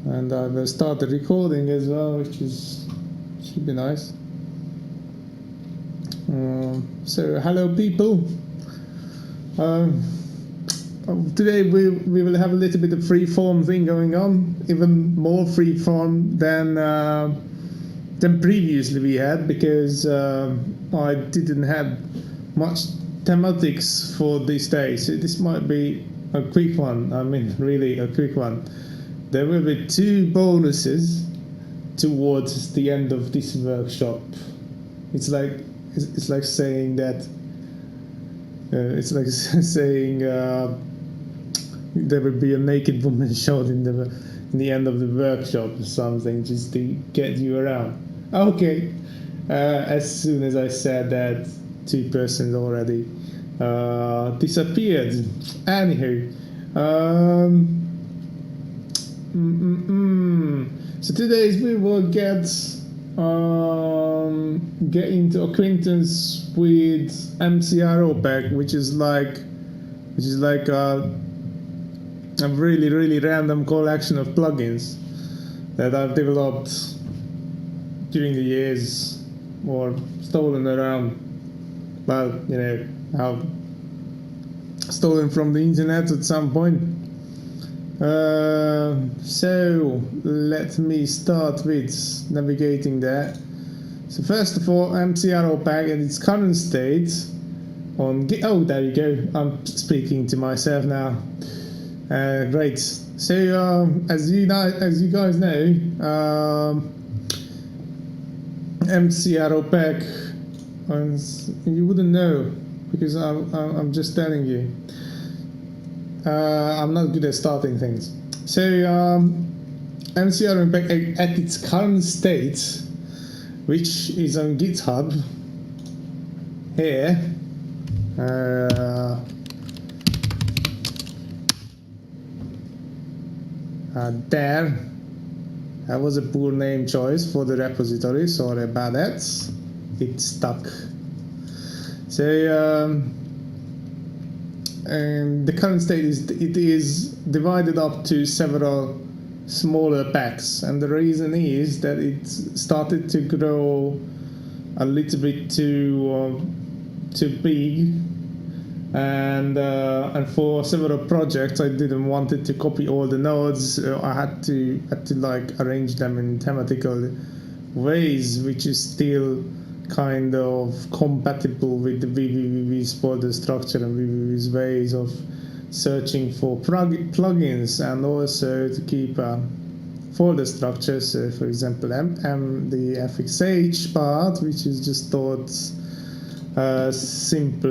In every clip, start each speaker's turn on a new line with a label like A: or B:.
A: and I will start the recording as well, which should be nice. So hello people. Today we will have a little bit of free-form thing going on, even more free-form than previously we had, because I didn't have much thematics for this day, so this might be a quick one. I mean, really a quick one. There will be 2 bonuses towards the end of this workshop. It's like saying that there will be a naked woman shot in the end of the workshop or something, just to get you around. Okay. As soon as I said that, 2 persons already disappeared. Anywho, so today we will get into acquaintance with mcropack, which is like a really random collection of plugins that I've developed during the years, or stolen around. Well, I've stolen from the internet at some point. So let me start with navigating that. So first of all, mcropack in its current state on Git. Oh, there you go. I'm speaking to myself now. Great. So as you guys know, mcropack, you wouldn't know because I'm just telling you. I'm not good at starting things. So mcropack at its current state, which is on GitHub here. There. That was a poor name choice for the repository. Sorry about that. It's stuck. So and the current state is divided up to several smaller packs, and the reason is that it started to grow a little bit too big, and for several projects I didn't want it to copy all the nodes. I had to like arrange them in thematical ways, which is still kind of compatible with the vvv's folder structure and vvv's ways of searching for plugins, and also to keep a folder structure. So for example, the fxh part, which is just stored simple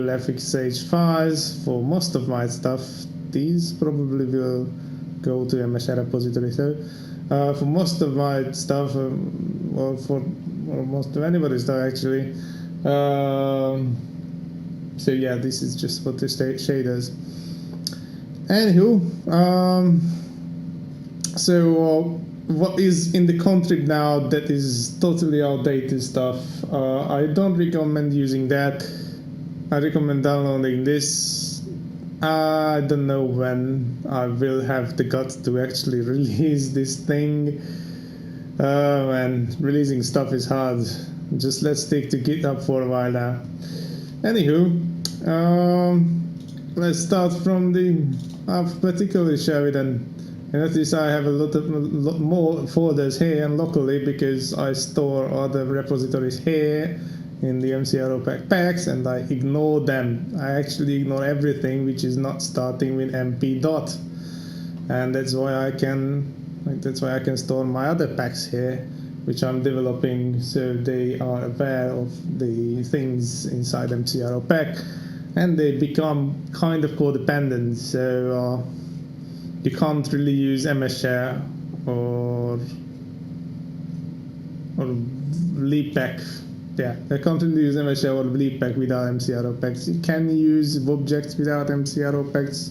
A: fxh files for most of my stuff. These probably will go to a MSH repository. So for most of my stuff, or most of anybody's stuff actually. So yeah, this is just for the shaders. Anywho, so what is in the contrib now that is totally outdated stuff? I don't recommend using that. I recommend downloading this. I don't know when I will have the guts to actually release this thing. And releasing stuff is hard. Just let's stick to GitHub for a while now. Anywho, let's start from the alphabetical, shall we then? And notice I have a lot more folders here and locally, because I store other repositories here in the mcropack packs, and I ignore them. I actually ignore everything which is not starting with mp dot, and that's why I can store my other packs here, which I'm developing, so they are aware of the things inside mcropack, and they become kind of codependent. So you can't really use MSH or vpack. Yeah, I can't really use MSH or vpack without mcropacks. You can use vobjects without mcropacks.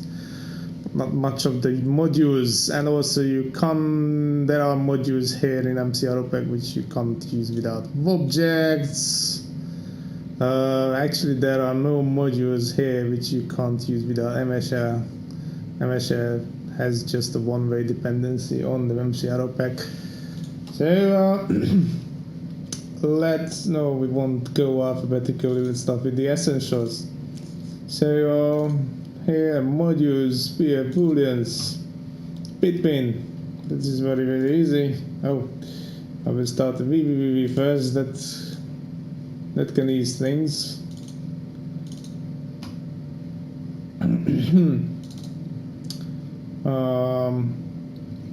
A: Not much of the modules, and also there are modules here in mcropack which you can't use without vobjects. Actually, there are no modules here which you can't use without MSH. MSH has just a one-way dependency on the mcropack. So we won't go alphabetically. Let's start with the essentials. So here modules, we have booleans, bitpin. This is very, very easy. Oh, I will start the vvv first. That can ease things.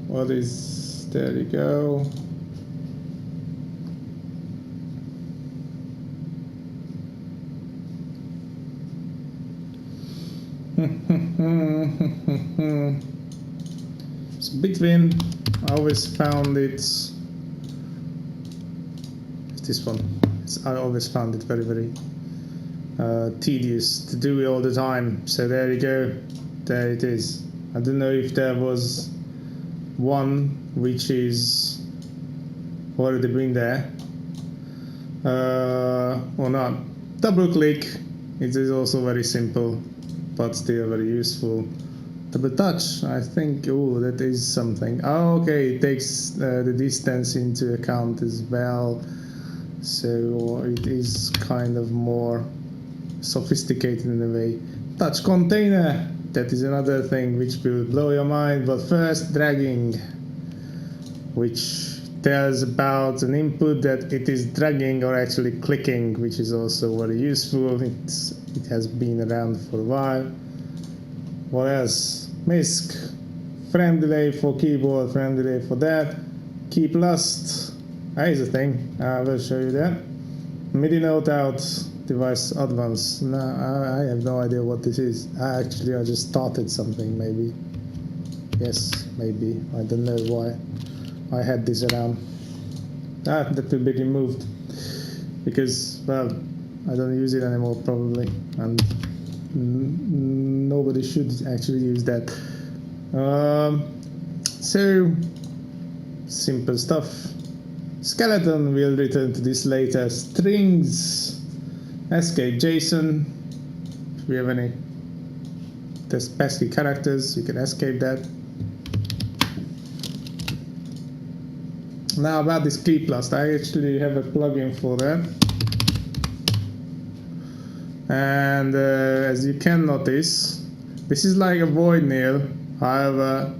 A: What is, there you go. So between, I always found it's this one. I always found it very, very tedious to do it all the time. So there you go. There it is. I don't know if there was one which is already been there or not. Double click. It is also very simple, but still very useful. Double touch. I think. Oh, that is something. Oh, okay. It takes the distance into account as well. So it is kind of more sophisticated in a way. Touch container. That is another thing which will blow your mind. But first, dragging, which tells about an input that it is dragging or actually clicking, which is also very useful. It has been around for a while. What else? MISC, frame delay for keyboard, frame delay for that. Key plus, that is a thing. I will show you that. MIDI note out, device advance. No, I have no idea what this is. I just started something, maybe. Yes, maybe. I don't know why I had this around. That will be removed because, well, I don't use it anymore probably, and nobody should actually use that. So simple stuff. Skeleton, we'll return to this later. Strings, escape JSON. If we have any pesky characters, you can escape that. Now about this key plus, I actually have a plugin for that. And as you can notice, this is like a void nil. However,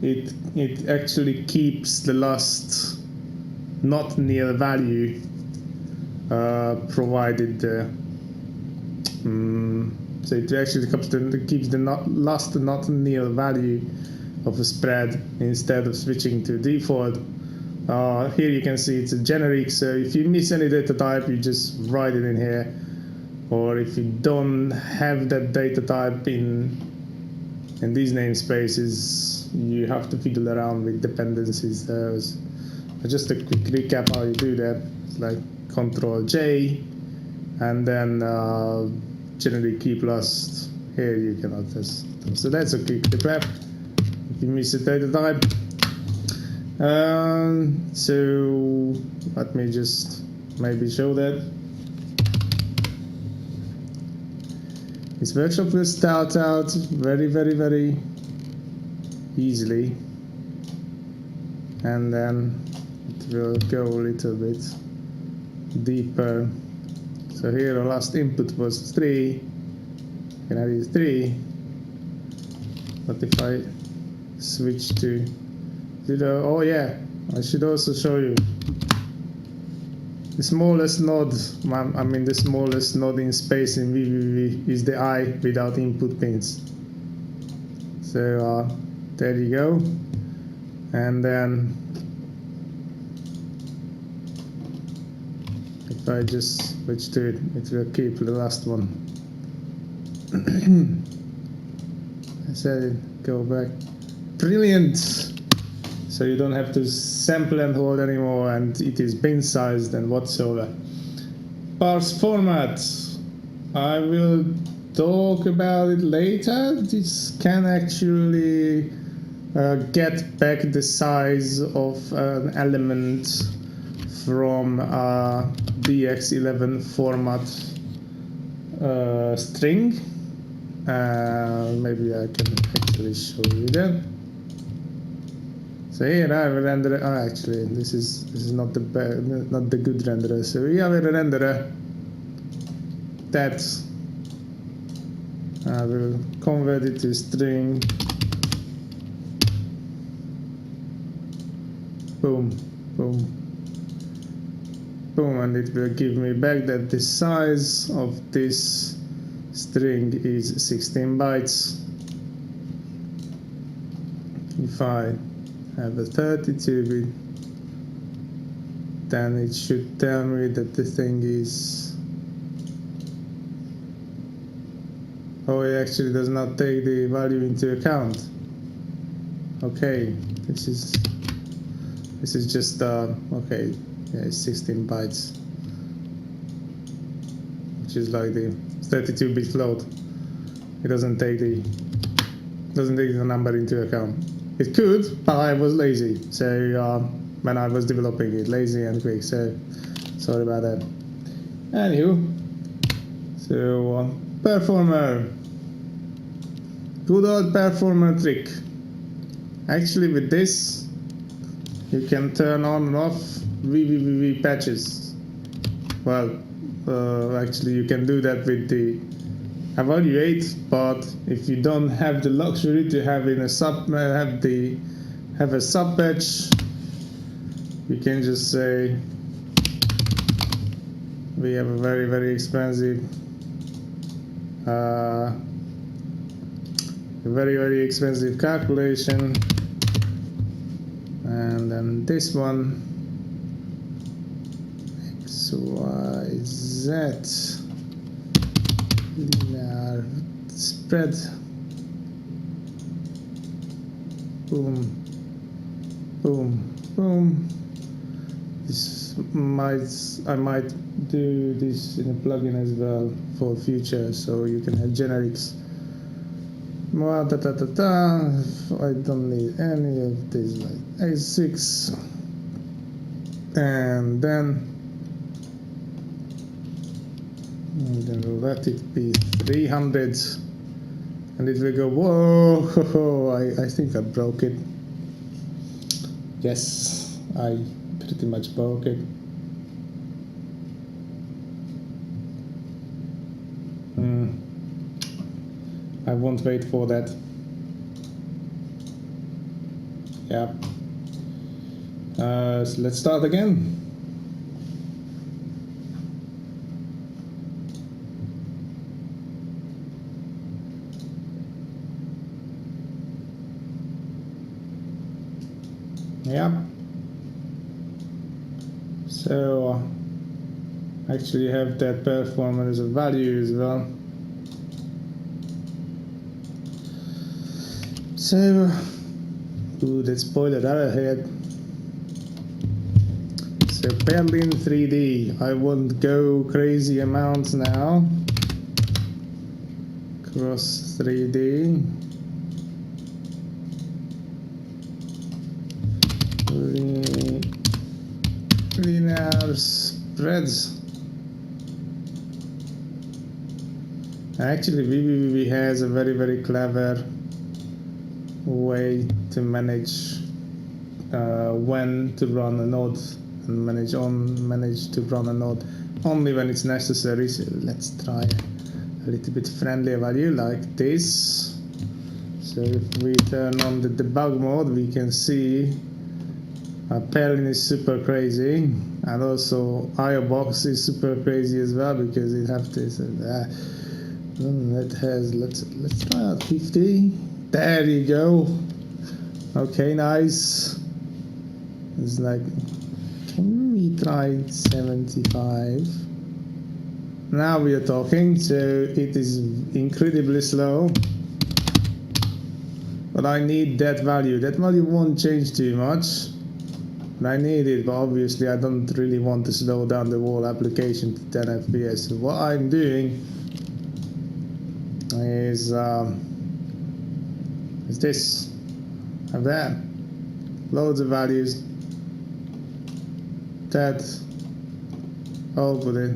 A: it actually keeps the last not nil value provided. So it actually keeps the last not nil value of a spread instead of switching to default. Here you can see it's a generic, so if you miss any data type, you just write it in here. Or if you don't have that data type in these namespaces, you have to fiddle around with dependencies. Just a quick recap how you do that. It's like Control J, and then generic key plus. Here you cannot just. So that's a quick recap. If you miss a data type. So let me just maybe show that. This workshop will start out very, very, very easily, and then it will go a little bit deeper. So here the last input was 3, and that is 3, but if I switch to 0, oh yeah, I should also show you. The smallest node, the smallest node in space in vvv is the I without input pins. So there you go. And then if I just switch to it, it will keep the last one. I said it, go back. Brilliant! So you don't have to sample and hold anymore, and it is bin sized and whatsoever. Parse format. I will talk about it later. This can actually get back the size of an element from dx11 format string. Maybe I can actually show you that. So here I have a renderer. Oh, actually, this is not the good renderer. So we have a renderer that I will convert it to string. Boom, boom, boom, and it will give me back that the size of this string is 16 bytes. If I have a 32-bit, then it should tell me that the thing is... Oh, it actually does not take the value into account. Okay, this is just okay, yeah, it's 16 bytes, which is like the 32-bit float. It doesn't take the number into account. It could, but I was lazy. So when I was developing it, lazy and quick. So sorry about that. Anywho, so performer, good old performer trick. Actually, with this, you can turn on and off vvv patches. Well, actually, you can do that with the evaluate, but if you don't have the luxury to have a sub patch, you can just say we have a very expensive very expensive calculation, and then this one x y z linear spread, boom, boom, boom. I might do this in a plugin as well for future, so you can have generics. I don't need any of this, like A6, and then let it be 300, and it will go. Whoa! I think I broke it. Yes, I pretty much broke it. I won't wait for that. Yeah. So let's start again. Yeah. So actually have that performer as a value as well. So, that spoiler ahead. So Berlin 3D, I won't go crazy amounts now. Cross 3D. Linear spreads. Actually, vvv has a very clever way to manage when to run a node and manage to run a node only when it's necessary. So let's try a little bit friendlier value like this. So if we turn on the debug mode, we can see Perlin is super crazy, and also IO box is super crazy as well, because it have this. That has let's try out 50. There you go. Okay, nice. It's like, can we try 75? Now we are talking. So it is incredibly slow, but I need that value. That value won't change too much, but I need it. But obviously, I don't really want to slow down the whole application to 10 FPS. So what I'm doing is this and that, loads of values, that, output it.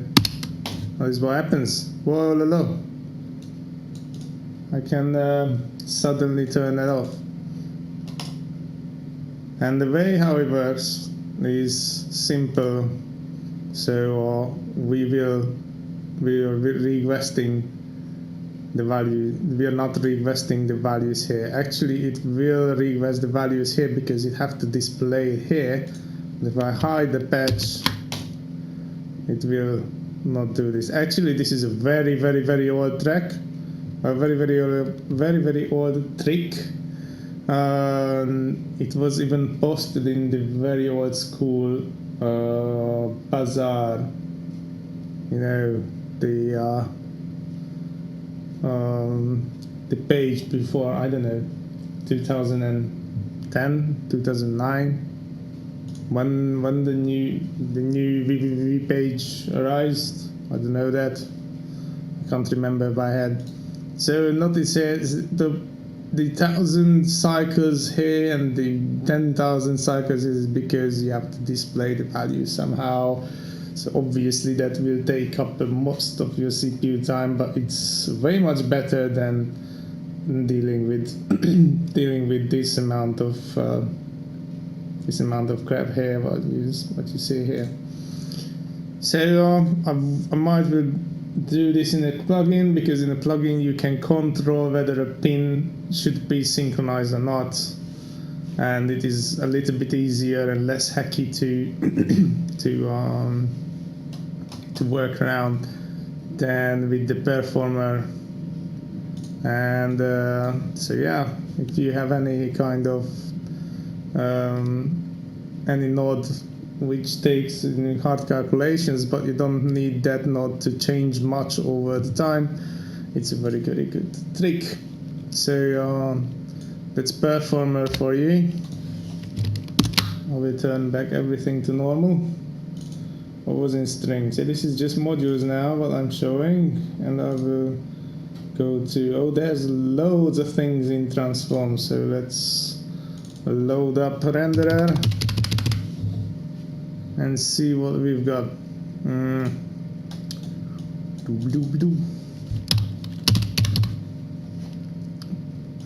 A: That is what happens. Whoa, low. I can suddenly turn that off. And the way how it works is simple. So we are requesting the value. We are not requesting the values here. Actually, it will request the values here because it have to display it here. If I hide the patch, it will not do this. Actually, this is a very old track, a very old trick. It was even posted in the very old school bazaar. You know, the page before, I don't know, 2010, 2009, when the new www page arose. I don't know that. I can't remember by head. So notice here the 1,000 cycles here and the 10,000 cycles is because you have to display the value somehow. So obviously that will take up most of your CPU time, but it's way much better than dealing with this amount of crap here. What you see here. So I might will do this in a plugin, because in a plugin you can control whether a pin should be synchronized or not, and it is a little bit easier and less hacky to work around than with the performer. And so yeah, if you have any kind of any node which takes hard calculations, but you don't need that node to change much over the time, it's a very good trick. So that's performer for you. I will turn back everything to normal. What was in string? So this is just modules now, what I'm showing, and I will go to, there's loads of things in transform, so let's load up renderer and see what we've got.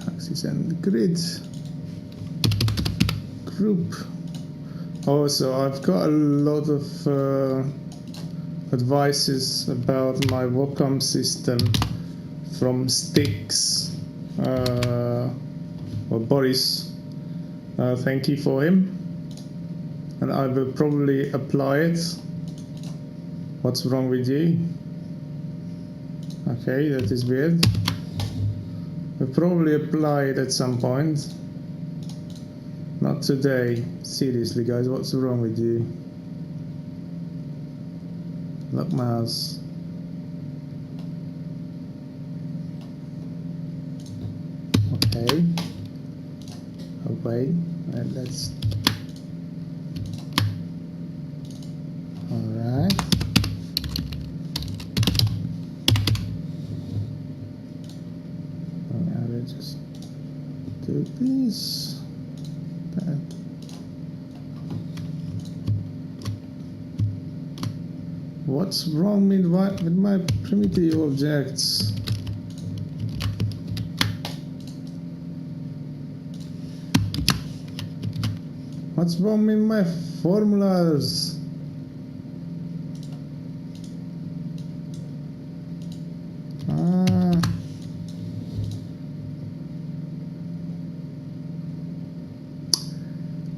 A: Axis and grid group. Also, I've got a lot of advices about my Wacom system from Sticks or Boris. Thank you for him. And I will probably apply it. What's wrong with you? Okay, that is weird. We'll probably apply it at some point. Not today. Seriously, guys, what's wrong with you? Lock mouse. Okay. Oh, wait. Let's. Alright. Now let's just do this. That. What's wrong with my primitive objects? What's wrong with my formulas?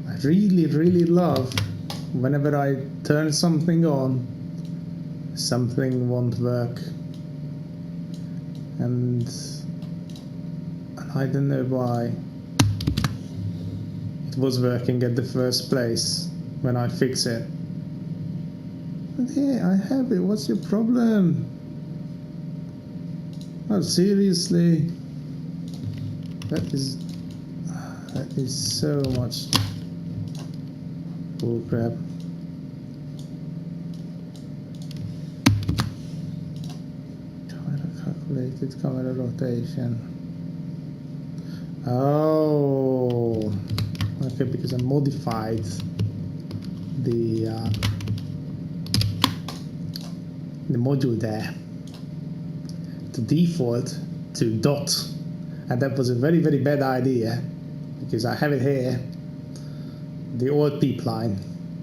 A: I really love whenever I turn something on, something won't work, and I don't know why. It was working at the first place when I fix it. But here, I have it. What's your problem? Oh, seriously? That is so much bull crap. Calculated camera rotation. Oh, okay, because I modified the module there to default to dot, and that was a very bad idea, because I have it here the old peep line.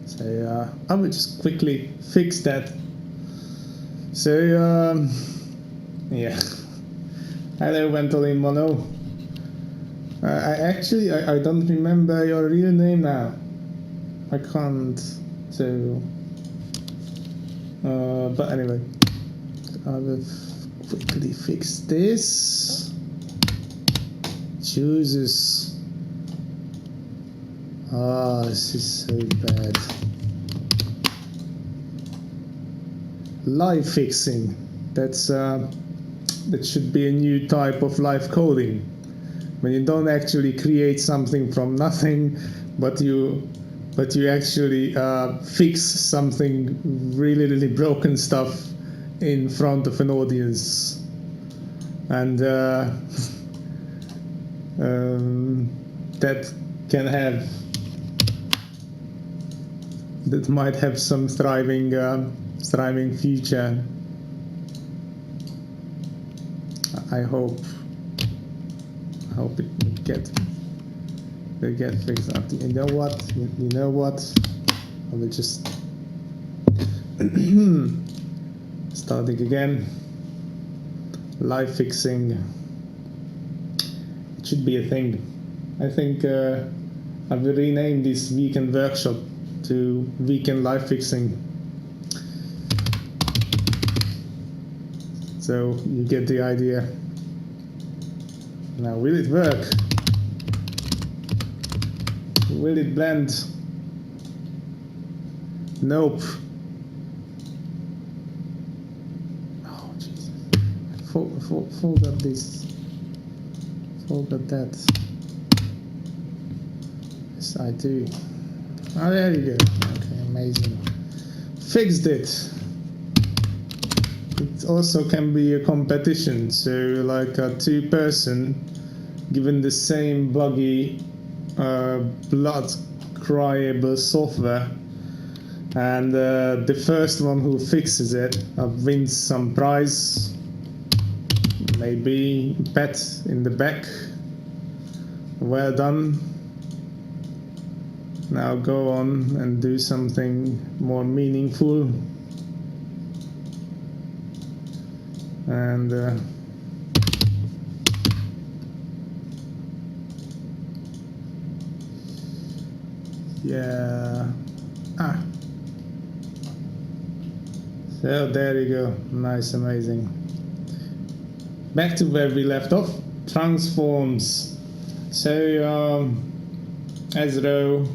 A: So I will just quickly fix that. So yeah, hello Ventolin Mono. I don't remember your real name now. I can't. So but anyway, I will quickly fix this. Jesus. Ah, this is so bad. Live fixing. That should be a new type of live coding. When you don't actually create something from nothing, but you actually fix something really broken stuff in front of an audience, and that might have some thriving future. I hope it will get fixed up. You know what? I will just starting again. Live fixing. It should be a thing. I think I will rename this weekend workshop to weekend live fixing. So you get the idea. Now, will it work? Will it blend? Nope. Oh, Jesus. I forgot this. Forgot that. Yes, I do. Oh, there you go. Okay, amazing. Fixed it. It also can be a competition. So, like a two-person given the same buggy, blood-cryable software, and the first one who fixes it wins some prize, maybe pat in the back. Well done. Now go on and do something more meaningful. And yeah. So there you go. Nice, amazing. Back to where we left off. Transforms. So as row,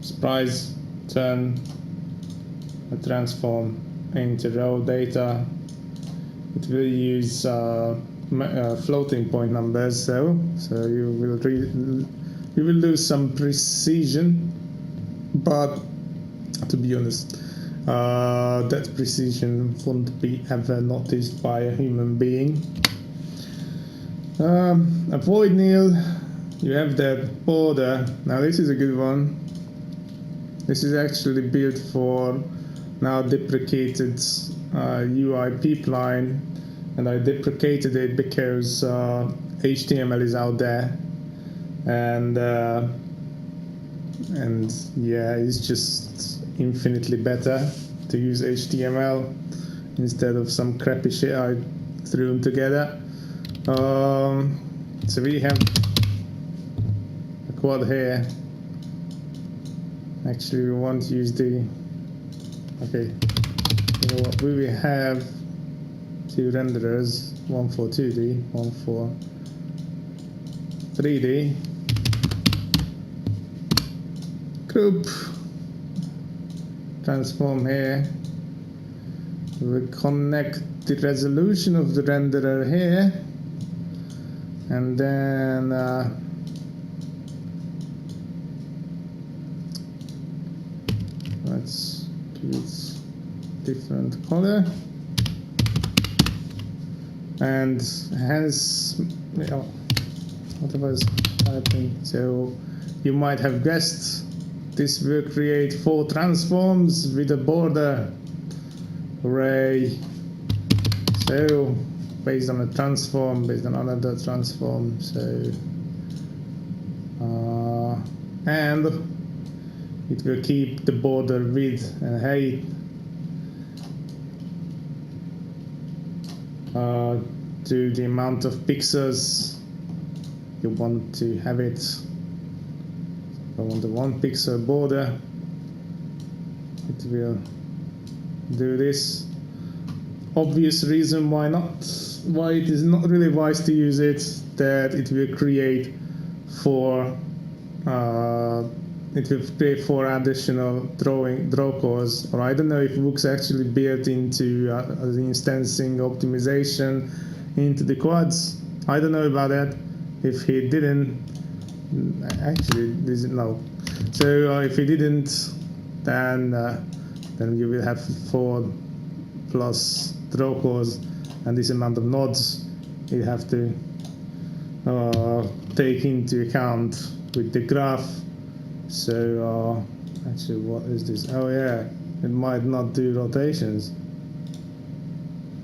A: surprise, turn a transform into row data. It will use floating point numbers, so you will lose some precision, but to be honest, that precision won't be ever noticed by a human being. Avoid nil. You have that border. Now this is a good one. This is actually built for now deprecated UI pipeline, and I deprecated it because HTML is out there, and yeah, it's just infinitely better to use HTML instead of some crappy shit I threw together. So we have a quad here. Actually, we want to use the. Okay, you know what? We will have two renderers, one for 2D, one for 3D. Group transform here. We connect the resolution of the renderer here, and then let's give it different color, and hence, you know, what I was typing. So you might have guessed this will create 4 transforms with a border. Hooray! So based on a transform, based on another transform. So and it will keep the border width and height to the amount of pixels you want to have it. If I want a 1 pixel border, it will do this. Obvious reason why it is not really wise to use it, that it will create 4 additional draw cores, or I don't know if Vooks actually built into the instancing optimization into the quads. I don't know about that. If he didn't, actually, no. So if he didn't, then you will have 4 plus draw cores, and this amount of nodes you have to take into account with the graph. So actually, what is this? Oh yeah, it might not do rotations.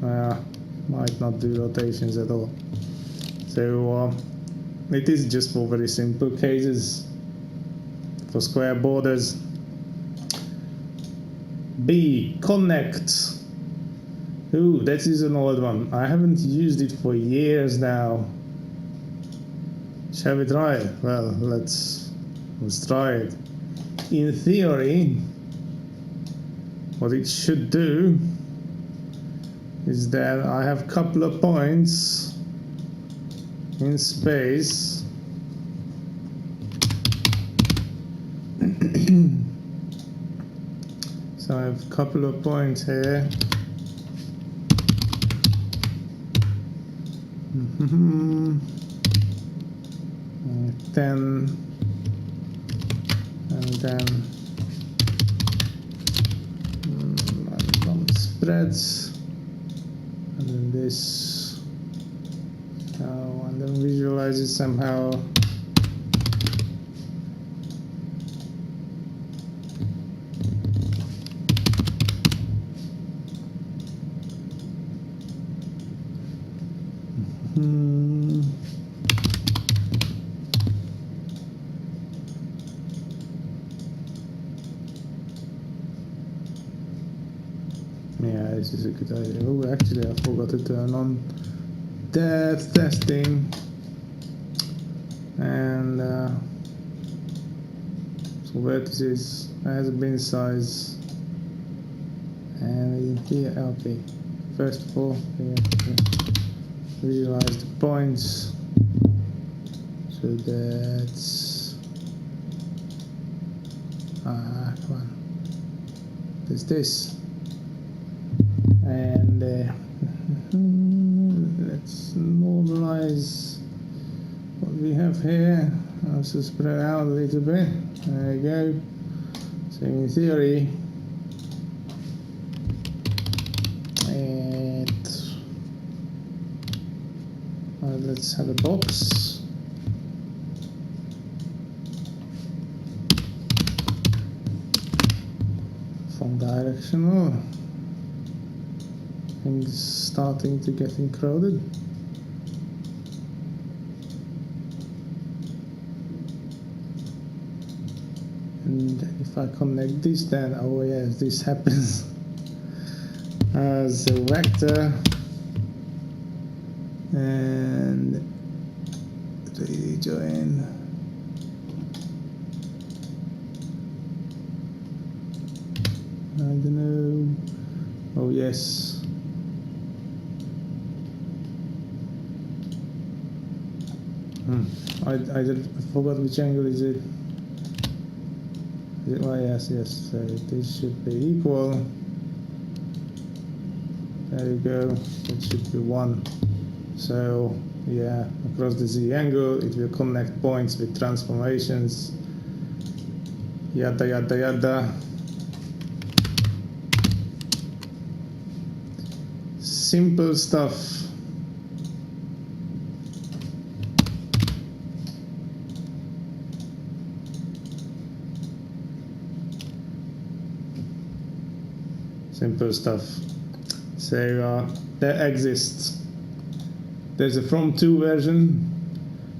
A: Might not do rotations at all. So it is just for very simple cases, for square borders. B, connect. Ooh, that is an old one. I haven't used it for years now. Shall we try it? Well, let's try it. In theory, what it should do is that I have a couple of points in space so I have a couple of points here. And 10, and then random spreads, and then this, and then visualize it somehow. Yeah, this is a good idea. Oh, actually, I forgot to turn on that testing. And so vertices as bin size, and here, okay. First of all, here, visualize the points. So that's come on. There's this. And let's normalize what we have here. Also spread out a little bit. There you go. So in theory, let's have a box. From directional. Things starting to get encoded. And if I connect this, then oh yes, this happens as a vector, and rejoin. I don't know. Oh yes. I forgot which angle is it. Oh yes, so this should be equal. There you go, it should be 1. So yeah, across the Z angle it will connect points with transformations, yada yada yada. Simple stuff. Simple stuff. So there exists. There's a from2 version.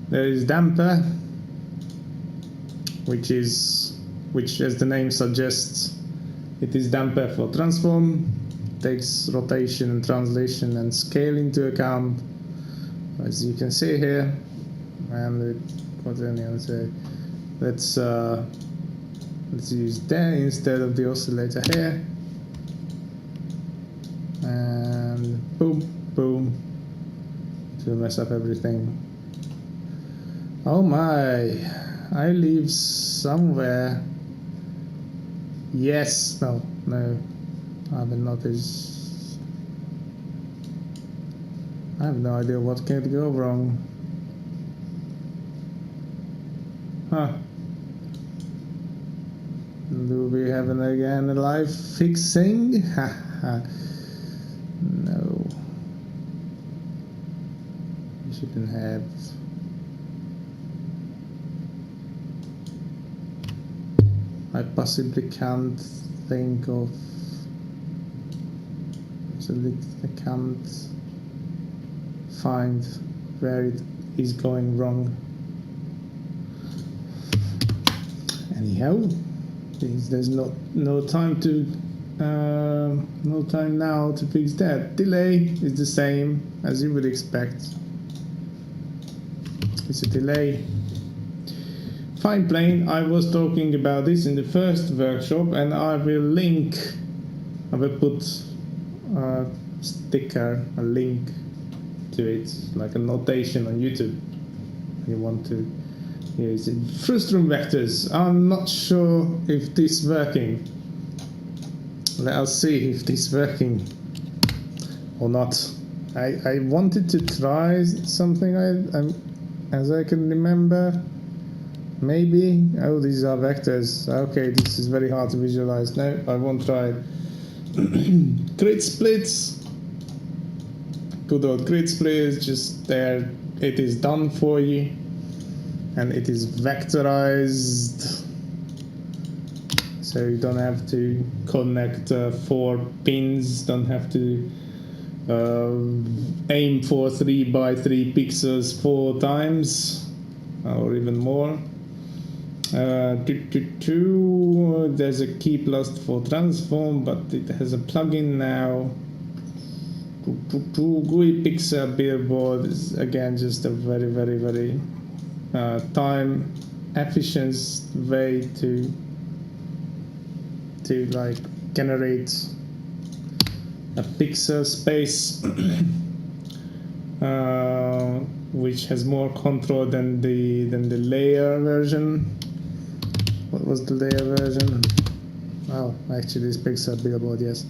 A: There is damper. which as the name suggests, it is damper for transform, takes rotation and translation and scale into account, as you can see here. And what do I want to say? Let's use that instead of the oscillator here. And boom, boom, to mess up everything. Oh my, I leave somewhere. Yes, no, I haven't noticed. I have no idea what can go wrong. Huh. Do we have again a live fixing? Haha. No. We shouldn't have. I possibly can't think of. I can't find where it is going wrong. Anyhow, there's no time to no time now to fix that. Delay is the same as you would expect. It's a delay. Fine plane. I was talking about this in the first workshop, and I will put a sticker, a link to it, like a notation on YouTube. You want to use it. Frustum vectors. I'm not sure if this is working. Let us see if this is working or not. I wanted to try something as I can remember. Maybe. Oh, these are vectors. Okay, this is very hard to visualize. No, I won't try it. Grid splits. Good old grid splits. Just there. It is done for you. And it is vectorized. So you don't have to connect 4 pins. Don't have to aim for 3 by 3 pixels 4 times. Or even more. There's a key plus for transform, but it has a plugin now. GUI pixel billboard is again just a very time efficient way to like generate a pixel space. Which has more control than the layer version. What was the layer version? Oh, actually this pixel billboard, yes.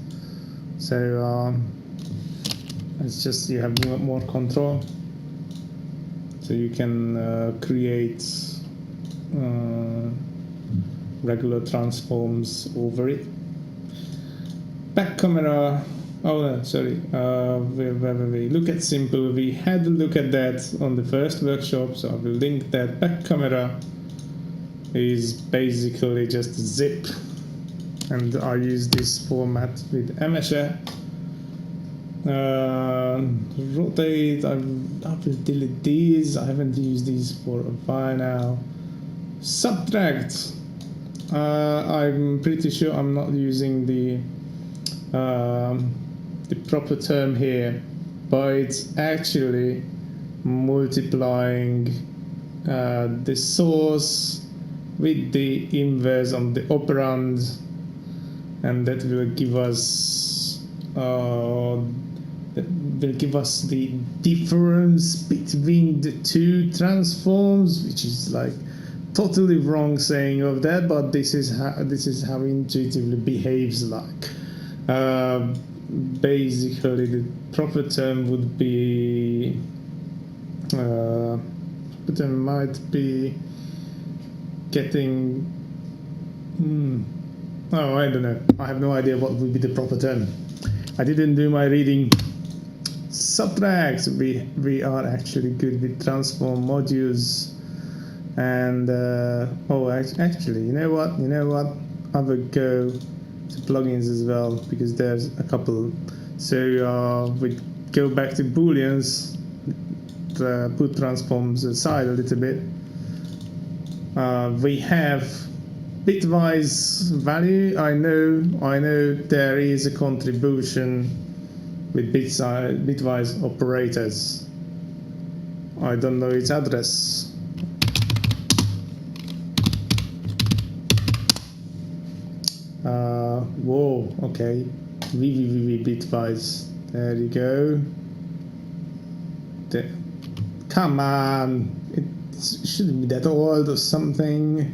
A: So it's just you have more control. So you can create regular transforms over it. Back camera. Oh no, sorry. We look at simple. We had a look at that on the first workshop, so I will link that. Back camera is basically just zip, and I use this format with MSH. Rotate. I will delete these. I haven't used these for a while now. Subtract. I'm pretty sure I'm not using the proper term here, but it's actually multiplying the source with the inverse of the operand, and that will give us the difference between the two transforms, which is like totally wrong saying of that, but this is how intuitively behaves like. Basically, the proper term would be might be getting. Oh, I don't know. I have no idea what would be the proper term. I didn't do my reading. Subtract. We are actually good with transform modules, and actually, you know what? I will go to plugins as well, because there's a couple. So we go back to Booleans, put transforms aside a little bit. We have bitwise value. I know there is a contribution with bitwise operators. I don't know its address. Whoa, okay. www bitwise. There you go. Come on, it shouldn't be that old or something.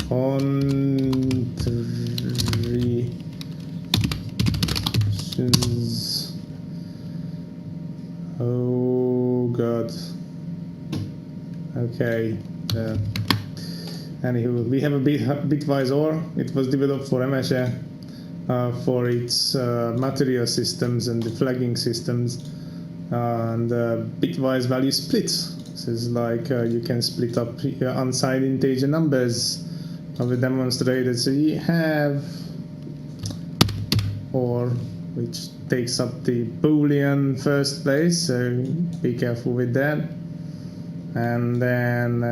A: Contributions. Oh god. Okay. Anywho, we have a bitwise OR. It was developed for MSE for its material systems and the flagging systems, and bitwise value split. This is like you can split up unsigned integer numbers. I will demonstrate it. So you have OR, which takes up the Boolean first place, so be careful with that. And then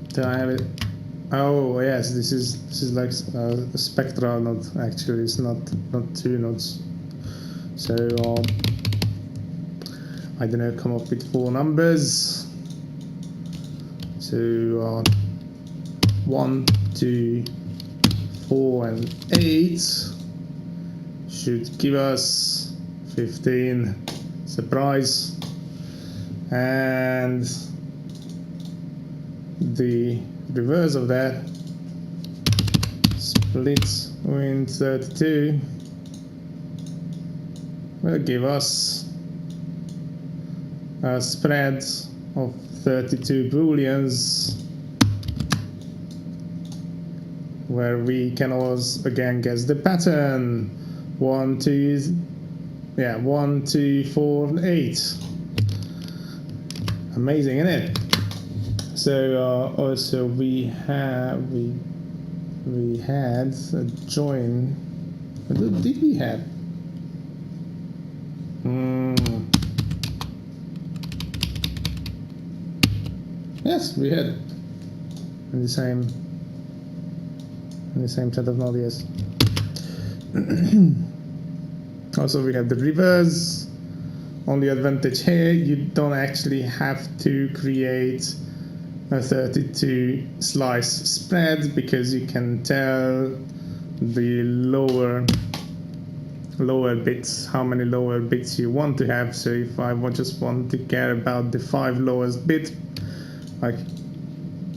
A: do I have it? Oh yes, this is like a spectral node. Actually, it's not two nodes. So I don't know, come up with 4 numbers. So 1, 2, 4, and 8 should give us 15. Surprise. And the reverse of that, split in 32, will give us a spread of 32 booleans, where we can also again guess the pattern. 1, 2, 4, 8. Amazing, isn't it? So also we had a join. What did we have? Yes, we had in the same set of nodes. Yes. Also, we have the reverse. Only advantage here, you don't actually have to create a 32 slice spread, because you can tell the lower bits, how many lower bits you want to have. So if I just want to care about the 5 lowest bit, like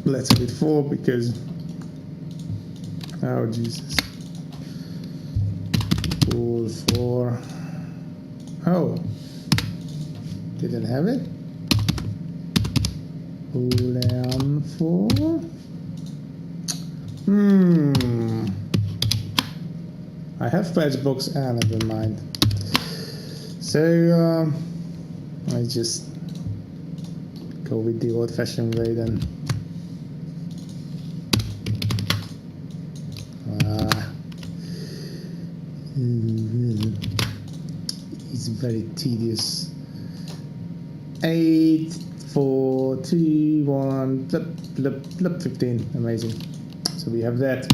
A: let's have it 4, because oh Jesus, all 4. Oh, didn't have it. Boolean 4. I have patchbox. Never mind. So I just go with the old-fashioned way then. It's very tedious. 8, 4, 2, 1, 15. Amazing. So we have that.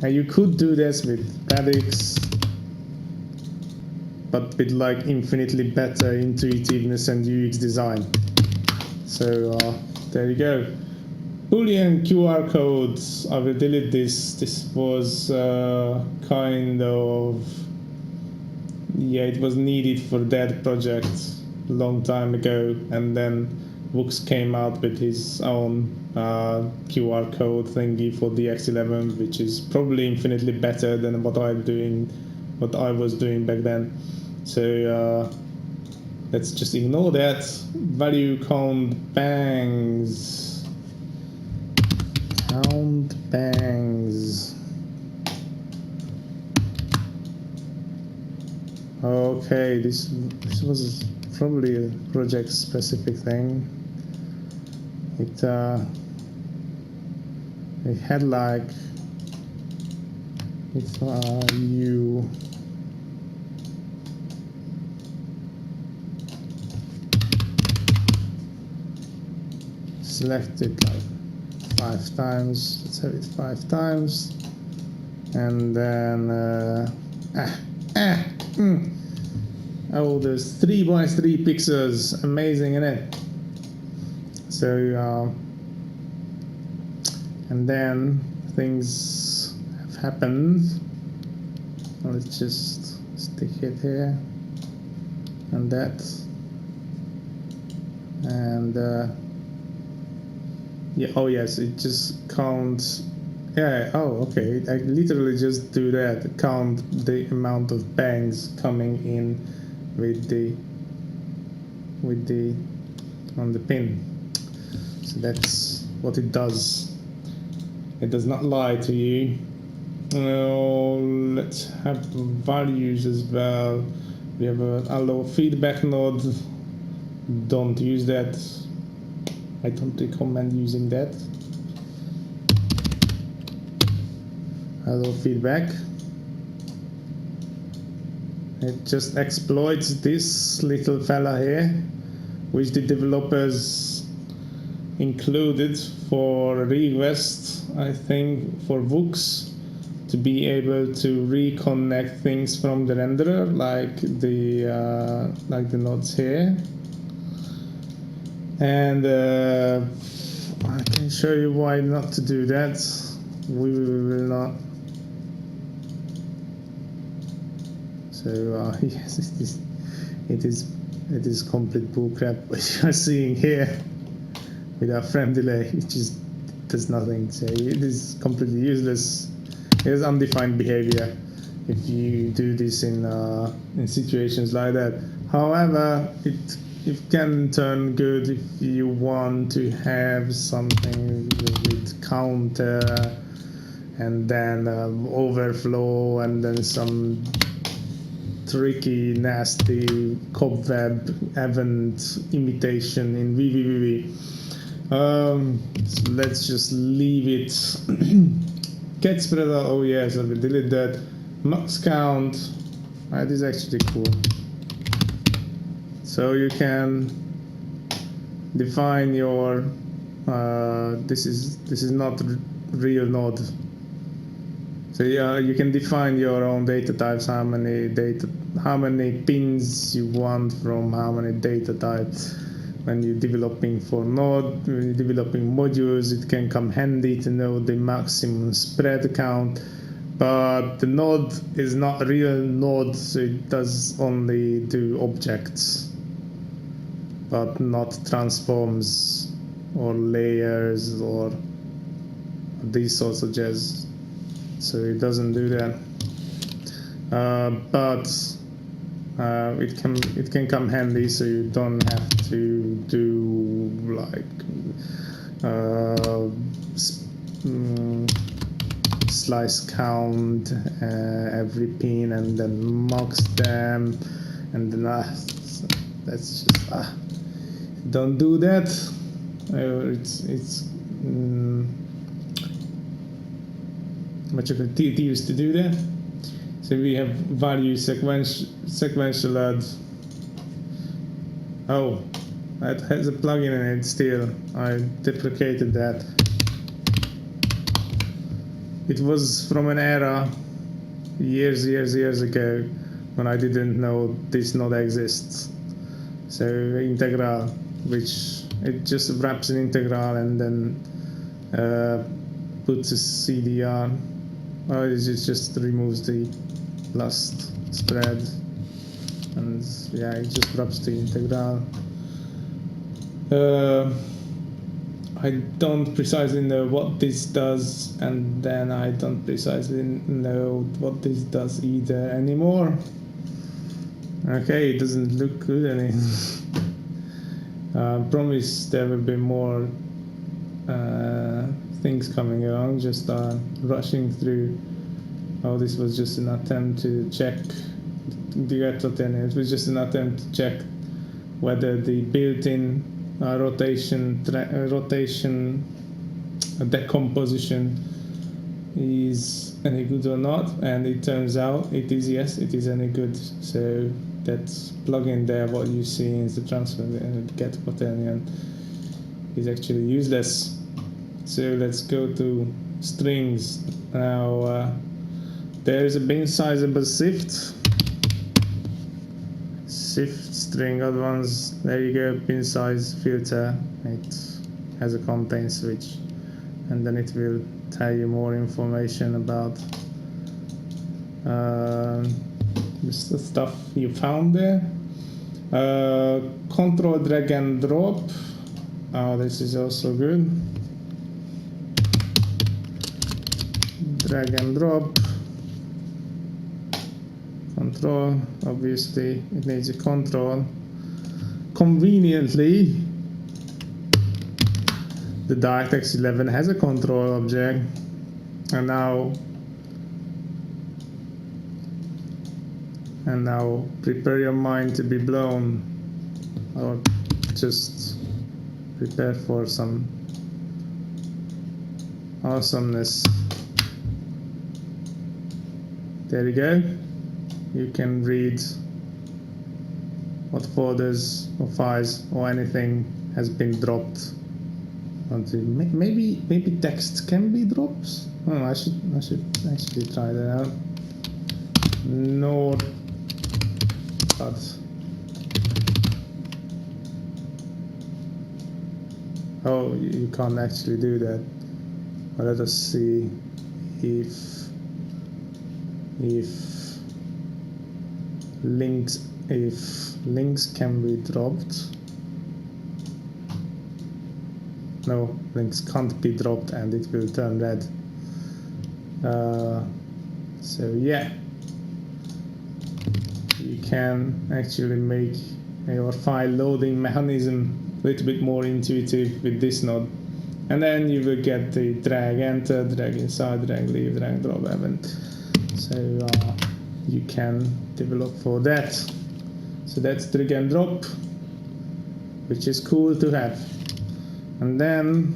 A: Now you could do this with Regex, but with like infinitely better intuitiveness and UX design. So there you go. Boolean QR codes. I will delete this. This was kind of, yeah, it was needed for that project a long time ago, and then Vux came out with his own QR code thingy for the X11, which is probably infinitely better than what I was doing back then. So let's just ignore that. Value count bangs. Count bangs. Okay, this was probably a project specific thing. It had like if you select it like 5 times, let's have it 5 times, and then oh, there's 3 by 3 pixels, amazing, isn't it? So and then things have happened. Let's just stick it here and that, and yeah, oh yes, it just counts. Yeah, oh okay, I literally just do that, count the amount of bangs coming in with the on the pin. So that's what it does. It does not lie to you. Let's have values as well. We have a allow feedback node. Don't use that. I don't recommend using that. Allow feedback. It just exploits this little fella here, which the developers included for request, I think, for Vooks, to be able to reconnect things from the renderer, like the nodes here. And I can show you why not to do that. We will not. So yes, it is complete bullcrap what you are seeing here with our frame delay. It just does nothing. So it is completely useless. It is undefined behavior if you do this in situations like that. However, it can turn good if you want to have something with counter and then overflow and then some tricky, nasty cobweb event imitation in vvvv. So let's just leave it. Get spread out. Oh yes, I will delete that. Max count. That is actually cool. So you can define your. This is not real node. So yeah, you can define your own data types. How many pins you want from how many data types. When you're developing for node, when you're developing modules, it can come handy to know the maximum spread count. But the node is not a real node, so it does only do objects, but not transforms or layers or these sorts of jazz. So it doesn't do that. But it can come handy, so you don't have to do like slice count every pin and then max them, and then that's just don't do that. It's much of a tedious to do that. So we have value sequential add. Oh, that has a plugin in it still. I deprecated that. It was from an era years ago when I didn't know this node exists. So integral, which it just wraps an integral and then puts a CDR. Oh, it just removes the last spread, and yeah, it just wraps the integral. I don't precisely know what this does, and then I don't precisely know what this does either anymore. Okay, it doesn't look good anymore. Promise there will be more things coming along, just rushing through. Oh, this was just an attempt to check it was just an attempt to check whether the built-in rotation decomposition is any good or not, and it turns out it is, yes, it is any good. So that plugin there, what you see is the transfer and get quaternion, is actually useless. So let's go to strings. Now there is a bin sizable shift string advanced. There you go, bin size filter. It has a contain switch, and then it will tell you more information about the stuff you found there. Control drag and drop. Oh, this is also good. Drag and drop. Control, obviously it needs a control. Conveniently, the DirectX 11 has a control object, and now prepare your mind to be blown, or just prepare for some awesomeness. There you go. You can read what folders or files or anything has been dropped onto. Maybe text can be dropped. Oh, I should actually try that out. No, but oh, you can't actually do that. Well, let us see if links can be dropped. No, links can't be dropped, and it will turn red. So yeah, you can actually make your file loading mechanism a little bit more intuitive with this node, and then you will get the drag enter, drag inside, drag leave, drag drop event. So you can develop for that. So that's drag and drop, which is cool to have. And then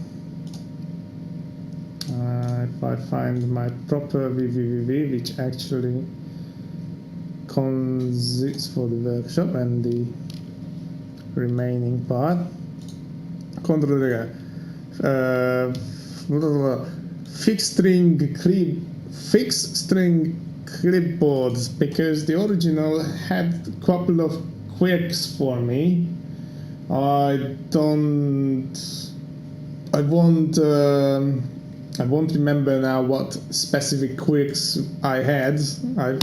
A: if I find my proper vvv, which actually consists for the workshop and the remaining part, fixed string clipboards, because the original had a couple of quirks for me. I won't remember now what specific quirks I had. I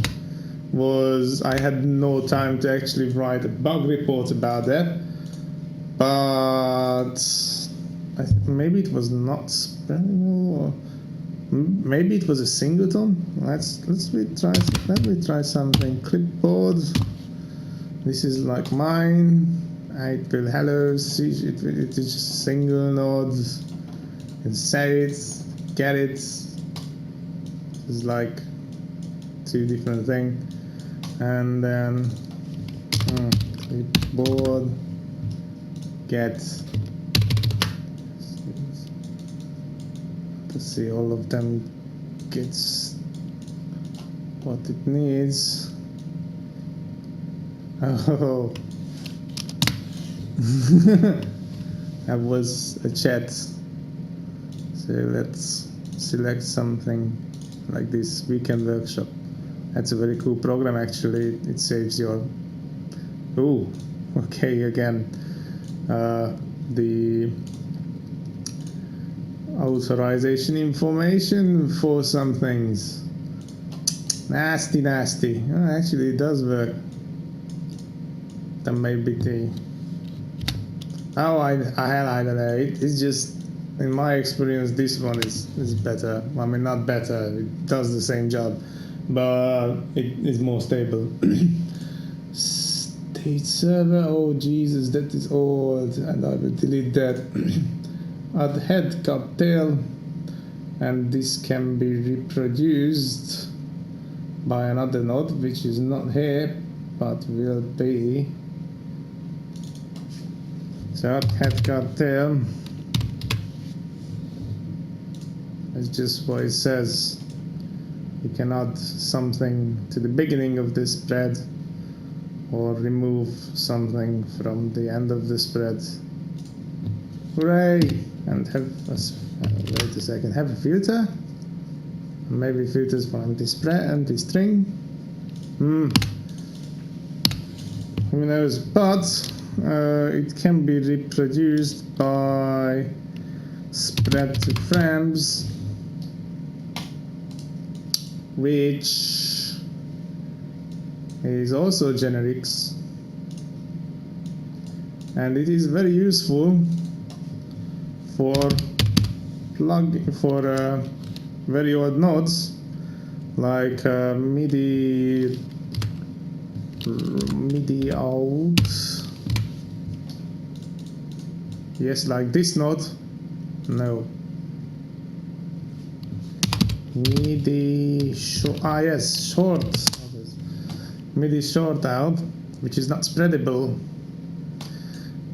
A: had no time to actually write a bug report about that, but maybe it was not spelling, or maybe it was a singleton. Let me try something. Clipboard. This is like mine. It will hello. See, it is just single node. And say it, get it. It's like two different things. And then clipboard get. Let's see, all of them gets what it needs. Oh, that was a chat. So let's select something like this weekend workshop. That's a very cool program actually. It saves your okay, again the authorization information for some things. Nasty. Oh, actually it does work. That may be the I don't know. It's just, in my experience, this one is better. I mean, not better, it does the same job, but it is more stable. State server, oh Jesus, that is old, and I will delete that. Add head, cut tail, and this can be reproduced by another node, which is not here, but will be. So add head, cut tail. That's just what it says. you can add something to the beginning of the spread or remove something from the end of the spread. Hooray! And have wait a second, have a filter. Maybe filters for empty string. Who knows? But it can be reproduced by spread to frames, which is also generics, and it is very useful for very odd nodes like MIDI out. Yes, like this node. No. MIDI short. Yes, short. MIDI short out, which is not spreadable,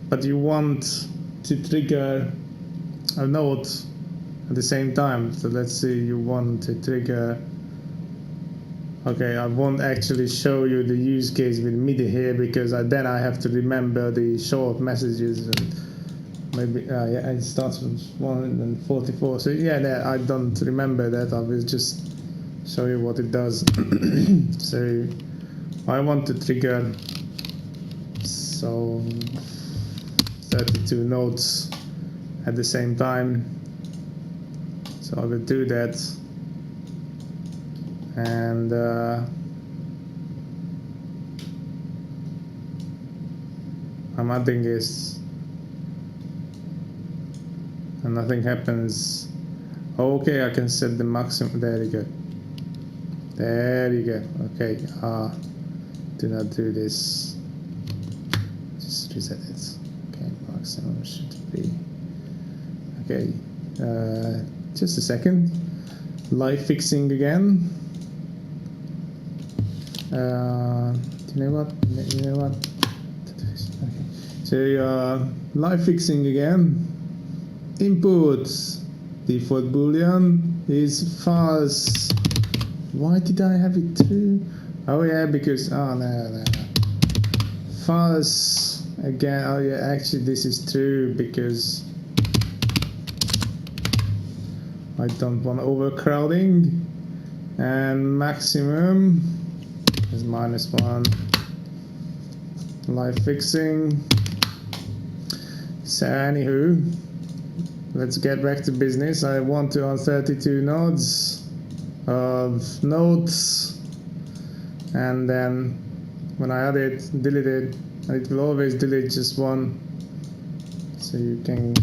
A: but you want to trigger a node at the same time. So let's say you want to trigger. Okay, I won't actually show you the use case with MIDI here because then I have to remember the short messages, and maybe yeah, it starts with 144. So yeah, I don't remember that. I will just show you what it does. So I want to trigger 32 nodes at the same time. So I will do that, and I'm adding this, and nothing happens. Okay, I can set the maximum. There you go. There you go. Okay. Do not do this. Just reset it. Okay, maximum should be. Okay. Just a second. Live fixing again. You know what? Okay. So live fixing again. Input default Boolean is false. Why did I have it true? Oh yeah, because no. False again. Oh yeah, actually this is true because I don't want overcrowding, and maximum is -1. Live fixing. So anywho, let's get back to business. I want to add 32 nodes of nodes, and then when I add it, delete it, and it will always delete just one, so you can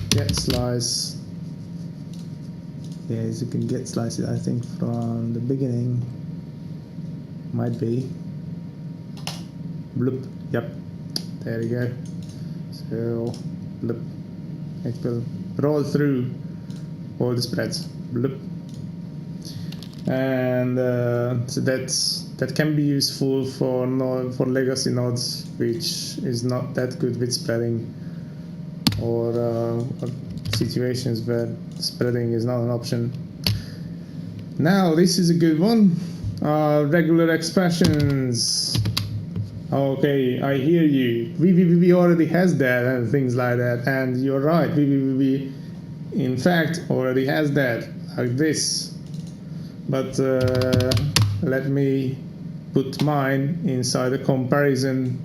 A: get slice. Yes, you can get slices, I think, from the beginning. Might be. Bloop. Yep. There you go. So, bloop. It will roll through all the spreads. Bloop. And so that can be useful for legacy nodes, which is not that good with spreading, or situations where spreading is not an option. Now this is a good one. Regular expressions. Okay, I hear you. VVVV already has that and things like that, and you're right. VVVV, in fact, already has that, like this. But let me put mine inside a comparison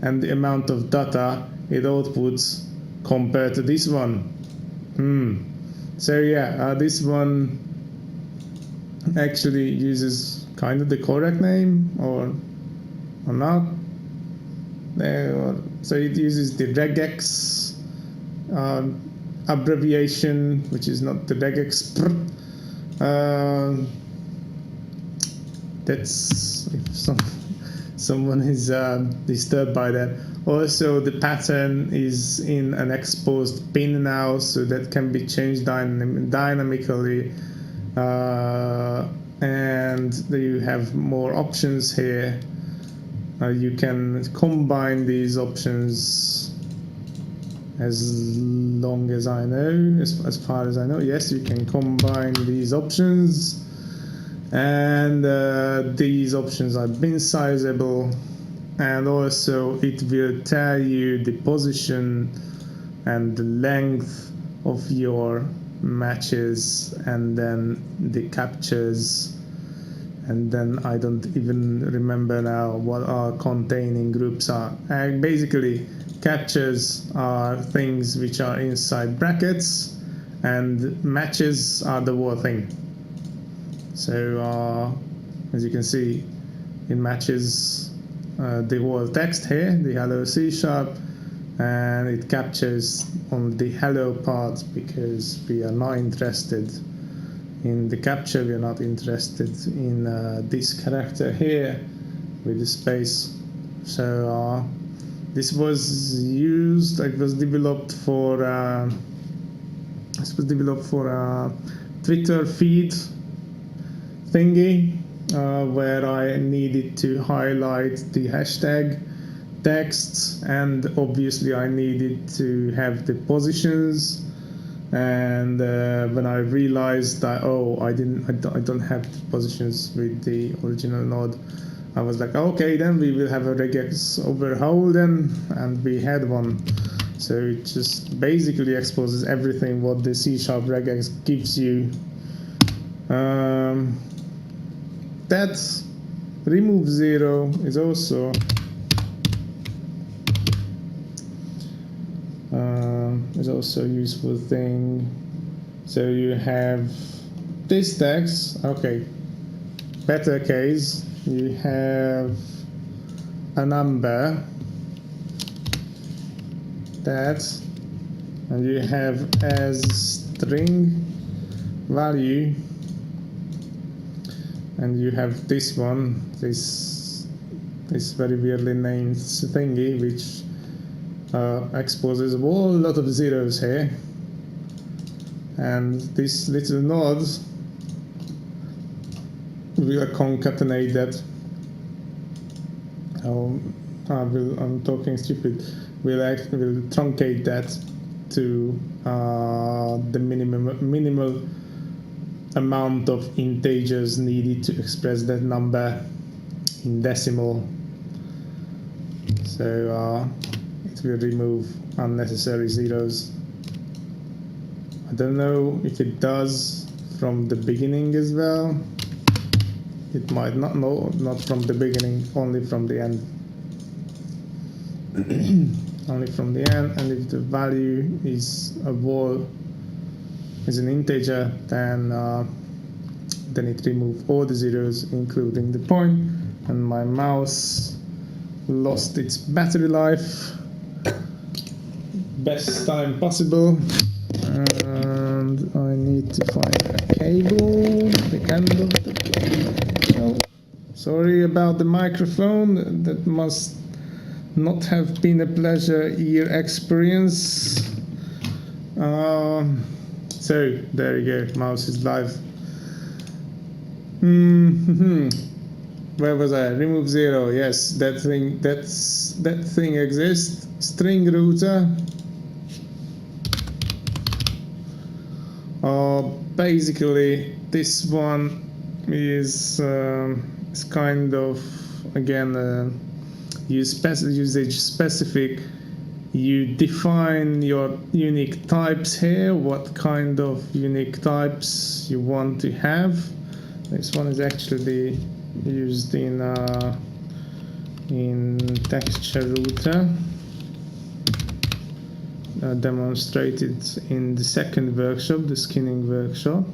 A: and the amount of data it outputs compared to this one. So yeah, this one actually uses kind of the correct name or not. So it uses the Regex abbreviation, which is not the Regex. That's if someone is disturbed by that. Also, the pattern is in an exposed pin now, so that can be changed dynamically, and you have more options here. You can combine these options, as long as I know, as far as I know. Yes, you can combine these options, and these options are bin sizable, and also it will tell you the position and the length of your matches, and then the captures, and then I don't even remember now what our containing groups are. And basically captures are things which are inside brackets, and matches are the whole thing. So as you can see, it matches the whole text here, the hello C#, and it captures on the hello part because we are not interested in the capture. We are not interested in this character here with the space. So this was used. It was developed for Twitter feed thingy, where I needed to highlight the hashtag texts, and obviously I needed to have the positions. And when I realized that I don't have the positions with the original node, I was like, okay, then we will have a regex overhaul then, and we had one. So it just basically exposes everything what the C# regex gives you. That remove zero is also a useful thing. So you have this text, okay, better case, you have a number, that, and you have as string value, and you have this one, this very weirdly named thingy, which exposes a whole lot of zeros here, and this little node will concatenate that. I'm talking stupid. Will truncate that to the minimal amount of integers needed to express that number in decimal. So it will remove unnecessary zeros. I don't know if it does from the beginning as well. It might not. No, not from the beginning, only from the end. Only from the end. And if the value is an integer, then it removes all the zeros, including the point. And my mouse lost its battery life. Best time possible. And I need to find a cable, the end of the cable. Sorry about the microphone, that must not have been a pleasure ear experience. So there you go, mouse is live. Where was I? Remove zero. Yes, that thing exists. String router. Basically, this one is kind of, again, usage specific. You define your unique types here, what kind of unique types you want to have. This one is actually used in texture router, demonstrated in the second workshop, the skinning workshop.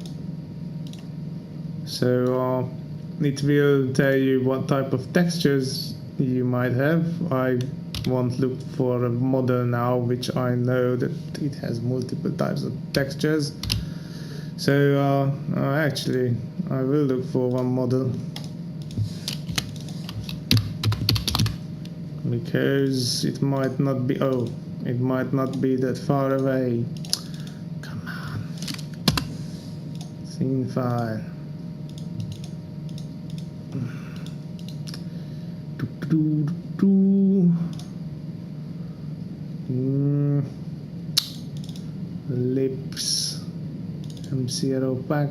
A: So it will tell you what type of textures you might have. I won't look for a model now, which I know that it has multiple types of textures. So actually I will look for one model, because it might not be, it might not be that far away. Come on. Scene file. Lips. mcropack.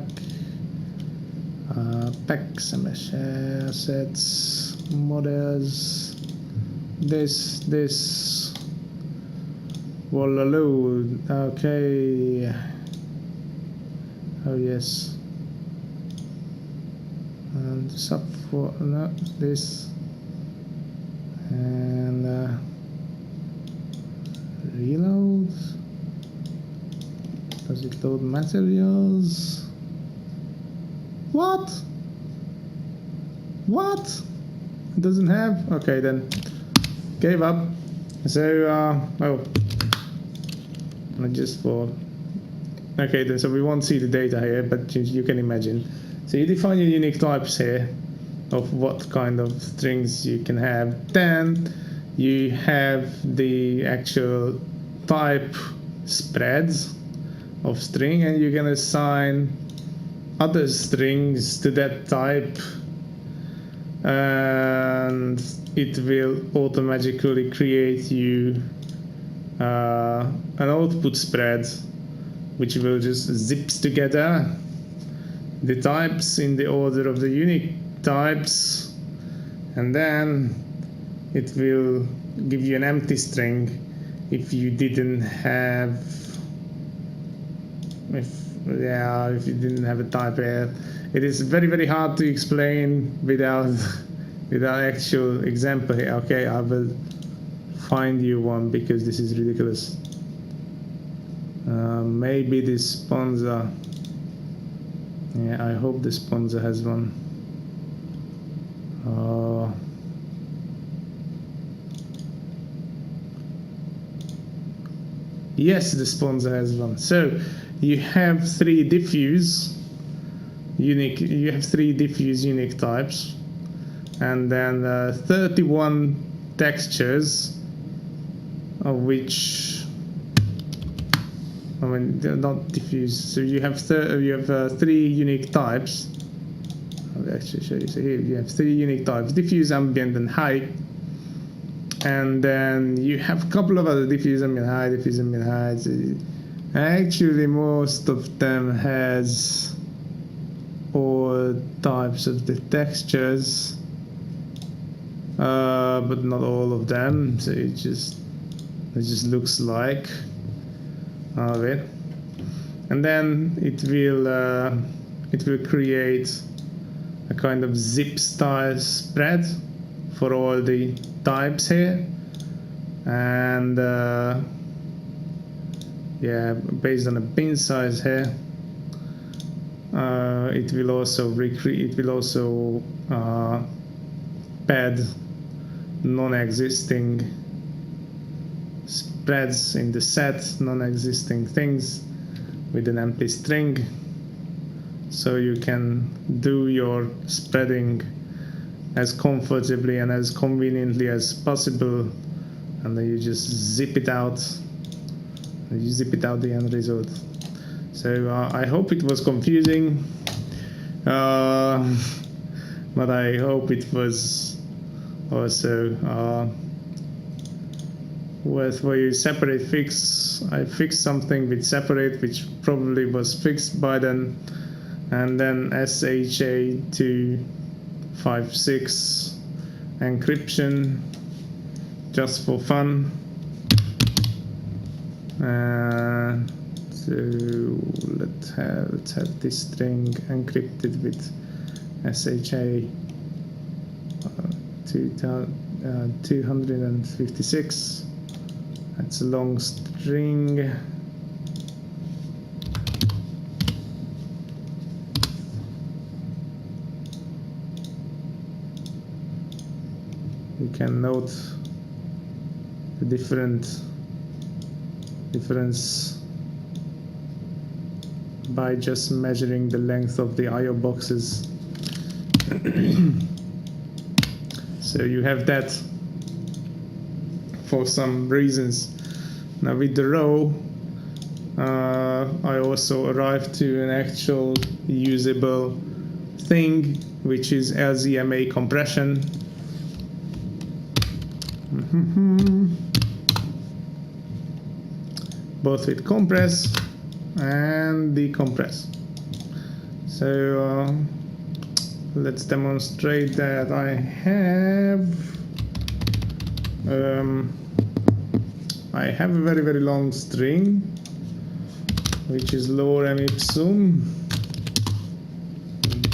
A: packs, assets, models, this, wallaloo, okay, oh yes, and sub for, no, this, and reload, does it load materials? What? It doesn't have? Okay, then gave up. So oh, just for, okay, then so we won't see the data here, but you can imagine. So you define your unique types here of what kind of strings you can have. Then you have the actual type spreads of string, and you can assign other strings to that type, and it will automatically create you an output spread which will just zips together the types in the order of the unique types, and then it will give you an empty string if you didn't have if you didn't have a type here. It is very, very hard to explain without actual example here. Okay, I will find you one because this is ridiculous. Maybe the sponsor. Yeah, I hope the sponsor has one. Yes, the sponsor has one. So you have three diffuse unique. You have three diffuse unique types, and then 31 textures, of which, I mean, they're not diffuse. So you have three unique types. I'll actually show you. So here you have three unique types: diffuse, ambient, and high. And then you have a couple of other diffuse, ambient, high, diffuse, ambient, high. So actually, most of them has all types of the textures, but not all of them. So it just looks like of it, and then it will create a kind of zip style spread for all the types here, and yeah, based on a bin size here, it will also pad non-existing spreads in the set, non-existing things with an empty string, so you can do your spreading as comfortably and as conveniently as possible, and then you just zip it out, and you zip it out the end result. So I hope it was confusing, but I hope it was also for you separate fix. I fixed something with separate, which probably was fixed by then, and then SHA-256 encryption just for fun. So let's have this string encrypted with SHA-256. That's a long string. You can note the difference by just measuring the length of the I/O boxes. So you have that for some reasons. Now with the row, I also arrived to an actual usable thing, which is LZMA compression. Both with compress and decompress. So let's demonstrate that I have a very, very long string, which is lorem ipsum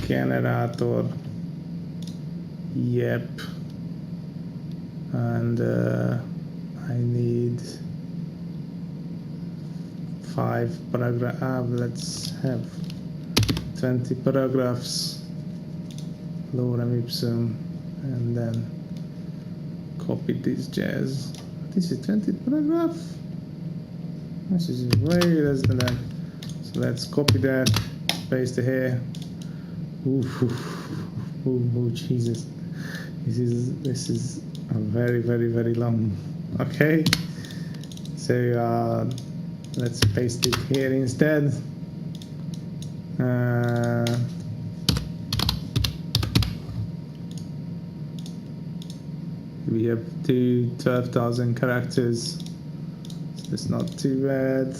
A: generator. Yep. And I need 5 paragraphs. Let's have 20 paragraphs, lorem ipsum, and then copy this jazz. This is 20 paragraph. This is way less than that. So let's copy that, paste it here. Ooh, Jesus. This is a very, very, very long. Okay. So let's paste it here instead. We have 12,000 characters, so that's not too bad.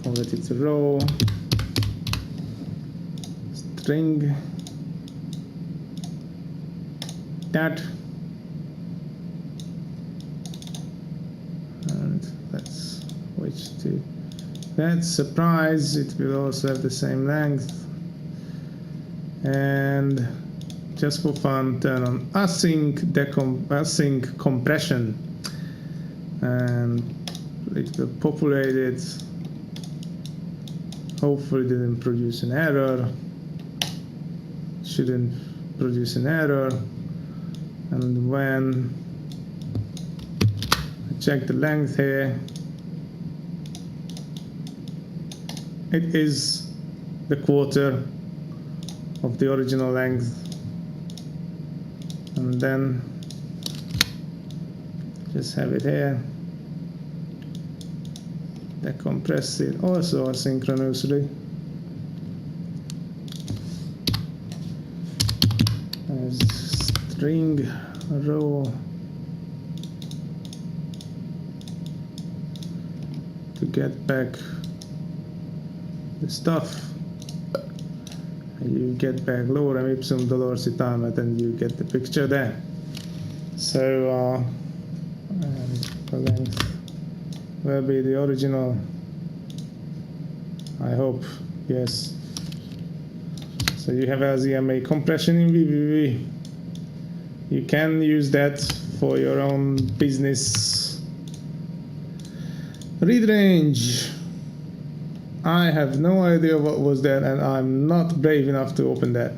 A: Convert it to row, string, that, and let's switch to that. Surprise, it will also have the same length. And just for fun, turn on async compression, and it will populate it. Hopefully didn't produce an error. Shouldn't produce an error. And when I check the length here, it is the quarter of the original length. And then just have it here, decompress it also asynchronously as string row to get back the stuff. You get back lorem ipsum dolores itamet, and you get the picture there. So and the length will be the original, I hope. Yes. So you have LZMA compression in VVV. You can use that for your own business. Read range. I have no idea what was that, and I'm not brave enough to open that.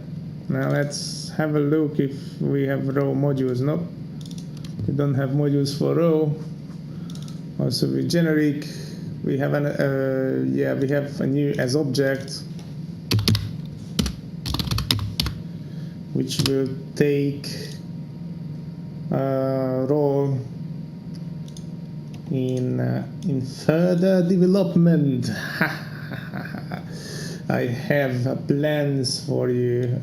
A: Now let's have a look if we have row modules. Nope, we don't have modules for row. Also with generic, we have we have a new as object, which will take a role in further development. I have plans for you.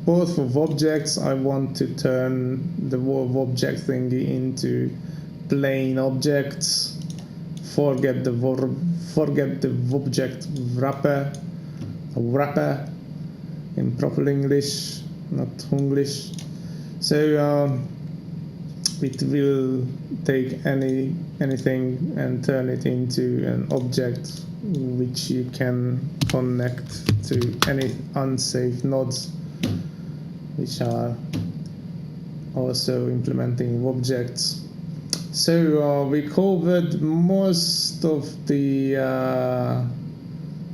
A: Both of objects, I want to turn the object thingy into plain objects. Forget the object wrapper in proper English, not English. So it will take anything and turn it into an object which you can connect to any unsafe nodes, which are also implementing objects. So we covered most of the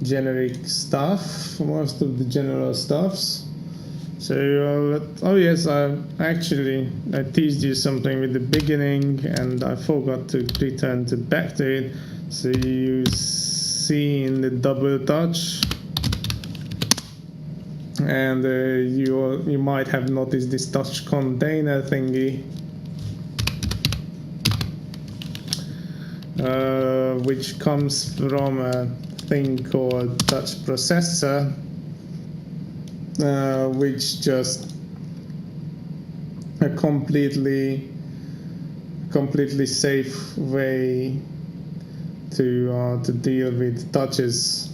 A: generic stuff, most of the general stuffs. So oh yes, I teased you something with the beginning, and I forgot to return back to it. So you see in the double touch, and you might have noticed this touch container thingy, which comes from a thing called touch processor, which just a completely safe way to deal with touches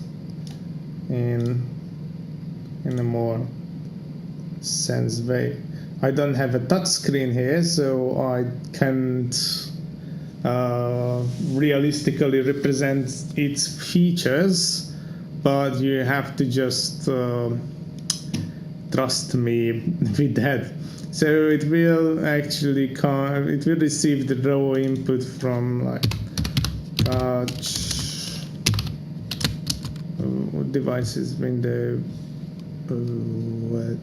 A: in a more sense way. I don't have a touch screen here, so I can't realistically represent its features, but you have to just trust me with that. So it will actually it will receive the raw input from like what devices window. What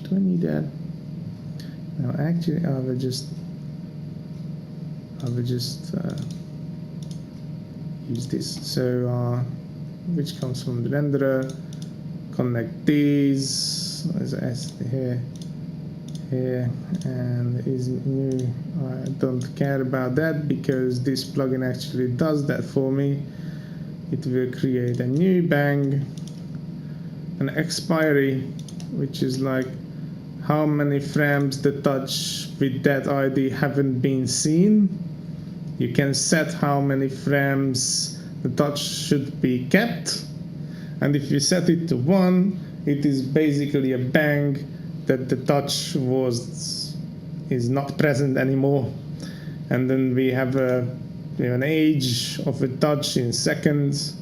A: do I need that? No, actually I will just use this. So which comes from the renderer. Connect these as here, and is new. I don't care about that because this plugin actually does that for me. It will create a new bang, an expiry, which is like how many frames the touch with that ID haven't been seen. You can set how many frames the touch should be kept, and if you set it to 1, it is basically a bang that the touch is not present anymore. And then we have an age of a touch in seconds,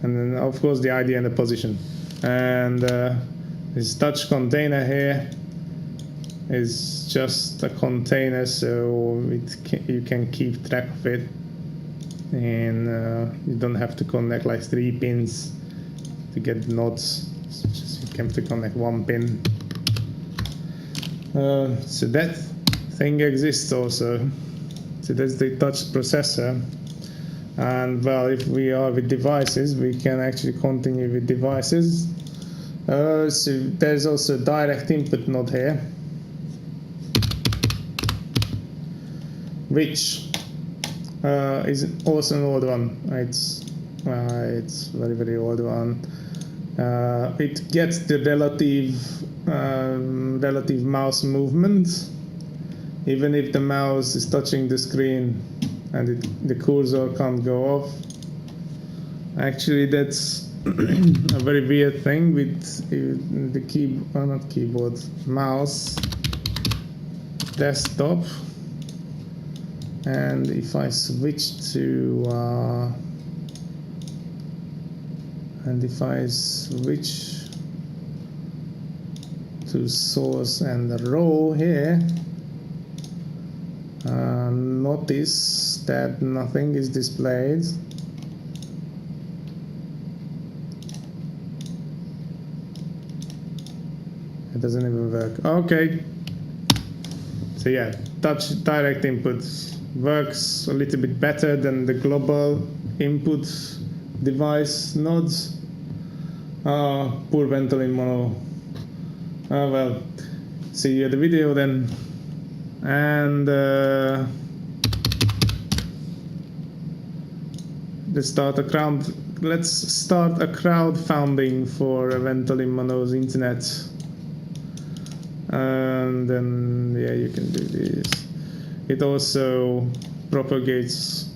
A: and then of course the ID and the position. And this touch container here is just a container, so you can keep track of it, and you don't have to connect like 3 pins to get the nodes. You have to connect 1 pin. So that thing exists also. So that's the touch processor. And well, if we are with devices, we can actually continue with devices. So there's also a direct input node here, which is also an old one. It's very, very old one. It gets the relative mouse movement, even if the mouse is touching the screen and the cursor can't go off. Actually, that's a very weird thing with the mouse desktop. And if I switch to source and the row here, notice that nothing is displayed. It doesn't even work. Okay. So yeah, touch direct input works a little bit better than the global input device nodes. Poor Ventolin mono. Well, see you at the video then. And let's start a crowdfunding for Ventolin mono's internet. And then yeah, you can do this. It also propagates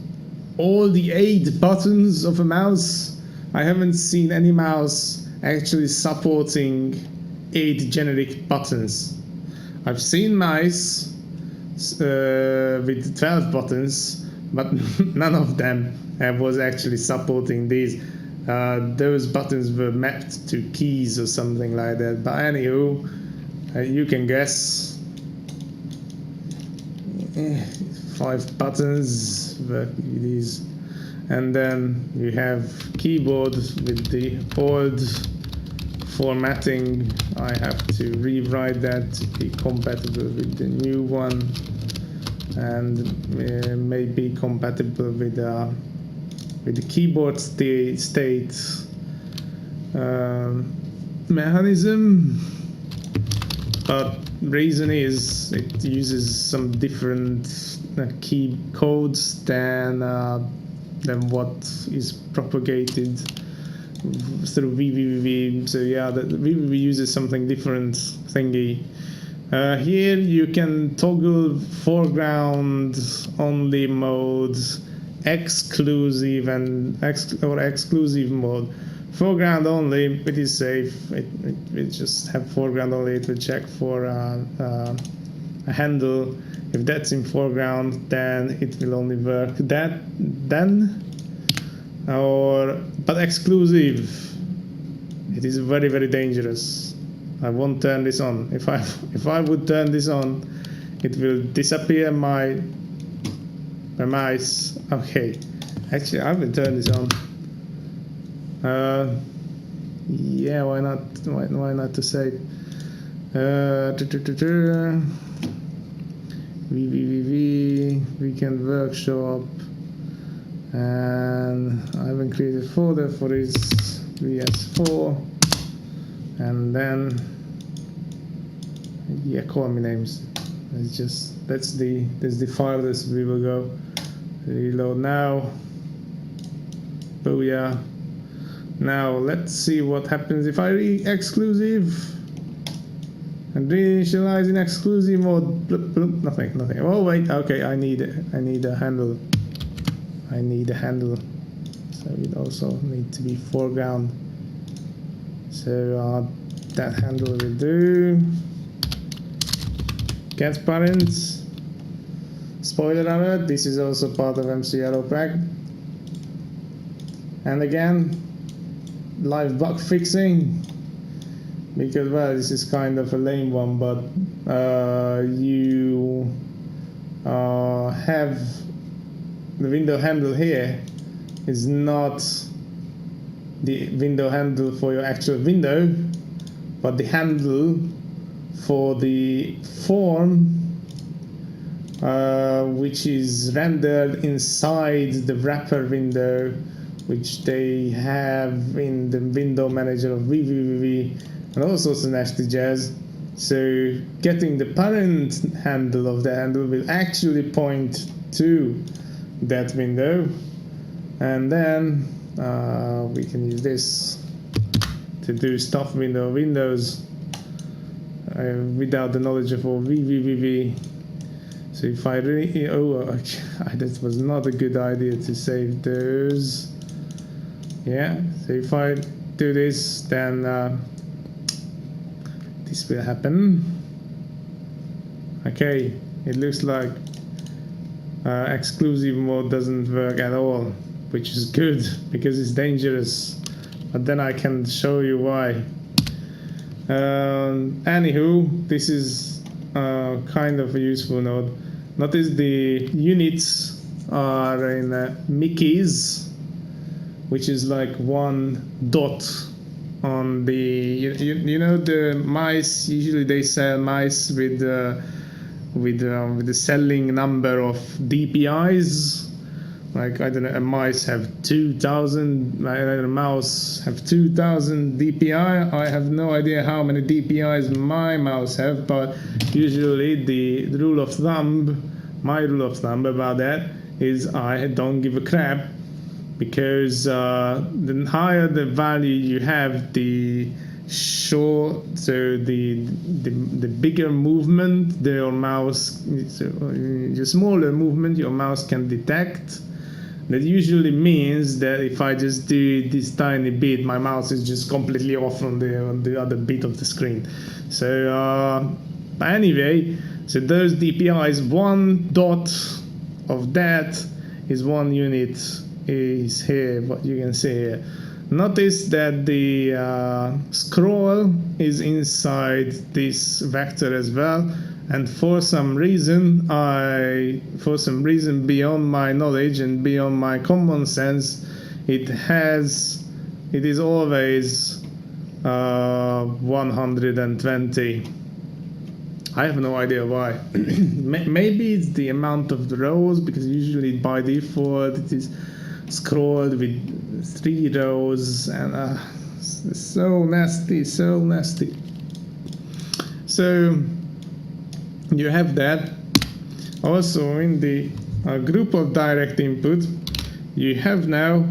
A: all the 8 buttons of a mouse. I haven't seen any mouse actually supporting 8 generic buttons. I've seen mice with 12 buttons, but none of them was actually supporting these. Those buttons were mapped to keys or something like that. But anywho, you can guess. 5 buttons work with these, and then you have keyboard with the old formatting. I have to rewrite that to be compatible with the new one, and maybe compatible with the keyboard state mechanism. But reason is it uses some different key codes than what is propagated through vvv. So yeah, the vvv uses something different thingy. Here you can toggle foreground only mode, exclusive or exclusive mode. foreground only, it is safe. It will just have foreground only. It will check for a handle. If that's in foreground, then it will only work that then. But exclusive, it is very, very dangerous. I won't turn this on. If I would turn this on, it will disappear my mice. Okay, actually I will turn this on. Yeah, why not? Why not to save? Weekend workshop, and I haven't created a folder for this VS4, and then yeah, call me names. It's just that's the farthest we will go. Reload now. Booyah. Now let's see what happens if I exclusive and reinitialize in exclusive mode. Nothing. Oh wait, okay, I need a handle. So it also needs to be foreground. So that handle will do. Get parents. Spoiler alert, this is also part of mcropack. And again, live bug fixing, because well, this is kind of a lame one, but you have the window handle here is not the window handle for your actual window, but the handle for the form which is rendered inside the wrapper window, which they have in the window manager of vvvv and all sorts of nasty jazz. So getting the parent handle of the handle will actually point to that window, and then we can use this to do stuff windows without the knowledge of all vvvv. So if I really, that was not a good idea to save those. Yeah, so if I do this, then this will happen. Okay, it looks like exclusive mode doesn't work at all, which is good because it's dangerous, but then I can show you why. Anywho, this is kind of a useful node. Notice the units are in Mickeys, which is like one dot on the you know the mice. Usually they sell mice with the selling number of DPIs. Like I don't know, a mice have 2,000. A mouse have 2,000 DPI. I have no idea how many DPIs my mouse have, but usually the rule of thumb, my rule of thumb about that is I don't give a crap, because the higher the value you have, the bigger movement your mouse, the smaller movement your mouse can detect. That usually means that if I just do this tiny bit, my mouse is just completely off on the other bit of the screen. So anyway, so those DPIs, one dot of that is 1 unit is here, what you can see here. Notice that the scroll is inside this vector as well, and for some reason beyond my knowledge and beyond my common sense, it is always 120. I have no idea why. Maybe it's the amount of the rows, because usually by default it is scrolled with 3 rows, and it's so nasty. So you have that. Also in the group of direct input, you have now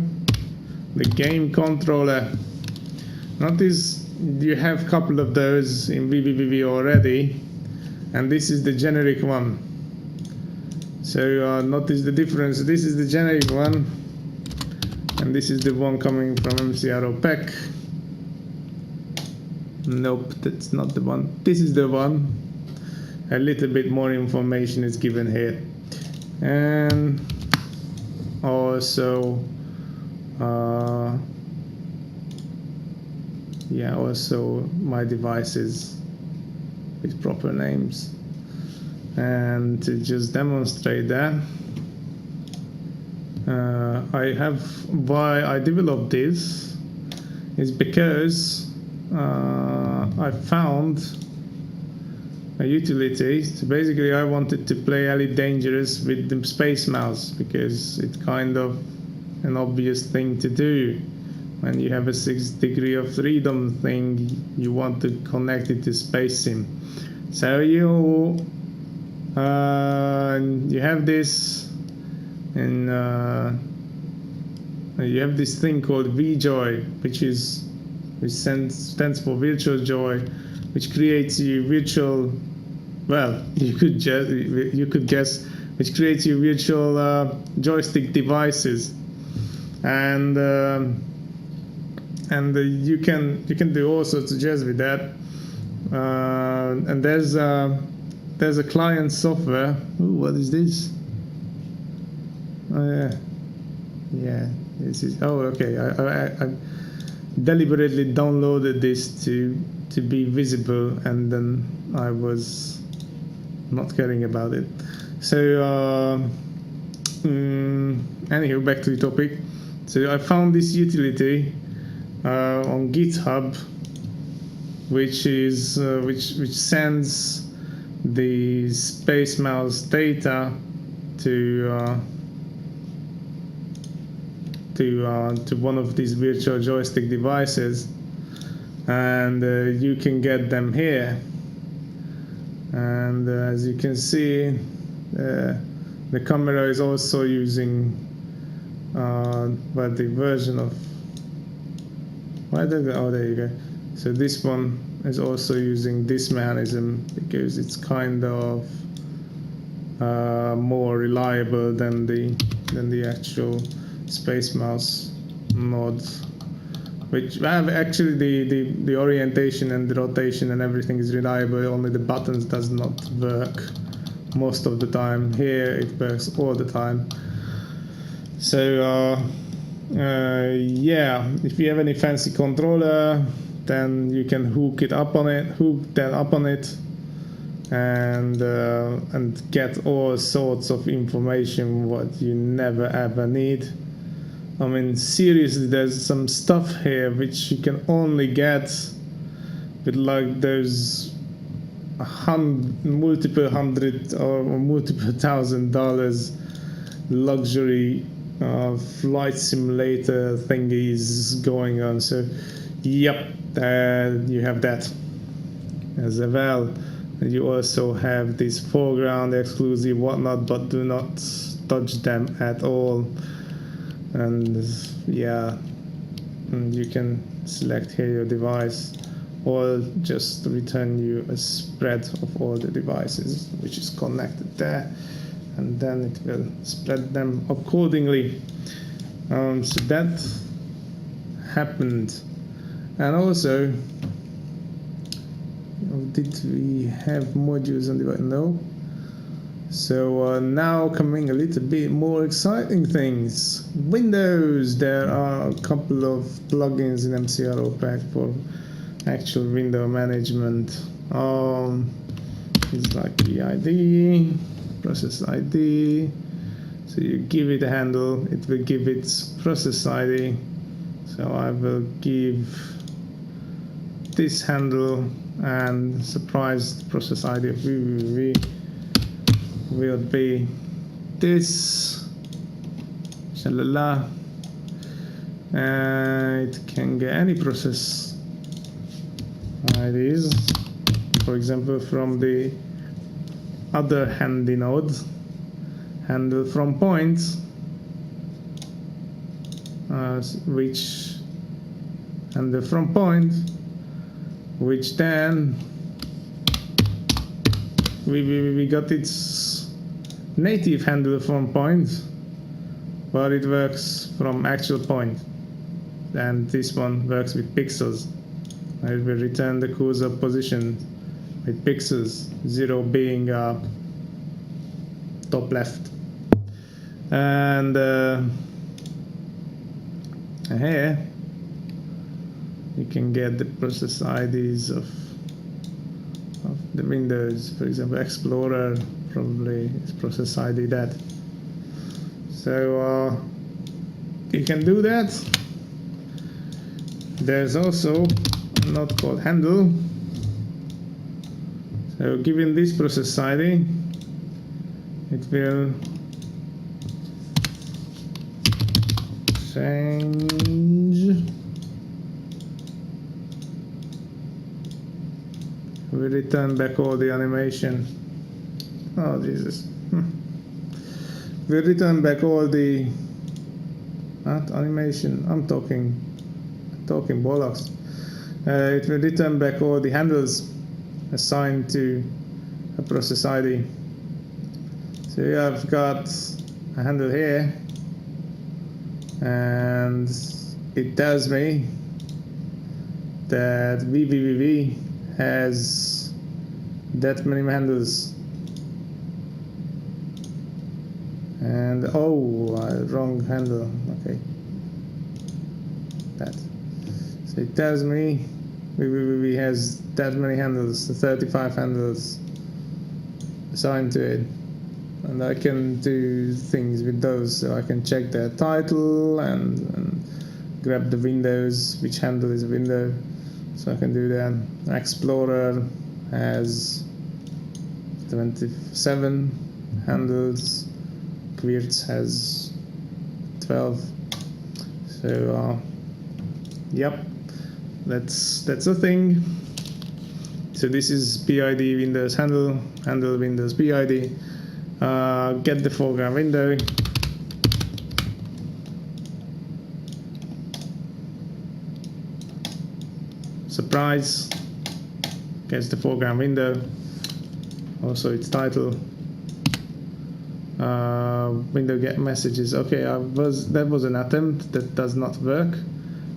A: the game controller. Notice you have a couple of those in vvvv already, and this is the generic one. So notice the difference. This is the generic one, and this is the one coming from mcropack. Nope, that's not the one. This is the one. A little bit more information is given here, and also yeah, also my devices with proper names. And to just demonstrate that, why I developed this is because I found a utility. So basically I wanted to play Elite Dangerous with the space mouse, because it's kind of an obvious thing to do. When you have a 6 degree of freedom thing, you want to connect it to Space Sim. So you have this, and you have this thing called VJoy, which stands for Virtual Joy, which creates you virtual. Well, you could guess, which creates you virtual joystick devices, and you can do all sorts of jazz with that. And there's a client software. Ooh, what is this? Oh yeah. This is. Oh, okay. I deliberately downloaded this to be visible, and then I was not caring about it. So anywho, back to the topic. So I found this utility on GitHub, which sends the space mouse data to one of these virtual joystick devices, and you can get them here. And as you can see, the camera is also using the version of. Oh, there you go. So this one is also using this mechanism, because it's kind of more reliable than the actual space mouse mod, which actually the orientation and the rotation and everything is reliable, only the buttons does not work most of the time. Here it works all the time. So yeah, if you have any fancy controller, then you can hook that up on it, and get all sorts of information what you never ever need. I mean, seriously, there's some stuff here which you can only get with like those multiple hundred or multiple $1,000 luxury flight simulator thingies going on. So yep, you have that as well. And you also have this foreground exclusive whatnot, but do not touch them at all. And yeah, and you can select here your device, or just return you a spread of all the devices which is connected there, and then it will spread them accordingly. So that happened. And also, did we have modules on the no? So now coming a little bit more exciting things. Windows. There are a couple of plugins in mcropack for actual window management. It's like PID, process ID. So you give it a handle, it will give its process ID. So I will give this handle, and surprise, process ID of www will be this. Shalala. It can get any process IDs, for example, from the other handy node, handle from points, which handle from point, which then we got its native handle from point, but it works from actual point, and this one works with pixels. I will return the cursor position with pixels, 0 being top left. And here you can get the process IDs of the windows. For example, Explorer probably is process ID that. So you can do that. There's also a node called handle. So given this process ID, it will change. We return back all the animation. Oh Jesus! We return back all the animation. I'm talking bollocks. It will return back all the handles assigned to a process ID. So here I've got a handle here, and it tells me that vvvv has that many handles. And wrong handle. Okay, that. So it tells me vvvv has that many handles, 35 handles assigned to it, and I can do things with those. So I can check their title and grab the windows, which handle is a window. So I can do that. Explorer has 27 handles. Quirts has 12. So yep, that's a thing. So this is PID Windows handle Windows PID. Get the foreground window. Surprise, gets the foreground window, also its title. Window get messages. Okay, that was an attempt that does not work.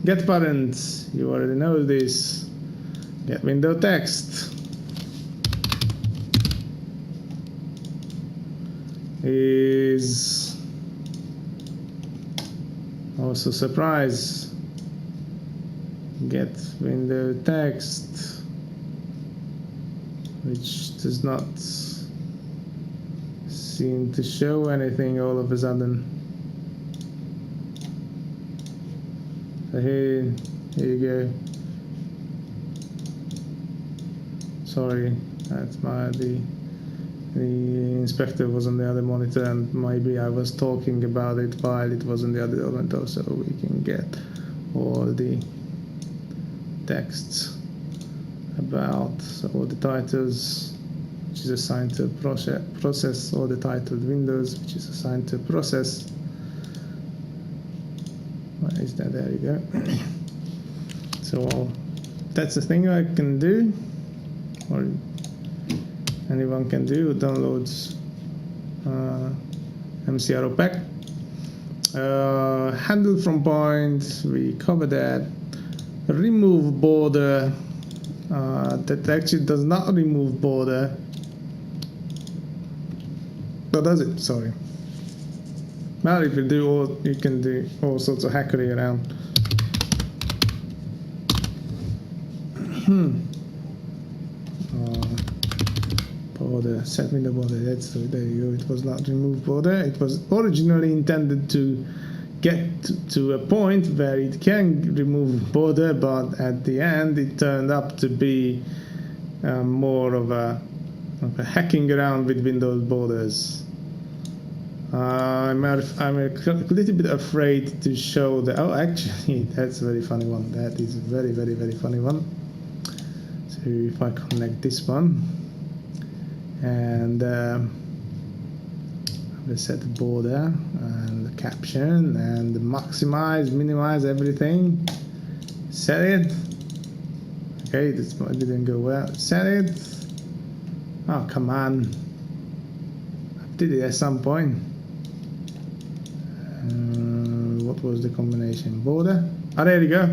A: Get parent, you already know this. Get window text is also surprise. Get window text, which does not seem to show anything all of a sudden. So here you go. Sorry, that's the inspector was on the other monitor, and maybe I was talking about it while it was on the other monitor, so we can get all the texts about all the titles, which is assigned to a process, or the titled windows, which is assigned to a process. Where is that? There you go. So that's the thing I can do, or anyone can do who downloads mcropack. Handle from point, we covered that. Remove border, that actually does not remove border. Or does it? Sorry. Now you can do all sorts of hackery around. Border, set window border. That's there you go. It was not remove border. It was originally intended to get to a point where it can remove border, but at the end it turned up to be more of a hacking around with Windows borders. I'm a little bit afraid to show the. Oh, actually, that's a very funny one. That is a very, very, very funny one. So if I connect this one and we set the border and the caption and the maximize, minimize everything. Set it. Okay, this didn't go well. Set it. Oh, come on. I did it at some point. What was the combination? Border? Ah, there you go.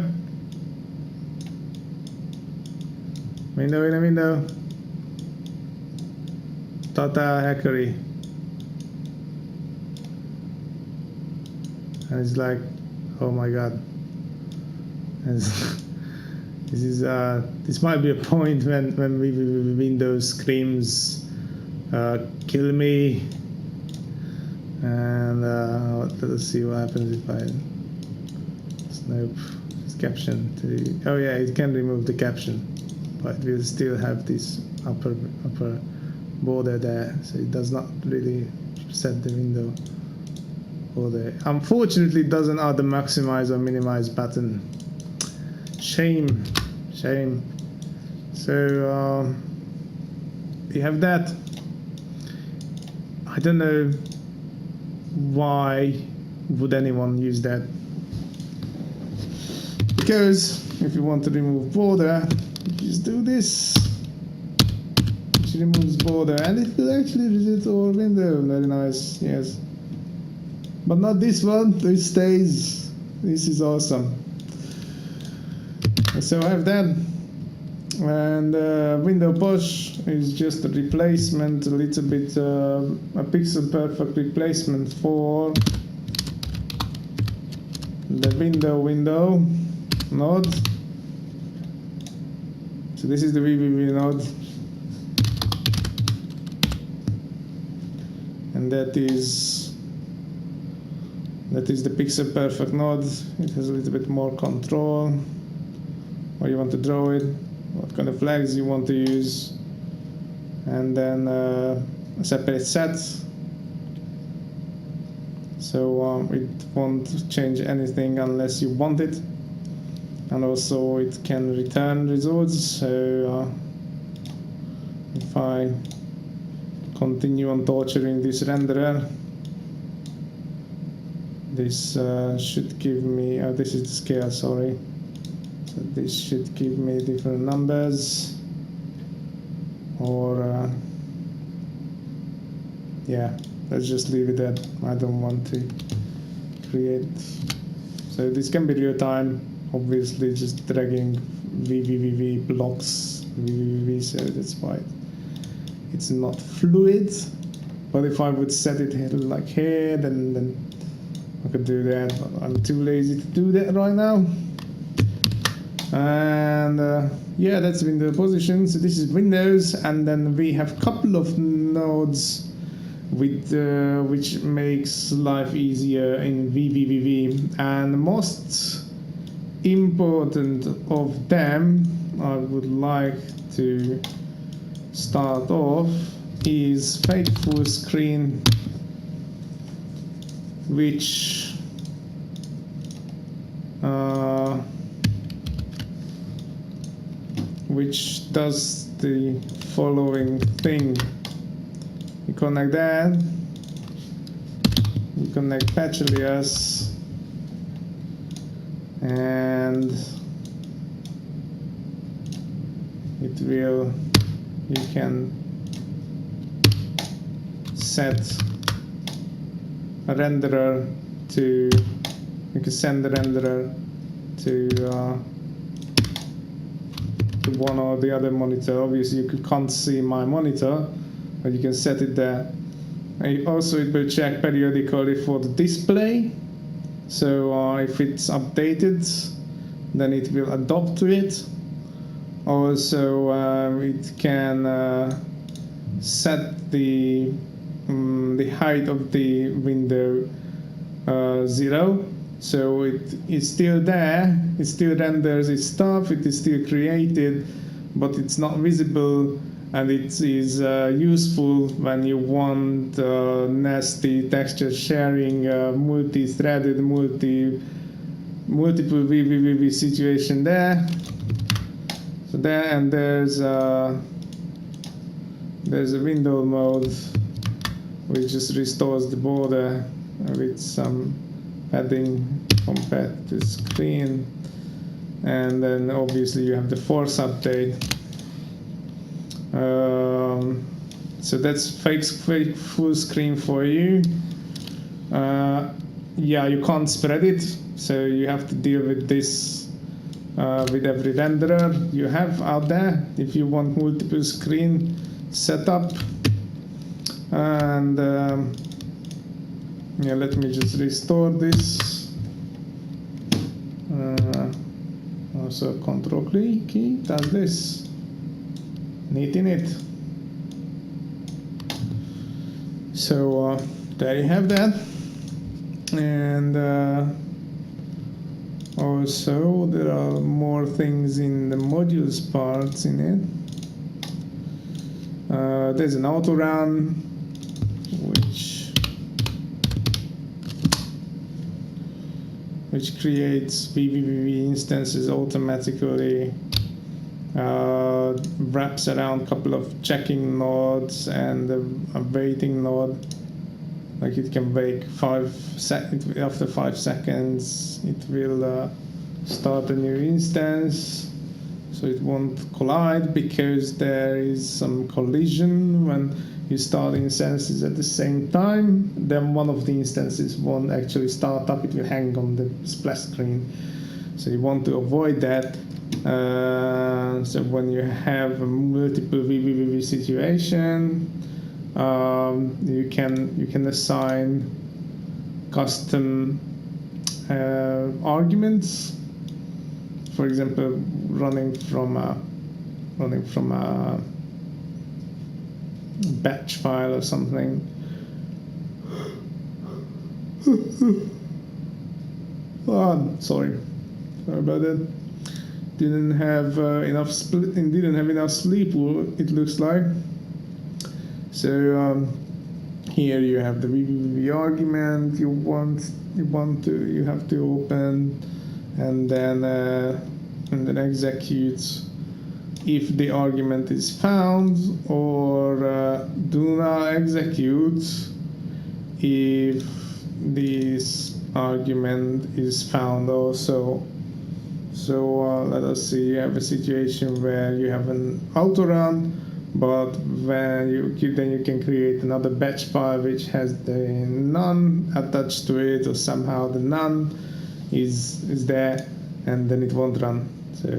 A: Window in a window. Total hackery. And it's like, oh my god. This might be a point when Windows screams, kill me. And let's see what happens if I snope this caption to. Oh yeah, it can remove the caption, but we'll still have this upper border there, so it does not really set the window border. Unfortunately, it doesn't add the maximize or minimize button. Shame. So you have that. I don't know why would anyone use that, because if you want to remove border, you just do this, which removes border, and it will actually visit our window. Very nice, yes, but not this one. This stays. This is awesome. So I have that, and window push is just a replacement, a little bit a pixel perfect replacement for the window node. So this is the www node, and that is the pixel perfect node. It has a little bit more control. Where you want to draw it, what kind of flags you want to use, and then a separate set, so it won't change anything unless you want it, and also it can return results. So if I continue on torturing this renderer, this should give me, this is the scale, sorry. So this should give me different numbers, or yeah, let's just leave it at, I don't want to create. So this can be real time, obviously just dragging vvvv blocks, vvvv, so that's why it's not fluid. But if I would set it here, like here, then I could do that, but I'm too lazy to do that right now. And yeah, that's window position. So this is Windows, and then we have a couple of nodes with which makes life easier in vvvv, and the most important of them I would like to start off is fake full screen, which does the following thing. You connect that, you connect patch alias, and it will, you can set a renderer to, you can send the renderer to one or the other monitor. Obviously you can't see my monitor, but you can set it there. And also it will check periodically for the display, so if it's updated, then it will adopt to it. Also it can set the height of the window 0, so it is still there, it still renders its stuff, it is still created, but it's not visible, and it is useful when you want nasty texture sharing, multi-threaded, multiple vvvv situation there. So there, and there's a window mode which just restores the border with some padding compared to screen, and then obviously you have the force update. So that's fake full screen for you. yeah, you can't spread it, so you have to deal with this with every renderer you have out there if you want multiple screen setup. And yeah, let me just restore this. Also control key does this. Neat in it. So there you have that. And also there are more things in the modules parts in it. There's an auto run which creates vvv instances automatically, wraps around a couple of checking nodes and a waiting node. Like it can wait 5 seconds. After 5 seconds, it will start a new instance, so it won't collide because there is some collision when you start instances at the same time. Then one of the instances won't actually start up; it will hang on the splash screen. So you want to avoid that. So when you have a multiple vvv situation, you can assign custom arguments. For example, running from a batch file or something. Oh, sorry about that. Didn't have enough sleep. It looks like. So here you have the vvv argument you have to open, and then execute if the argument is found, or do not execute if this argument is found also. So let us see, you have a situation where you have an auto run, but when you can create another batch file which has the none attached to it, or somehow the none is there, and then it won't run. So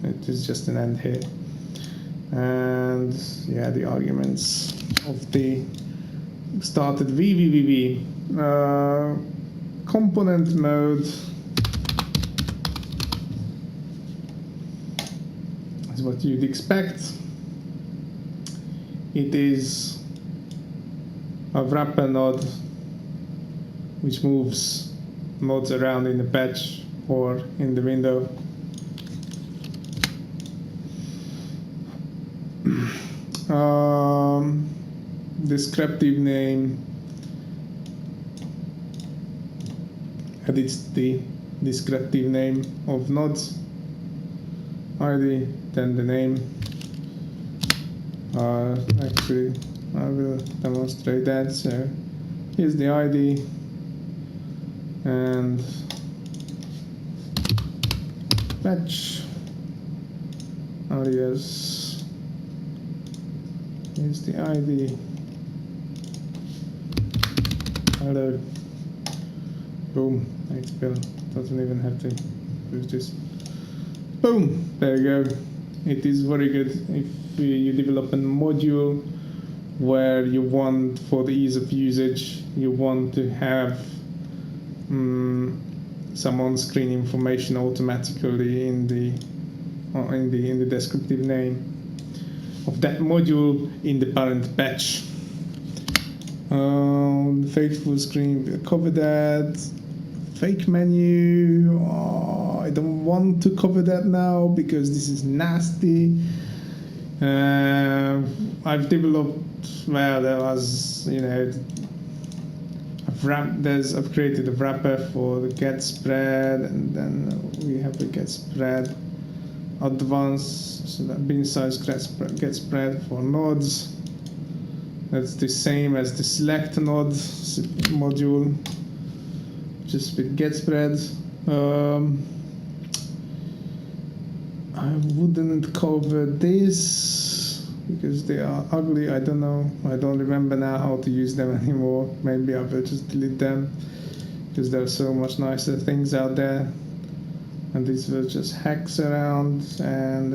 A: it is just an end here. And yeah, the arguments of the started vvv component mode is what you'd expect. It is a wrapper node which moves nodes around in the patch or in the window. Descriptive name edits the descriptive name of nodes ID, then the name. Actually, I will demonstrate that. So here's the ID and batch alias. Here's the ID. Hello. Boom. Expel. Doesn't even have to use this. Boom. There you go. It is very good if you develop a module where you want, for the ease of usage, you want to have some on-screen information automatically in the descriptive name of that module in the parent batch. The fake full screen, we'll cover that. Fake menu, I don't want to cover that now because this is nasty. I've developed, well, there was, I've created a wrapper for the get spread, and then we have the get spread advanced, so that bin size get spread for nodes. That's the same as the select node module, just with get spread. I wouldn't cover this because they are ugly. I don't know. I don't remember now how to use them anymore. Maybe I will just delete them. because there are so much nicer things out there, and these were just hacks around. And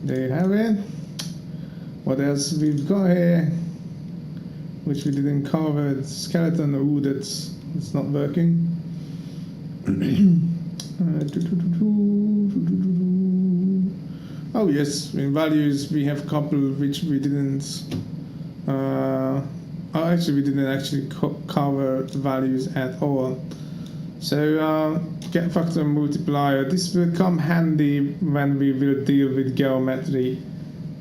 A: there you have it. What else we've got here, which we didn't cover? The skeleton. Ooh, it's not working. Oh yes, in values we have a couple which we didn't. Actually, we didn't actually cover the values at all. So get factor multiplier. This will come handy when we will deal with geometry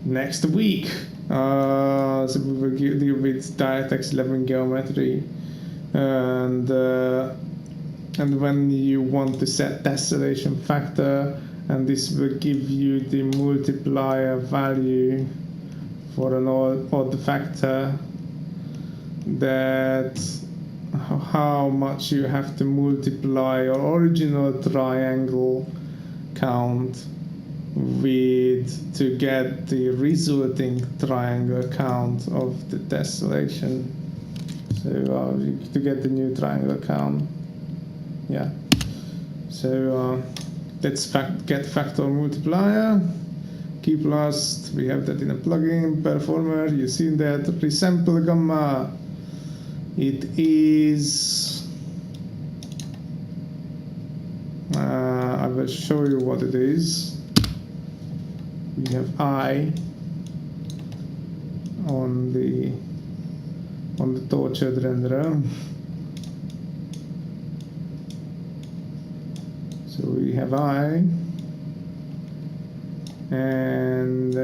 A: next week. So we will deal with DirectX 11 geometry, and when you want to set tessellation factor, and this will give you the multiplier value for an odd factor, that how much you have to multiply your original triangle count with to get the resulting triangle count of the tessellation. So to get the new triangle count. Yeah. So let's get factor multiplier. Key plus, we have that in a plugin. Performer, you've seen that. Resample gamma. It is. I will show you what it is. We have I on the tortured renderer. So we have I, and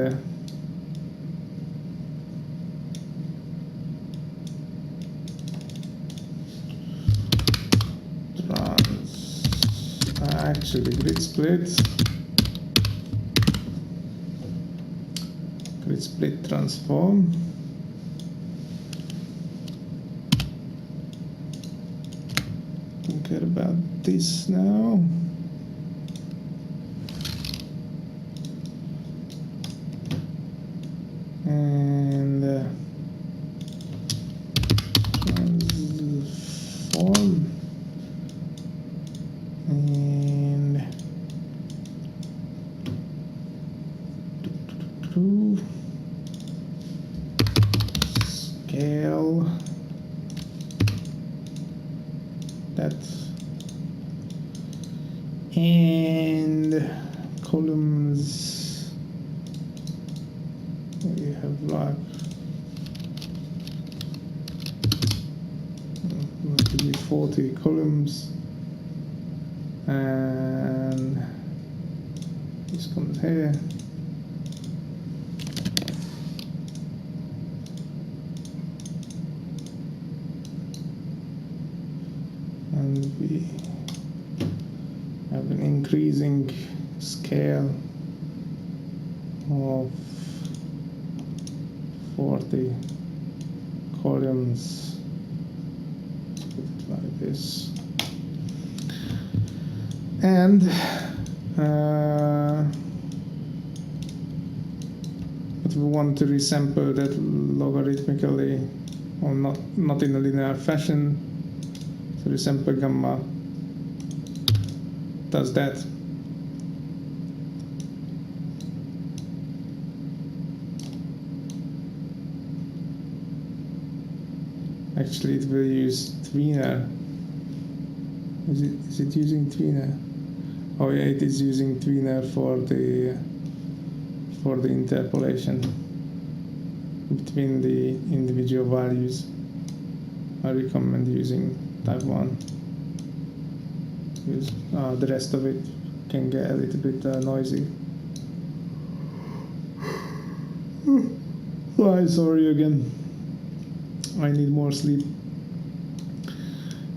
A: actually grid split transform. Don't care about this now. And transform, and scale that, and columns. We have like going to be 40 columns, and this comes here. And we have an increasing scale of 40 columns. Let's put it like this. And but we want to resample that logarithmically, or not in a linear fashion. So resample gamma does that. Actually, it will use tweener. Is it using tweener? Oh yeah, it is using tweener for the interpolation between the individual values. I recommend using type 1, because the rest of it can get a little bit noisy. Sorry again. I need more sleep.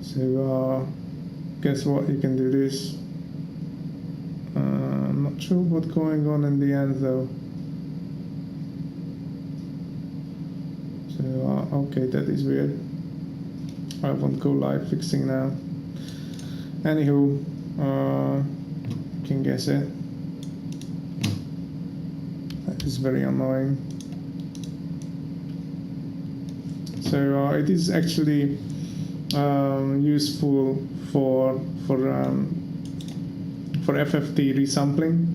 A: So guess what? You can do this. I'm not sure what's going on in the end though. So okay, that is weird. I won't go live fixing now. Anywho, you can guess it. That is very annoying. So it is actually useful for FFT resampling.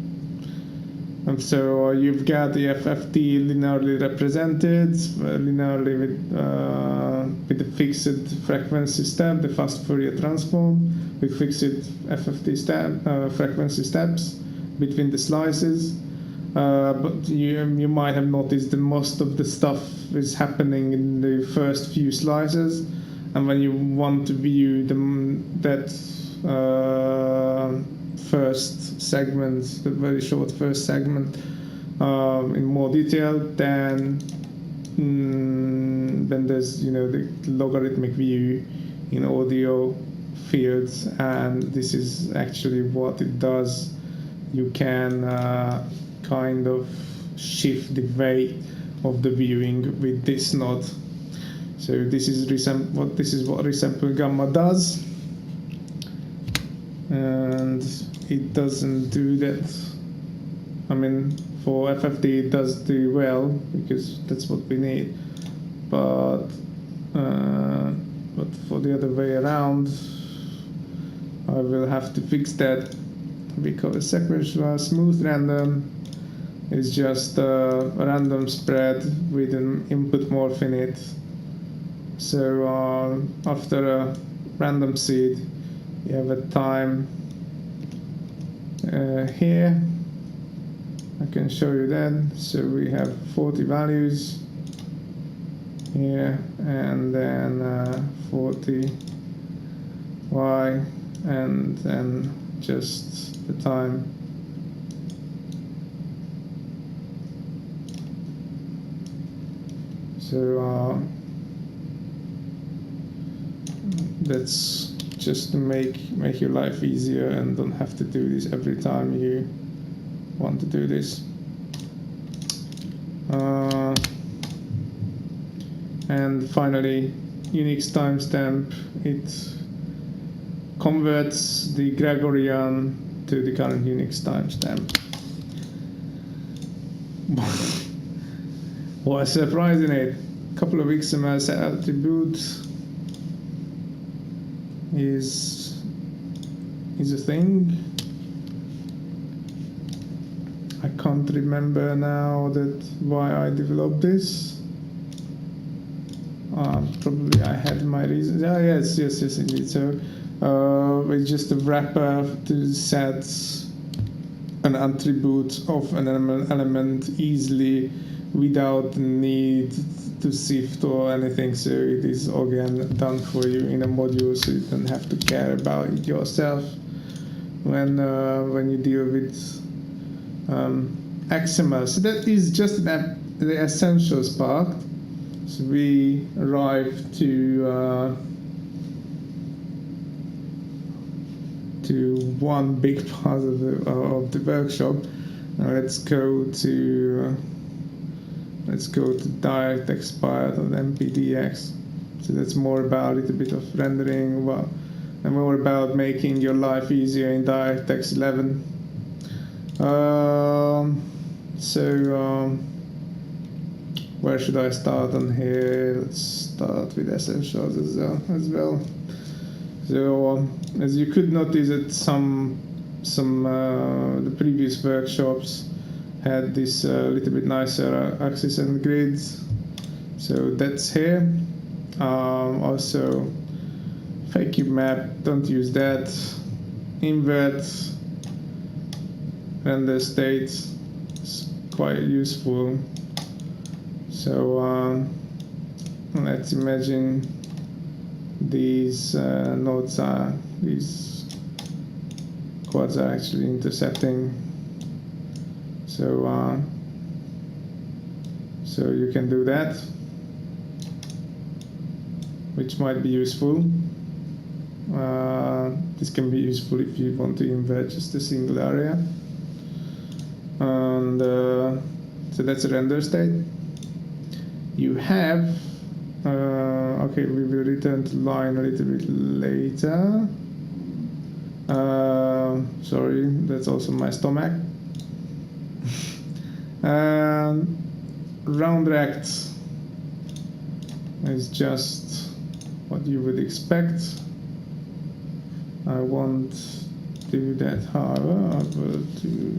A: And so you've got the FFT linearly represented, linearly with the fixed frequency step, the fast Fourier transform, with fixed FFT frequency steps between the slices. But you might have noticed that most of the stuff is happening in the first few slices, and when you want to view that first segment, the very short first segment, in more detail, then there's the logarithmic view in audio fields, and this is actually what it does. You can kind of shift the weight of the viewing with this node. So this is what resample gamma does, and it doesn't do that. I mean, for FFT it does do well because that's what we need, but for the other way around, I will have to fix that, because sequential smooth random is just a random spread with an input morph in it. So after a random seed, you have a time here. I can show you that. So we have 40 values here, and then 40 y, and then just the time. So that's just to make your life easier and don't have to do this every time you want to do this. And finally, Unix timestamp. It converts the Gregorian to the current Unix timestamp. What a surprise, isn't it? A couple of weeks ago, set attribute is a thing. I can't remember now why I developed this. Probably I had my reasons. Yes, indeed. So it's just a wrapper to set an attribute of an element easily without the need to sift or anything. So it is again done for you in a module, so you don't have to care about it yourself when you deal with XML. So that is just the essentials part. So we arrive to one big part of the workshop. Let's go to DirectX part of MPDX. So that's more about a little bit of rendering, and more about making your life easier in DirectX 11. Where should I start on here? Let's start with essentials as well. So as you could notice that some the previous workshops had this little bit nicer axis and grids. So that's here. Also, fake cube map, don't use that. Invert render state is quite useful. So let's imagine these these quads are actually intersecting. So you can do that, which might be useful. This can be useful if you want to invert just a single area. And so that's a render state. You have, okay, we will return to line a little bit later. Sorry, that's also my stomach. Round rect is just what what you would expect. I won't do that, however. I will do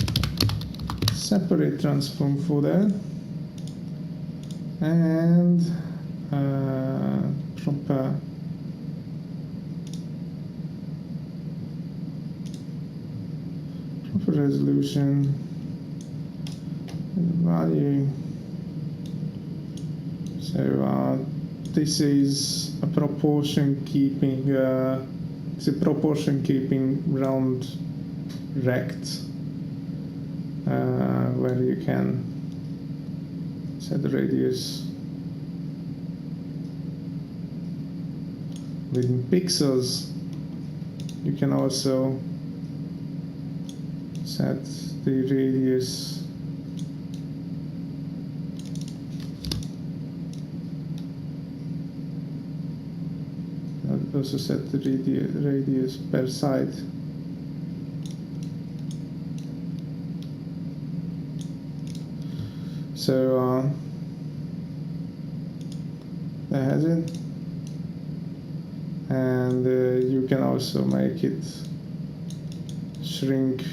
A: separate transform for that, and proper resolution value. So this is a proportion keeping round rect, where you can set the radius within pixels. You can also set the radius also set the radius per side. So that has it, and you can also make it shrink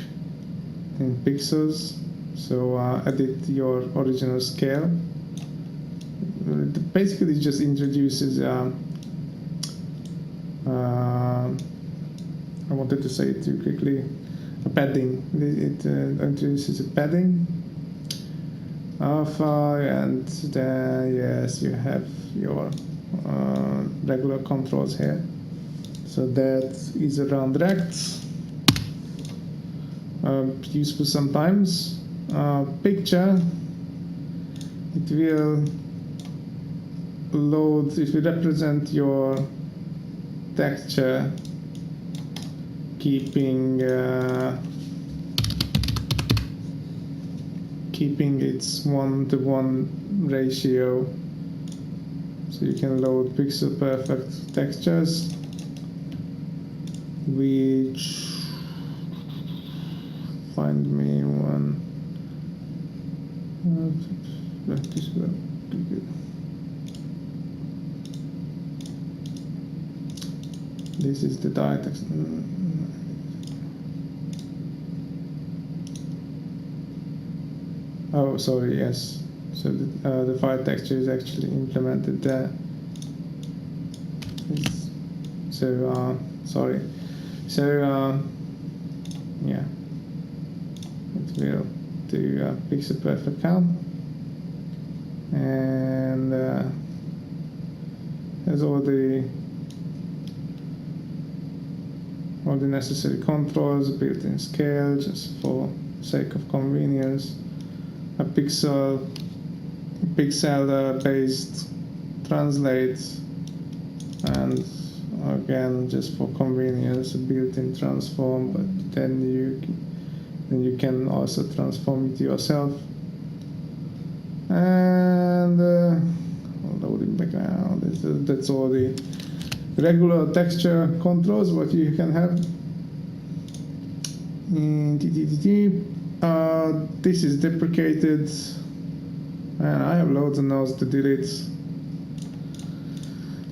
A: in pixels, so edit your original scale. Basically it just introduces I wanted to say it too quickly, a padding. It introduces a padding alpha, and then yes, you have your regular controls here. So that is around rect. Useful sometimes. Picture, it will load, if you represent your texture keeping its 1:1 ratio, so you can load pixel perfect textures, which find me one. This will be good. This is the die text. Oh, sorry, yes. So the file texture is actually implemented there. So, sorry. So, yeah. It will do pixel perfect count. And there's all the necessary controls, built-in scale, just for sake of convenience. A pixel-based translate, and again, just for convenience, a built-in transform. But then you can also transform it yourself. And loading background. That's all the regular texture controls what you can have. This is deprecated, and I have loads of nodes to delete.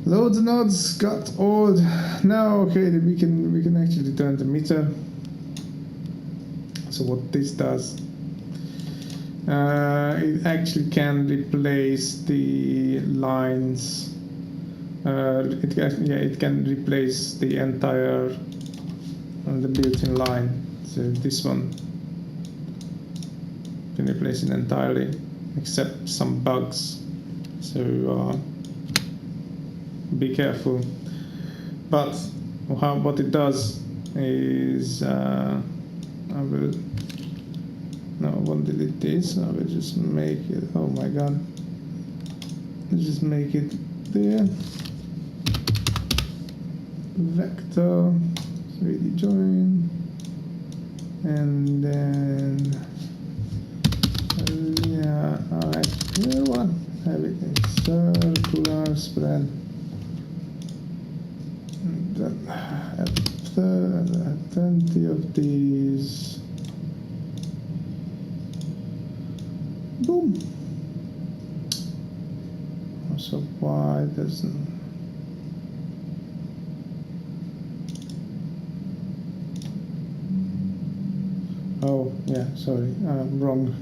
A: Loads of nodes got old. Now, okay, we can actually turn the meter. So what this does, it actually can replace the lines. It can replace the entire the built-in line. So this one can replace it entirely, except some bugs. So be careful. But what it does is I won't delete this. I will just make it. Oh my god! Let's just make it there. Vector 3D join, and then here one, have it in circular spread, and then have 20 of these. Boom. So why doesn't Yeah, sorry, wrong.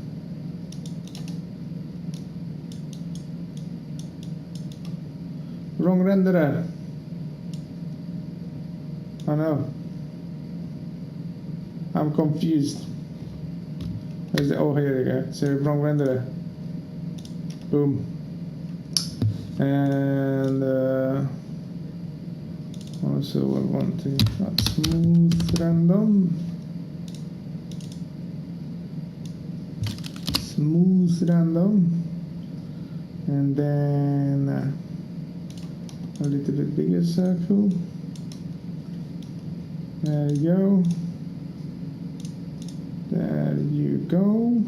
A: Wrong renderer. I know. I'm confused. Where's the, oh, here we go. So wrong renderer. Boom. And also I want to add smooth random. Smooth random. And then a little bit bigger circle. There you go. There you go.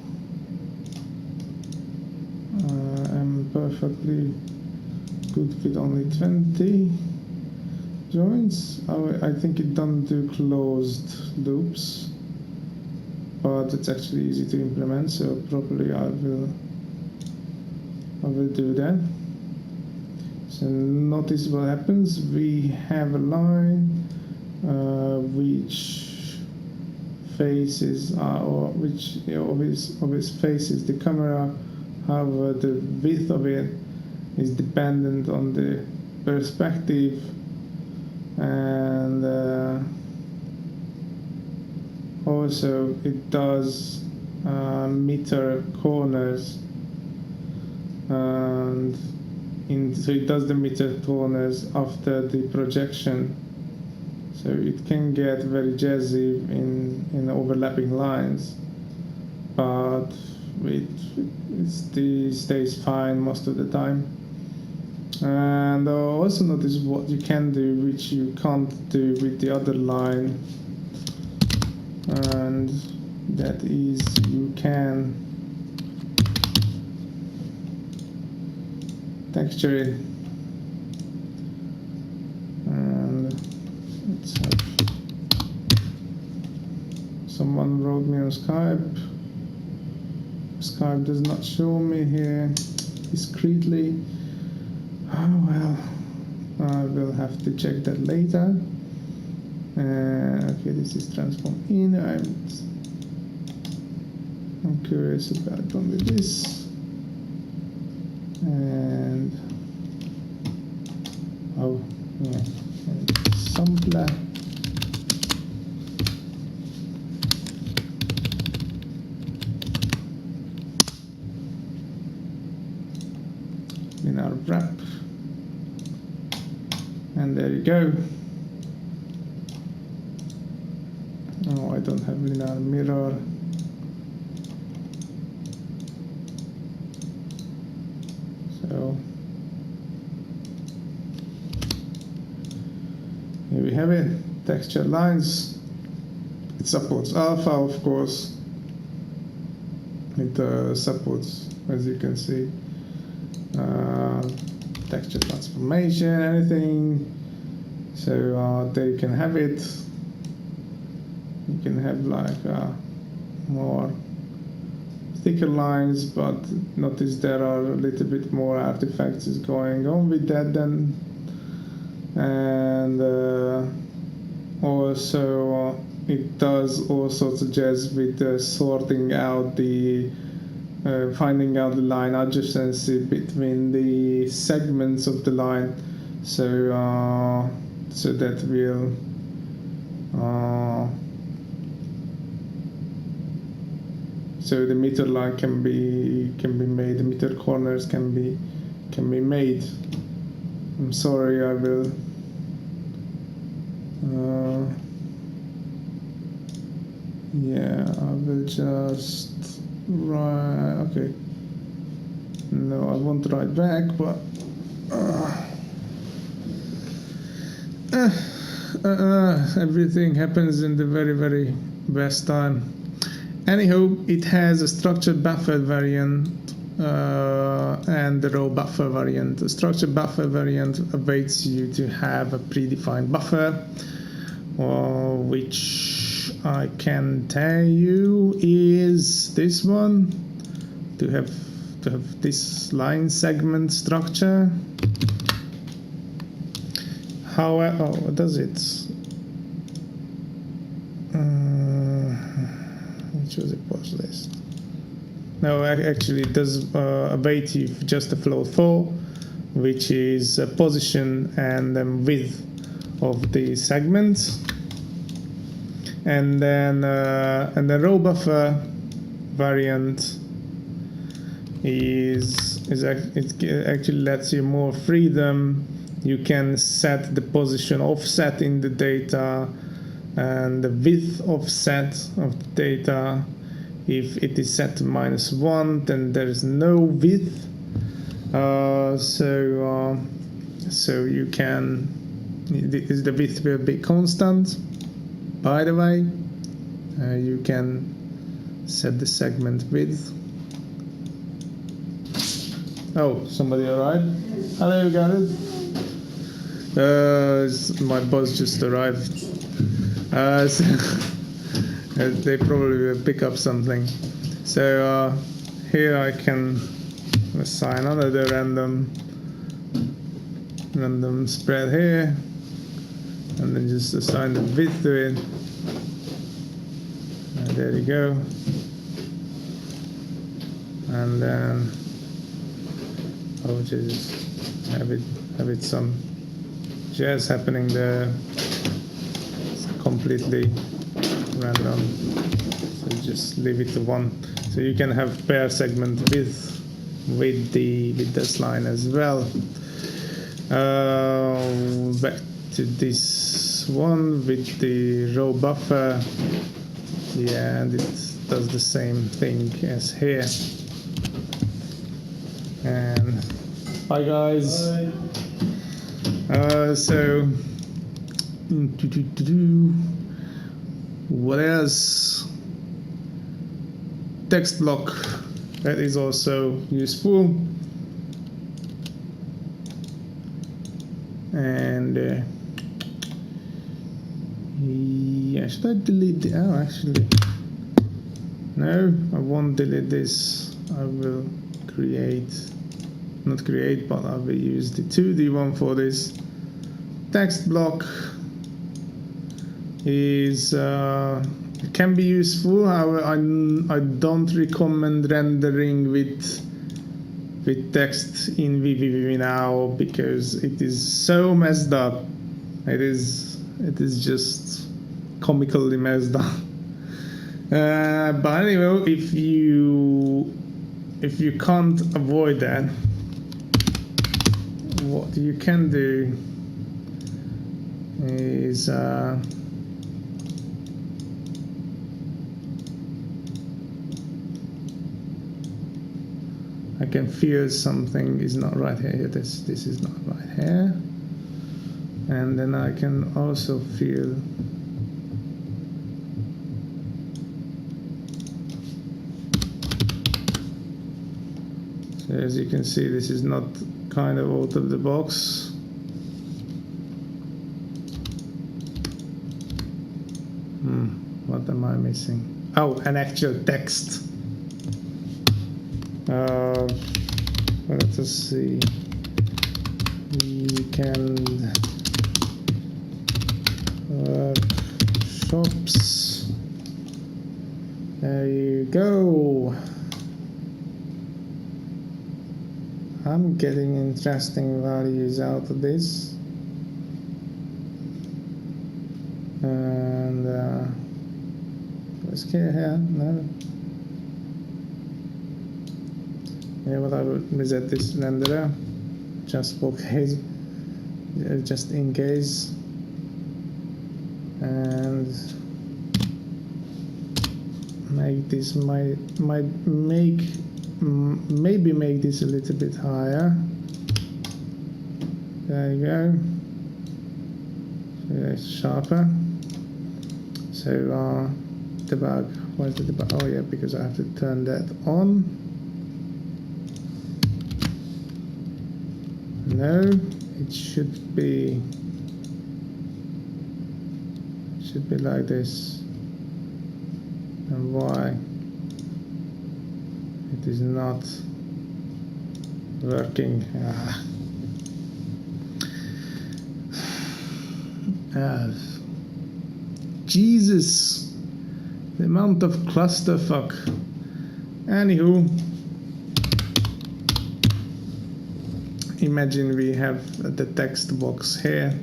A: I'm perfectly good with only 20 joints. I think it doesn't do closed loops, but it's actually easy to implement, so probably I will do that. So notice what happens. We have a line which faces or which always faces the camera. However, the width of it is dependent on the perspective, and also it does meter corners, and so it does the meter corners after the projection, so it can get very jazzy in overlapping lines, but it stays fine most of the time. And also notice what you can do which you can't do with the other line, and that is you can texture it. And let's have someone wrote me on Skype. Skype does not show me here discreetly. Oh well, I will have to check that later. Okay, this is transform in. I'm curious about only this. And oh yeah, and sampler. In our wrap, and there you go. Oh, I don't have linear mirror. So here we have it, texture lines. It supports alpha, of course. It supports, as you can see, texture transformation, anything. So there you can have it. You can have like more thicker lines, but notice there are a little bit more artifacts going on with that then. And also it does all sorts of jazz with sorting out the finding out the line adjacency between the segments of the line, so so that will so the meter line can be made, the meter corners can be made. I'm sorry, I will yeah, I will just write. Okay, no, I won't write back, but everything happens in the very, very best time. Anyhow, it has a structured buffer variant and the raw buffer variant. The structured buffer variant awaits you to have a predefined buffer, which I can tell you is this one, to have this line segment structure. However, what does it? Which choose a post list. No, actually it does await you just a float 4, which is position and then width of the segments, and then the row buffer variant it actually lets you more freedom. You can set the position offset in the data and the width offset of the data. If it is set to -1, then there is no width. So you can, the width will be constant. By the way, you can set the segment width. Oh, somebody arrived. Hello, Gareth. My boss just arrived. So they probably will pick up something. So here I can assign another random spread here, and then just assign the width to it. And there you go. And then I'll just have it some jazz happening there. It's completely random, so just leave it to 1. So you can have pair segment width with this line as well. Back to this one with the row buffer. Yeah, and it does the same thing as here. And hi guys. Hi. So what else? Text block, that is also useful. And yeah, should I delete the, oh actually no, I won't delete this. I will not create, but I will use the 2D one for this. Text block is it can be useful. However, I don't recommend rendering with text in VVV now, because it is so messed up. It is just comically messed up. But anyway, if you can't avoid that, what you can do is I can feel something is not right here. This is not right here, and then I can also feel so as you can see, this is not kind of out of the box. What am I missing? Oh, an actual text. Let us see. Weekend workshops. There you go. I'm getting interesting values out of this. And let's get here. No. Yeah, but I will reset this renderer just for case, just in case, and make this maybe make this a little bit higher. There you go. So it's sharper. So debug. Why is the debug? Oh yeah, because I have to turn that on. No, it should be like this. And why it is not working? Jesus, The amount of clusterfuck. Anywho, imagine we have the text box here.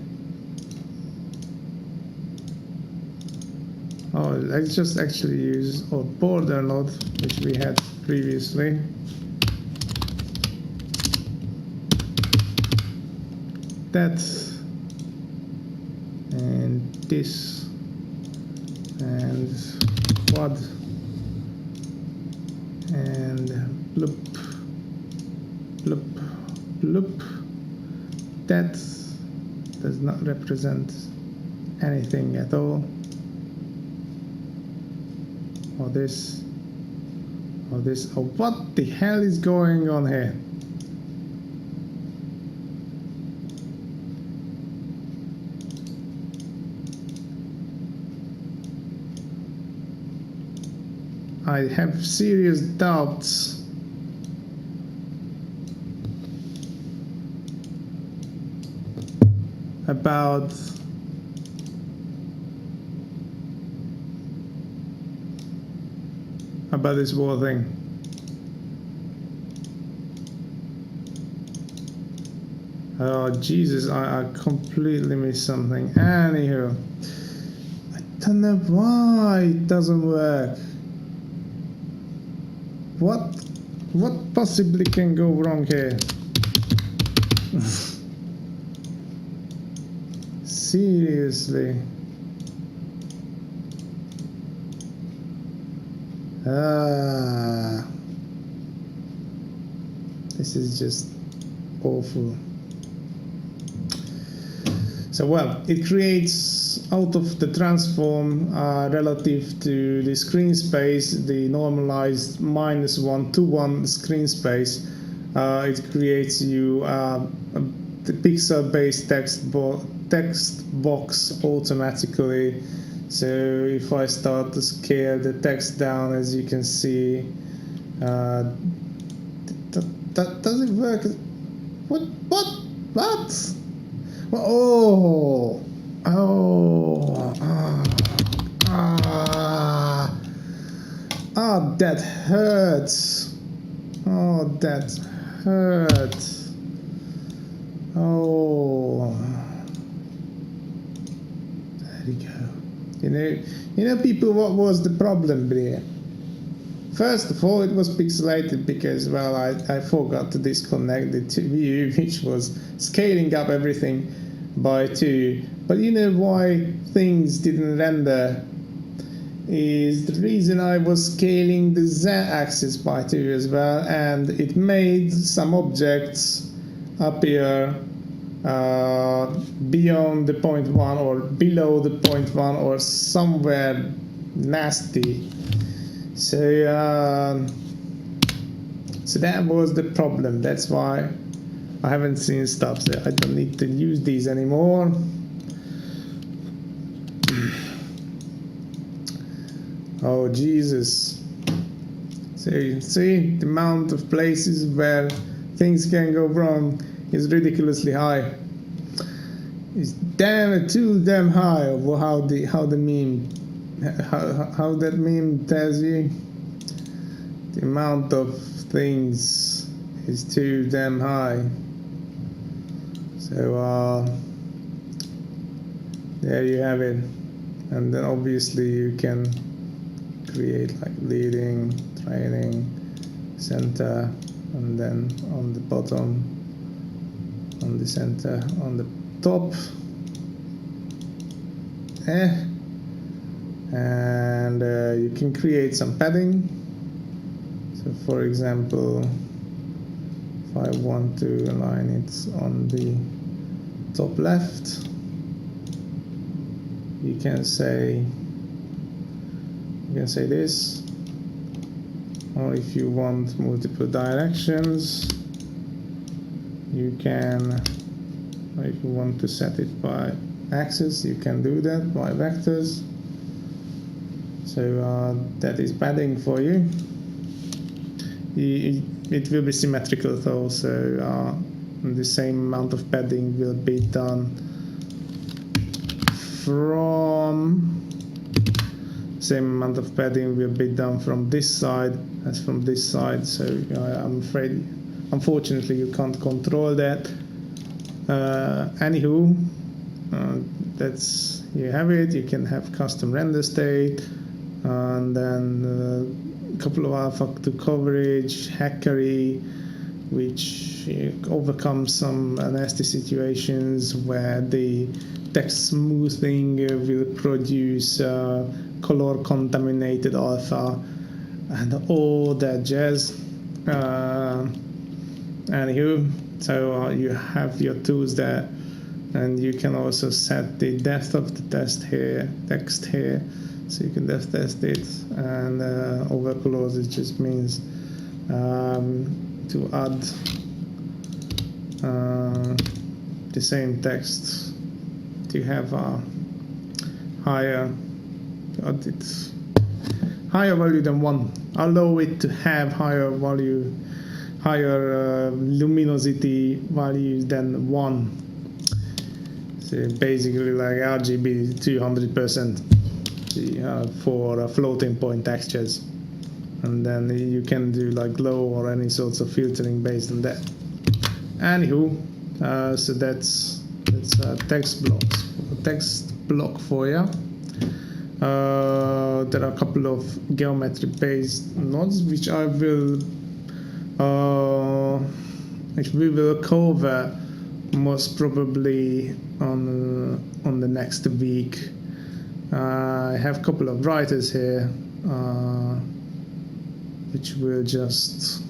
A: Oh, let's just actually use our border node, which we had previously. That and this and quad and loop, loop, loop. That does not represent anything at all. Or this, or this. Oh, what the hell is going on here? I have serious doubts about this whole thing. Oh Jesus, I completely missed something. Anywho, I don't know why it doesn't work. What possibly can go wrong here? Seriously. This is just awful. So well, it creates out of the transform relative to the screen space, the normalized -1 to 1 screen space. It creates you the pixel-based text box automatically. So if I start to scale the text down, as you can see, that doesn't work. What? Oh, that hurts. Oh, that hurts. Oh, there you go. You know, people, what was the problem there? First of all, it was pixelated because, well, I forgot to disconnect the view, which was scaling up everything by 2. But you know why things didn't render? Is the reason I was scaling the z-axis by 2 as well, and it made some objects appear beyond the point 1 or below the point 1 or somewhere nasty. So that was the problem. That's why I haven't seen stuff. So I don't need to use these anymore. Oh Jesus! So you see, the amount of places where things can go wrong is ridiculously high. It's too damn high. How the meme. How that meme tells you the amount of things is too damn high. So there you have it. And then obviously you can create like leading, trailing, center, and then on the bottom, on the center, on the top. And you can create some padding. So for example, if I want to align it on the top left, you can say this, or if you want multiple directions, you can, or if you want to set it by axis, you can do that by vectors. So that is padding for you. It will be symmetrical though, so the same amount of padding will be done from same amount of padding will be done from this side as from this side. So I'm afraid, unfortunately, you can't control that. Anywho, that's, you have it. You can have custom render state, and then a couple of alpha coverage, hackery, which overcomes some nasty situations where the text smoothing will produce color contaminated alpha and all that jazz. Anywho, so you have your tools there, and you can also set the depth of the text here, so you can depth test it, and overclose it just means to add the same text to have a higher value than 1. Allow it to have higher value, higher luminosity values than 1. So basically like RGB 200% for floating point textures, and then you can do like glow or any sorts of filtering based on that. Anywho, so that's text block for you. There are a couple of geometry based nodes which we will cover most probably on the next week. I have a couple of writers here which will just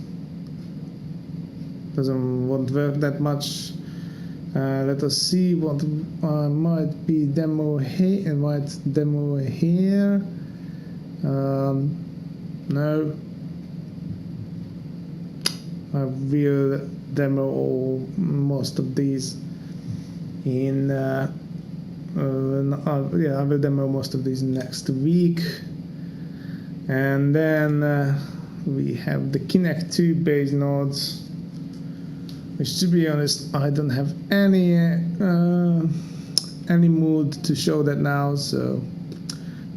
A: doesn't want to work that much. Let us see what might be demo here. No, I will demo most of these in I will demo most of these next week. And then we have the Kinect 2 base nodes, which, to be honest, I don't have any mood to show that now, so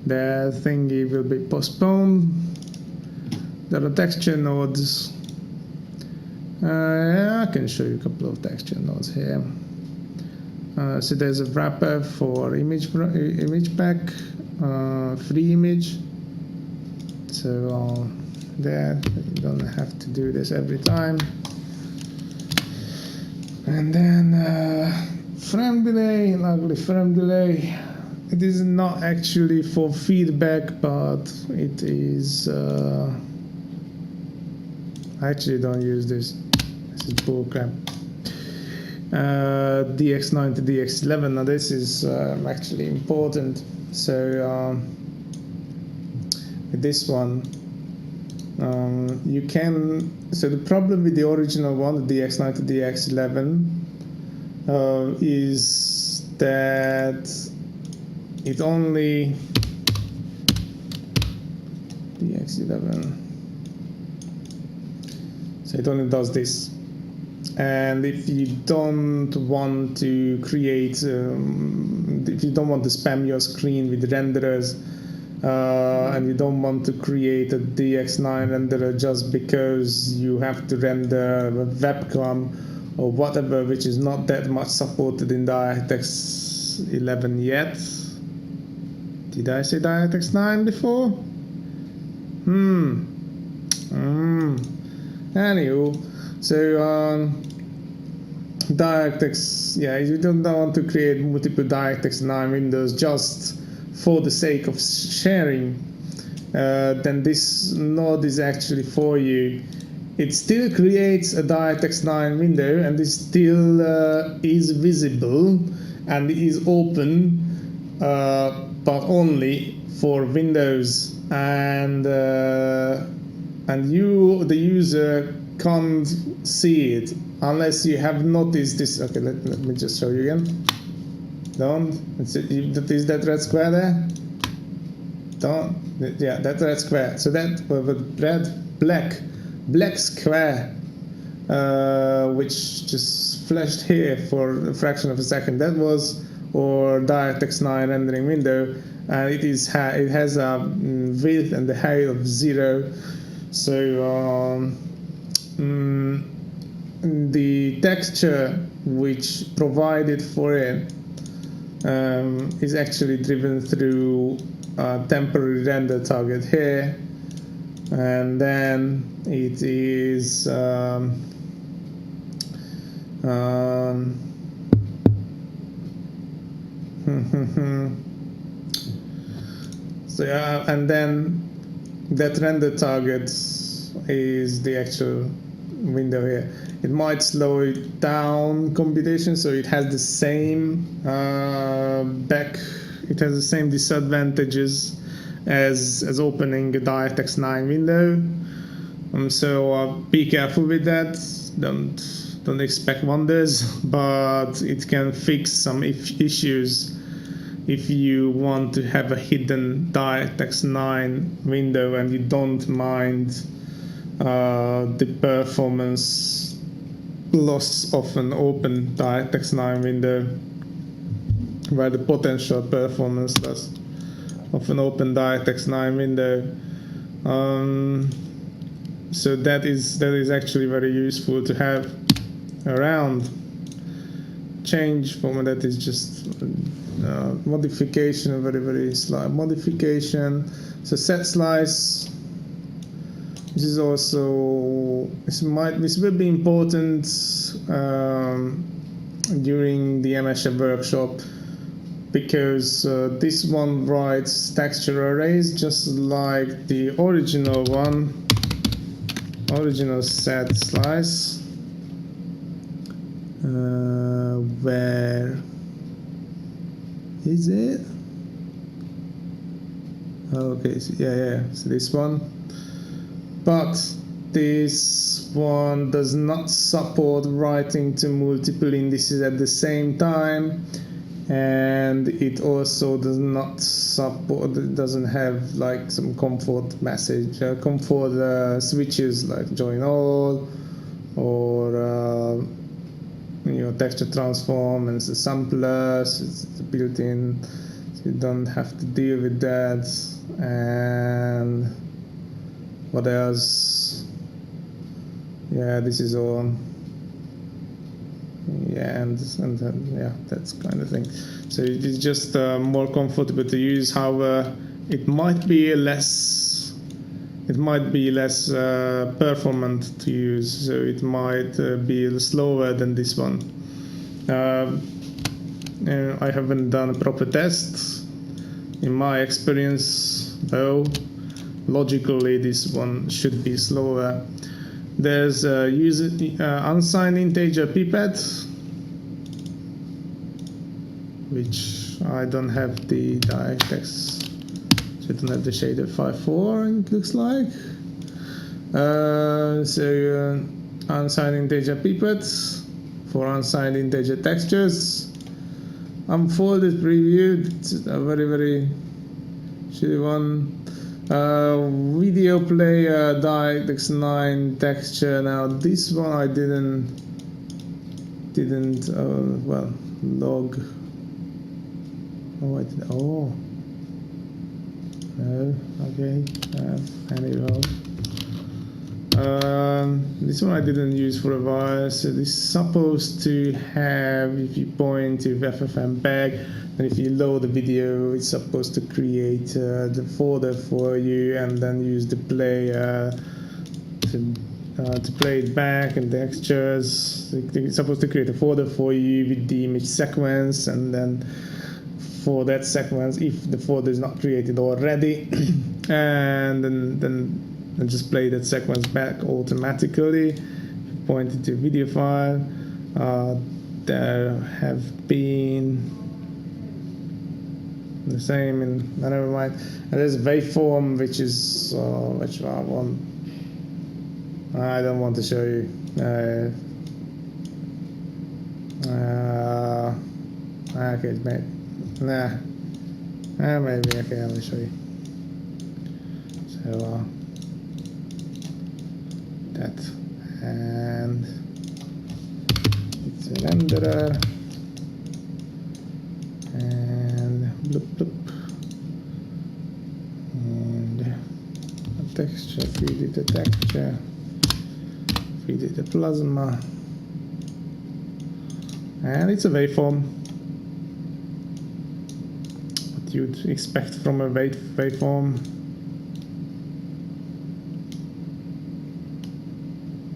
A: the thingy will be postponed. There are texture nodes. I can show you a couple of texture nodes here. So there's a wrapper for image pack, free image. So there, you don't have to do this every time. And then frame delay, ugly frame delay. It is not actually for feedback, but it is. I actually don't use this. This is bullcrap. DX9 to DX11. Now this is actually important. So with this one, you can. So the problem with the original one, the DX9 to DX11, is that it only DX11. So it only does this. And if you don't want to create, if you don't want to spam your screen with renderers, and you don't want to create a DX9 renderer just because you have to render a webcam or whatever, which is not that much supported in DirectX 11 yet. Did I say DirectX 9 before? Anywho, so DirectX, yeah, you don't want to create multiple DirectX 9 windows just for the sake of sharing, then this node is actually for you. It still creates a DirectX 9 window, and it still is visible and is open, but only for Windows, and you, the user, can't see it unless you have noticed this. Okay, let me just show you again. Don't. Is that red square there? Don't. Yeah, that red square. So that black square, which just flashed here for a fraction of a second. That was or DirectX 9 rendering window, and it has a width and a height of 0. So the texture which provided for it is actually driven through a temporary render target here, and then it is so and then that render target is the actual window here. It might slow it down computation, so it has the same it has the same disadvantages as opening a DirectX 9 window. So be careful with that. Don't expect wonders, but it can fix some issues if you want to have a hidden DirectX 9 window and you don't mind the performance loss of an open DirectX 9 window, where the potential performance loss of an open DirectX 9 window. So that is actually very useful to have around. Change format, that is just modification, a very slight modification. So set slice. This is also this will be important during the MSF workshop, because this one writes texture arrays just like the original set slice. Where is it? Okay, so so this one. But this one does not support writing to multiple indices at the same time, and it also doesn't have like some comfort message, comfort switches like join all or texture transform and samplers. It's built in, so you don't have to deal with that. And what else? This is all. And that's kind of thing. So it is just more comfortable to use. However, it might be less performant to use, so it might be slower than this one. I haven't done a proper test. In my experience, though, logically this one should be slower. There's unsigned integer pipette, which I don't have the DirectX. I don't have the shader 5.4, it looks like. Unsigned integer pipettes for unsigned integer textures. Unfolded preview, it's a very shitty one. Video player DirectX 9 texture. Now this one I didn't log. Okay. Anyway, this one I didn't use for a while. So this is supposed to have, if you point to ffmpeg, and if you load the video, it's supposed to create the folder for you, and then use the player to play it back and the textures. It's supposed to create a folder for you with the image sequence, and then for that sequence, if the folder is not created already, and then just play that sequence back automatically. Point it to video file. There have been the same in, never mind. And there's waveform, which is which I don't want to show you. Okay, maybe. Maybe. Okay, I'll show you. So that, and it's a renderer. and bloop bloop, and a texture, feed it a texture, feed it a plasma, and it's a waveform. What you'd expect from a waveform.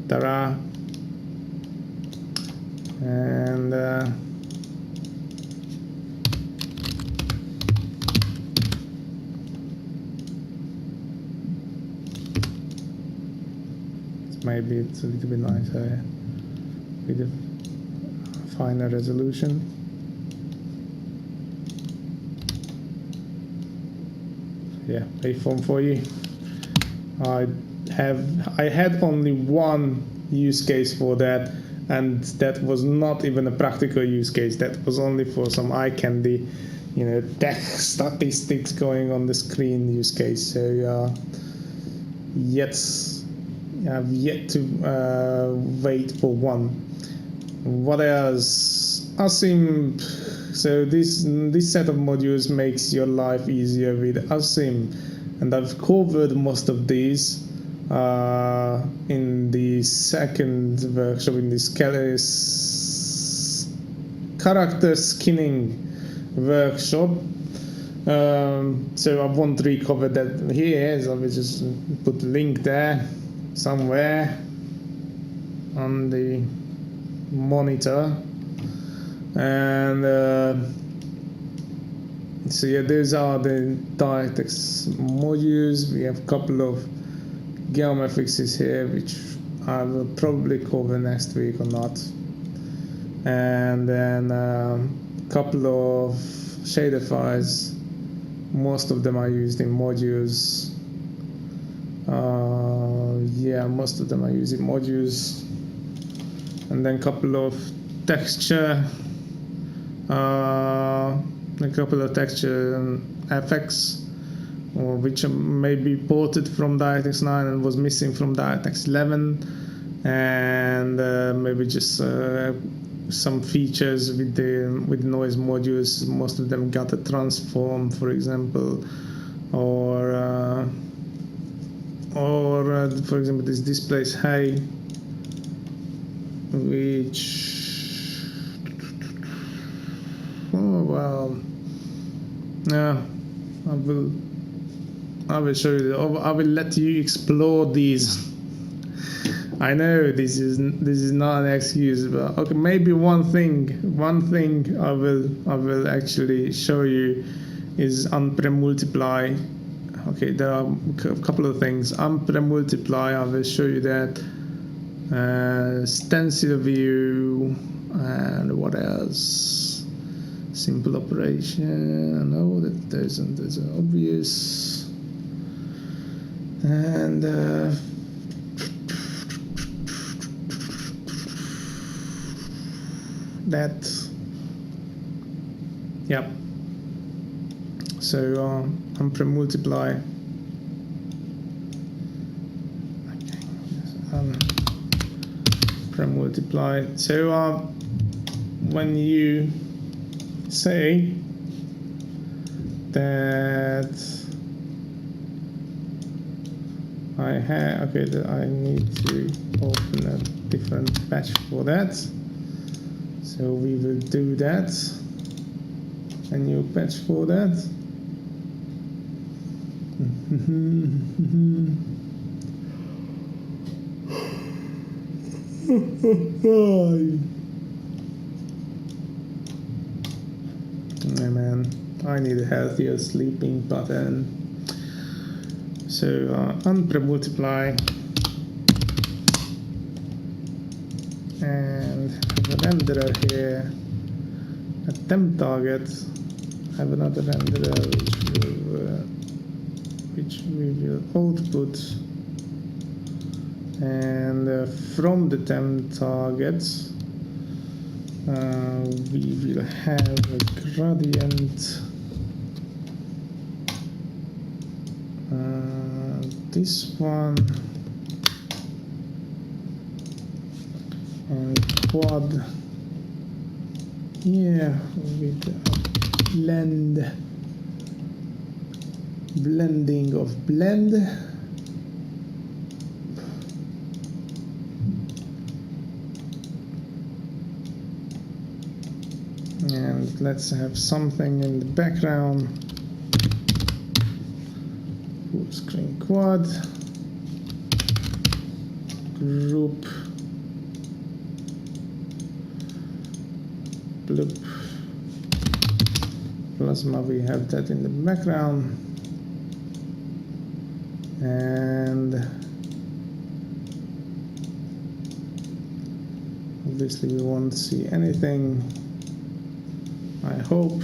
A: Ta-da! And maybe it's a little bit nicer with a finer resolution. Yeah, waveform for you. I had only one use case for that, and that was not even a practical use case. That was only for some eye candy, you know, tech statistics going on the screen use case. So I've yet to wait for one. What else? Asym. So this set of modules makes your life easier with Asym, and I've covered most of these in the second workshop, in this character skinning workshop. So I won't recover that here, so I will just put a link there somewhere on the monitor. And so yeah, those are the DirectX modules. We have a couple of geometrics here, which I will probably cover next week or not. And then a couple of shader files. Most of them are used in modules. Yeah, most of them are used in modules. And then a couple of texture, a couple of texture effects, or which may be ported from DirectX 9 and was missing from DirectX 11, and maybe just some features with the noise modules. Most of them got a transform, for example, or for example this displays hey, which yeah, I will show you. I will let you explore these. I know this is not an excuse, but okay, maybe one thing I will actually show you is on Premultiply. Okay, there are a couple of things on Premultiply. I will show you that. Stencil view, and what else? Simple operation. I know that there's an obvious, and that, yep. So on Premultiply. Premultiply. So when you say that that I need to open a different patch for that, so we will do that, a new patch for that. Oh man, I need a healthier sleeping pattern. So on Premultiply, and have a renderer here, a temp target, have another renderer which we will output, and from the temp target we will have a gradient, this one, and quad here with blending of blend. And let's have something in the background. Full screen quad. Group. Bloop. Plasma, we have that in the background. And obviously we won't see anything, I hope.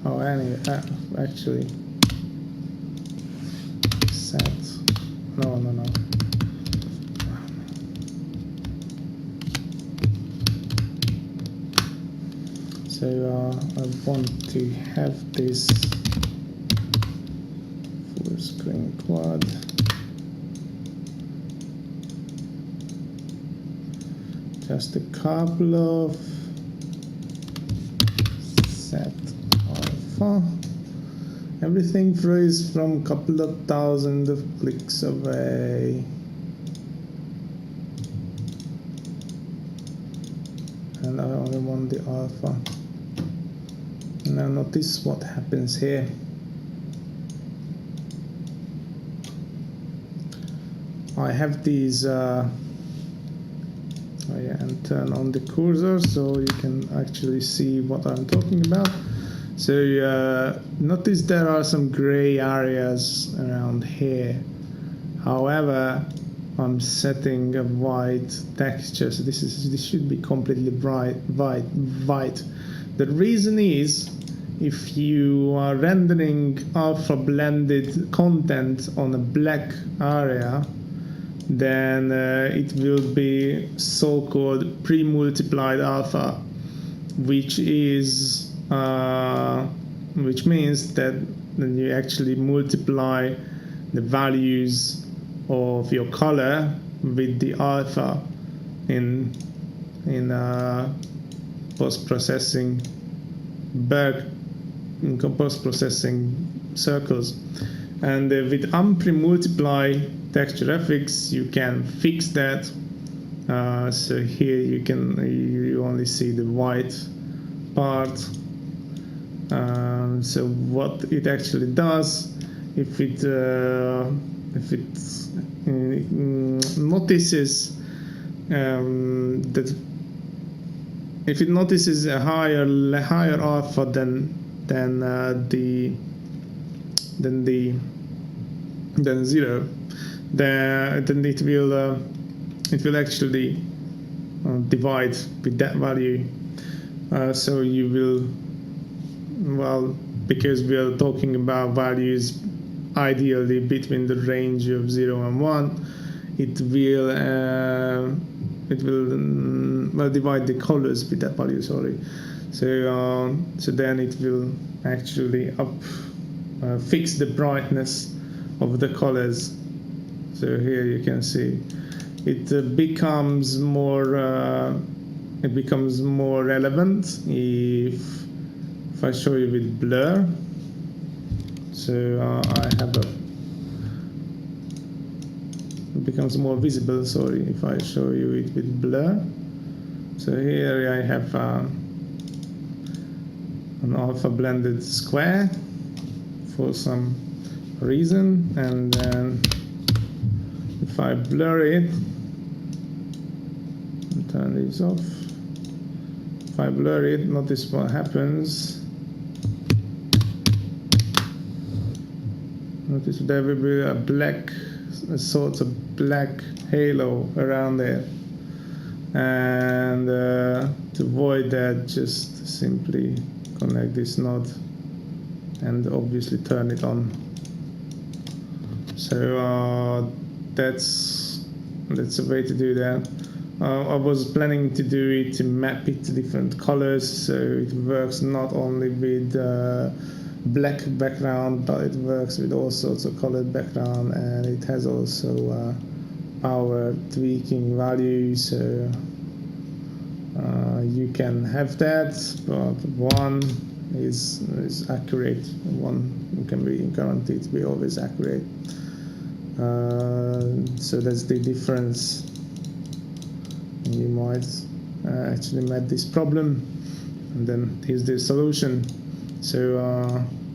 A: Oh, anyway, actually, set. No. So I want to have this full screen quad. Just a couple of set alpha. Everything is from a couple of thousand of clicks away. And I only want the alpha. Now notice what happens here. I have these and turn on the cursor so you can actually see what I'm talking about. So notice there are some gray areas around here. However, I'm setting a white texture, so this should be completely white. The reason is, if you are rendering alpha blended content on a black area, then it will be so-called pre-multiplied alpha, which means that then you actually multiply the values of your color with the alpha in post-processing circles. And with unpremultiply textureFX you can fix that. So here you only see the white part. So what it actually does, if it notices that if it notices a higher alpha than zero, then it will actually divide with that value. So you will, well, because we are talking about values ideally between the range of 0 and 1, it will divide the colors with that value. Sorry. So then it will actually fix the brightness of the colors. So here you can see it becomes more relevant if I show you with blur. So I have it becomes more visible. Sorry, if I show you it with blur. So here I have an alpha blended square for some reason, and then if I blur it and turn this off, if I blur it, notice what happens. Notice there will be a sort of black halo around it, and to avoid that, just simply connect this node and obviously turn it on. So that's a way to do that. I was planning to do it to map it to different colors, so it works not only with black background, but it works with all sorts of colored background, and it has also power tweaking values. So You can have that, but one is accurate. One can be guaranteed to be always accurate. So that's the difference. You might actually met this problem, and then here's the solution. So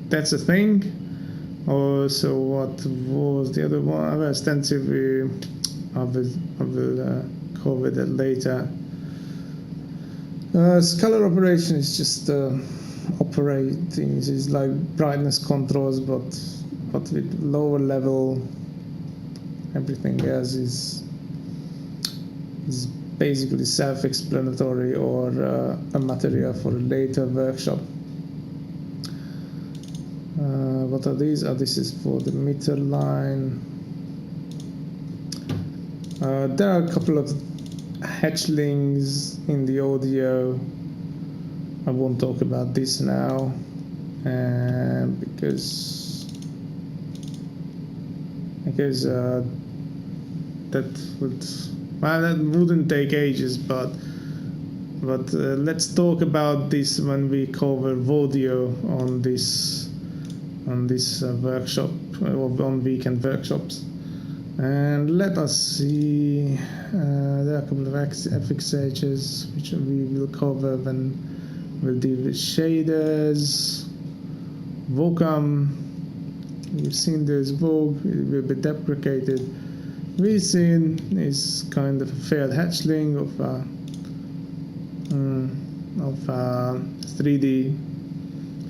A: that's a thing. Also, what was the other one? I will extensively, I will cover that later. Scalar operation is just operating. It's like brightness controls, but with lower level. Everything else is basically self-explanatory or a material for a later workshop. What are these? This is for the meter line. There are a couple of hatchlings in the audio. I won't talk about this now because that wouldn't take ages, but let's talk about this when we cover audio on this workshop or on weekend workshops. And let us see, there are a couple of FXHs which we will cover when we'll deal with shaders. Vocam, you've seen this Vogue, it will be deprecated. vsyn is kind of a failed hatchling of 3D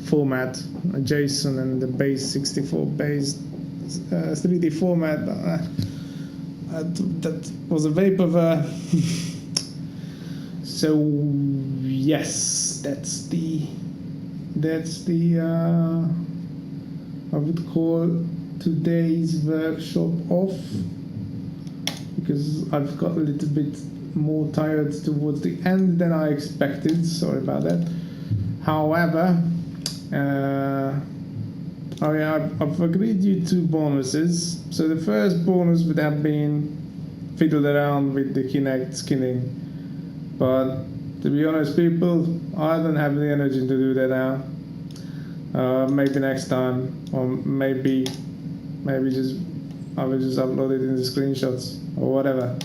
A: format, a JSON and the base 64 based 3D format. That was a vaporware. So yes, that's the I would call today's workshop off, because I've got a little bit more tired towards the end than I expected. Sorry about that. However, I've agreed you 2 bonuses. So the first bonus would have been fiddled around with the Kinect skinning, but to be honest, people, I don't have the energy to do that now. Maybe next time, or maybe just I will just upload it in the screenshots or whatever.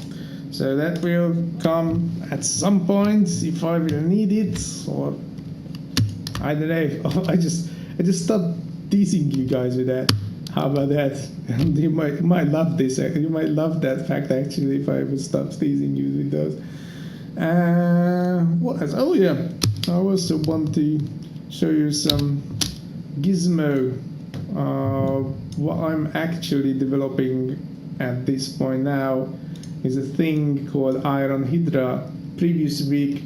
A: So that will come at some point if I will need it, or I don't know. I just stopped teasing you guys with that. How about that? You might love this. You might love that fact actually if I would stop teasing you with those. What else? Oh yeah, I also want to show you some gizmo. What I'm actually developing at this point now is a thing called Iron Hydra. Previous week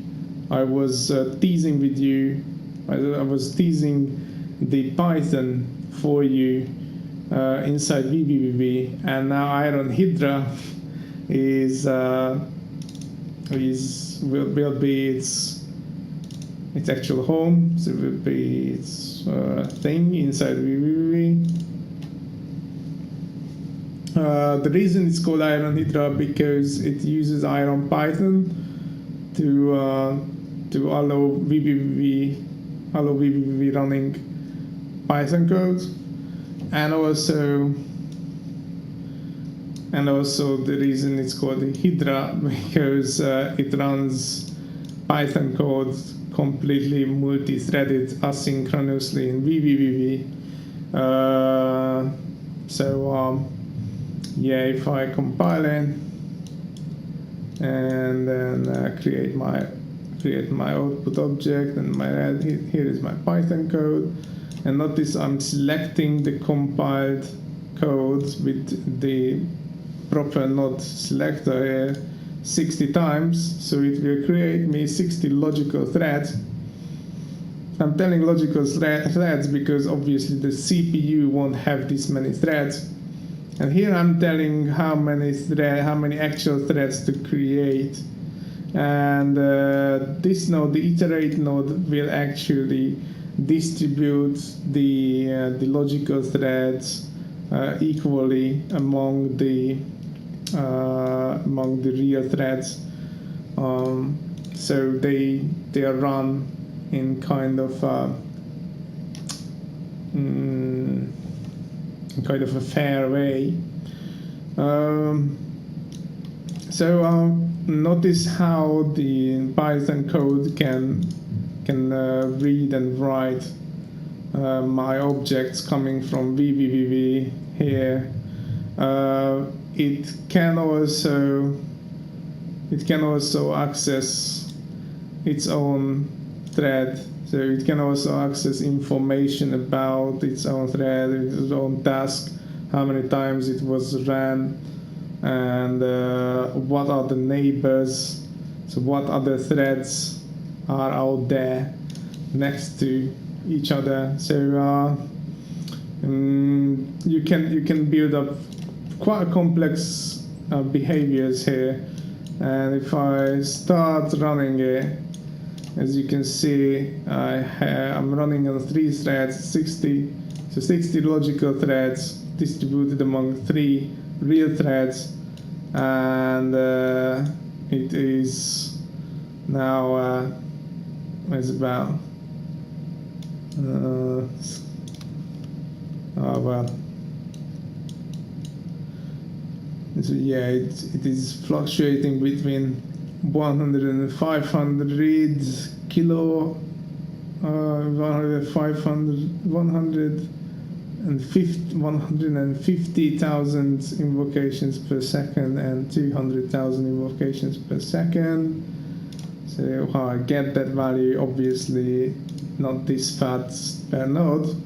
A: I was teasing with you. I was teasing the Python for you inside vvvv, and now Iron Hydra will be its actual home. So it will be its thing inside vvvv. The reason it's called Iron Hydra because it uses Iron Python to allow vvvv running Python code, and also the reason it's called Hydra because it runs Python code completely multi-threaded asynchronously in vvvv. Yeah, if I compile it and then create my output object, and here is my Python code, and notice I'm selecting the compiled code with the proper node selector here 60 times, so it will create me 60 logical threads. I'm telling logical threads because obviously the CPU won't have this many threads. And here I'm telling how many actual threads to create, and this node, the iterate node, will actually distribute the logical threads equally among the real threads. so they are run in kind of a fair way. So notice how the Python code can read and write my objects coming from vvvv here. It can also access its own thread, so it can also access information about its own thread, its own task, how many times it was ran, and what are the neighbors, so what other threads are out there next to each other. So you can build up quite complex behaviors here. And if I start running it, as you can see, I'm running on 3 threads, 60 logical threads distributed among 3 real threads, and it is now it's about so yeah, it is fluctuating between 100 and 500 kilo, 150,000 invocations per second and 200,000 invocations per second. So how I get that value, obviously not this fast per node.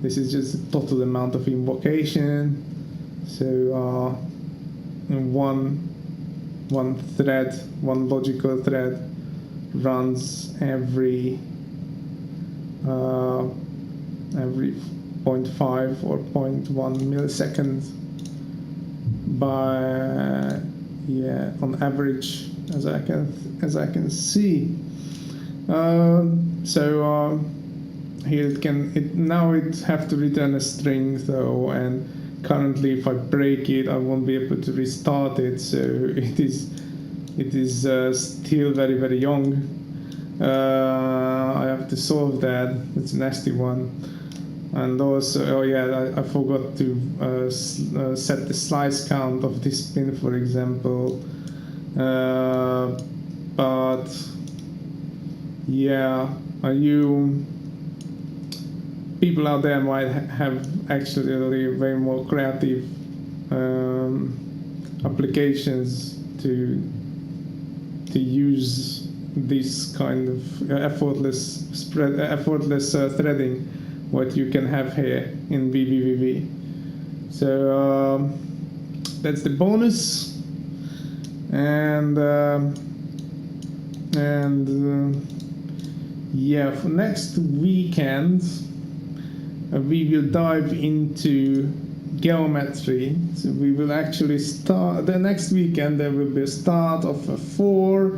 A: This is just the total amount of invocation. So one thread, one logical thread runs every 0.5 or 0.1 milliseconds by on average, as I can see. So here it have to return a string though, and currently if I break it I won't be able to restart it, so it is still very, very young. I have to solve that. It's a nasty one. And also, I forgot to set the slice count of this pin, for example. But yeah, people out there might have actually very more creative applications to use this kind of effortless threading, what you can have here in vvvv. So that's the bonus, and for next weekend we will dive into geometry. So we will actually start the next weekend. There will be a start of a 4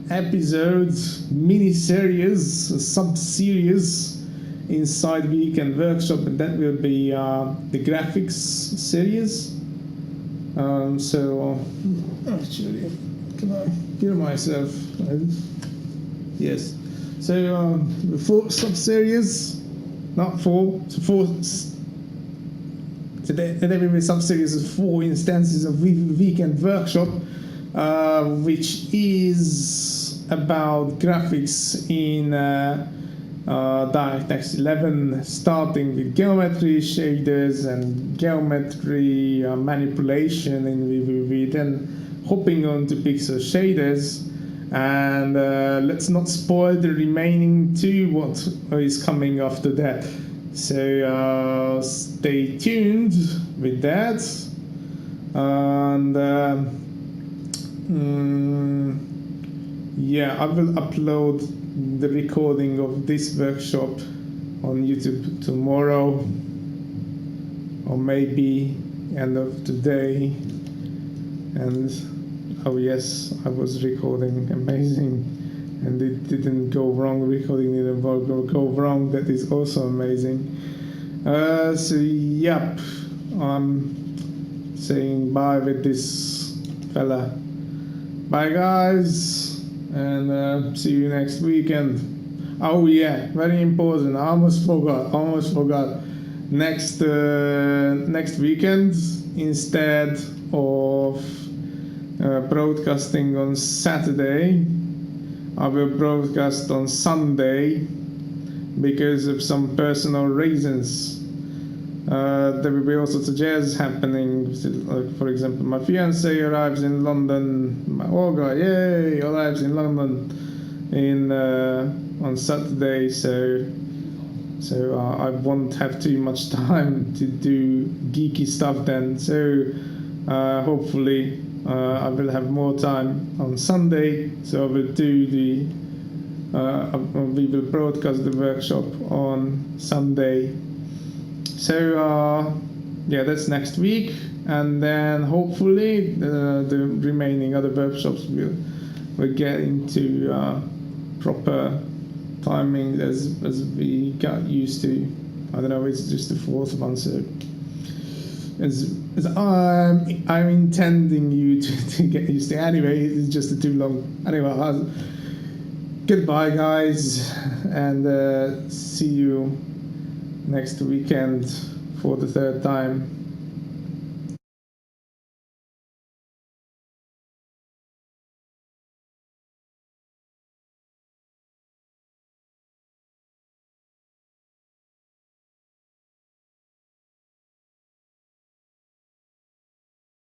A: episodes mini-series, a sub-series inside Weekend Workshop, and that will be the graphics series. So actually, can I hear myself? Yes. So 4 sub-series, not 4, so 4. So there will be a sub-series of 4 instances of Weekend Workshop, which is about graphics in DirectX 11, starting with geometry, shaders, and geometry manipulation in VVV, then hopping on to pixel shaders. And let's not spoil the remaining 2, what is coming after that. So stay tuned with that. And I will upload the recording of this workshop on YouTube tomorrow, or maybe end of today. And oh yes, I was recording, amazing, and it didn't go wrong. Recording didn't go wrong. That is also amazing. So yep, I'm saying bye with this fella. Bye guys. and see you next weekend. Oh yeah, very important. I almost forgot. Next weekend, instead of broadcasting on Saturday, I will broadcast on Sunday because of some personal reasons. There will be all sorts of jazz happening. Like, for example, my fiance arrives in London. My guy, yay, arrives in London on Saturday. So I won't have too much time to do geeky stuff then. So hopefully I will have more time on Sunday. So I will do we will broadcast the workshop on Sunday. So yeah, that's next week, and then hopefully the remaining other workshops will get into proper timing as we got used to. I don't know, it's just the fourth one, so as I'm intending you to get used to. Anyway, it's just too long. Anyway, goodbye guys, and see you next weekend for the third time.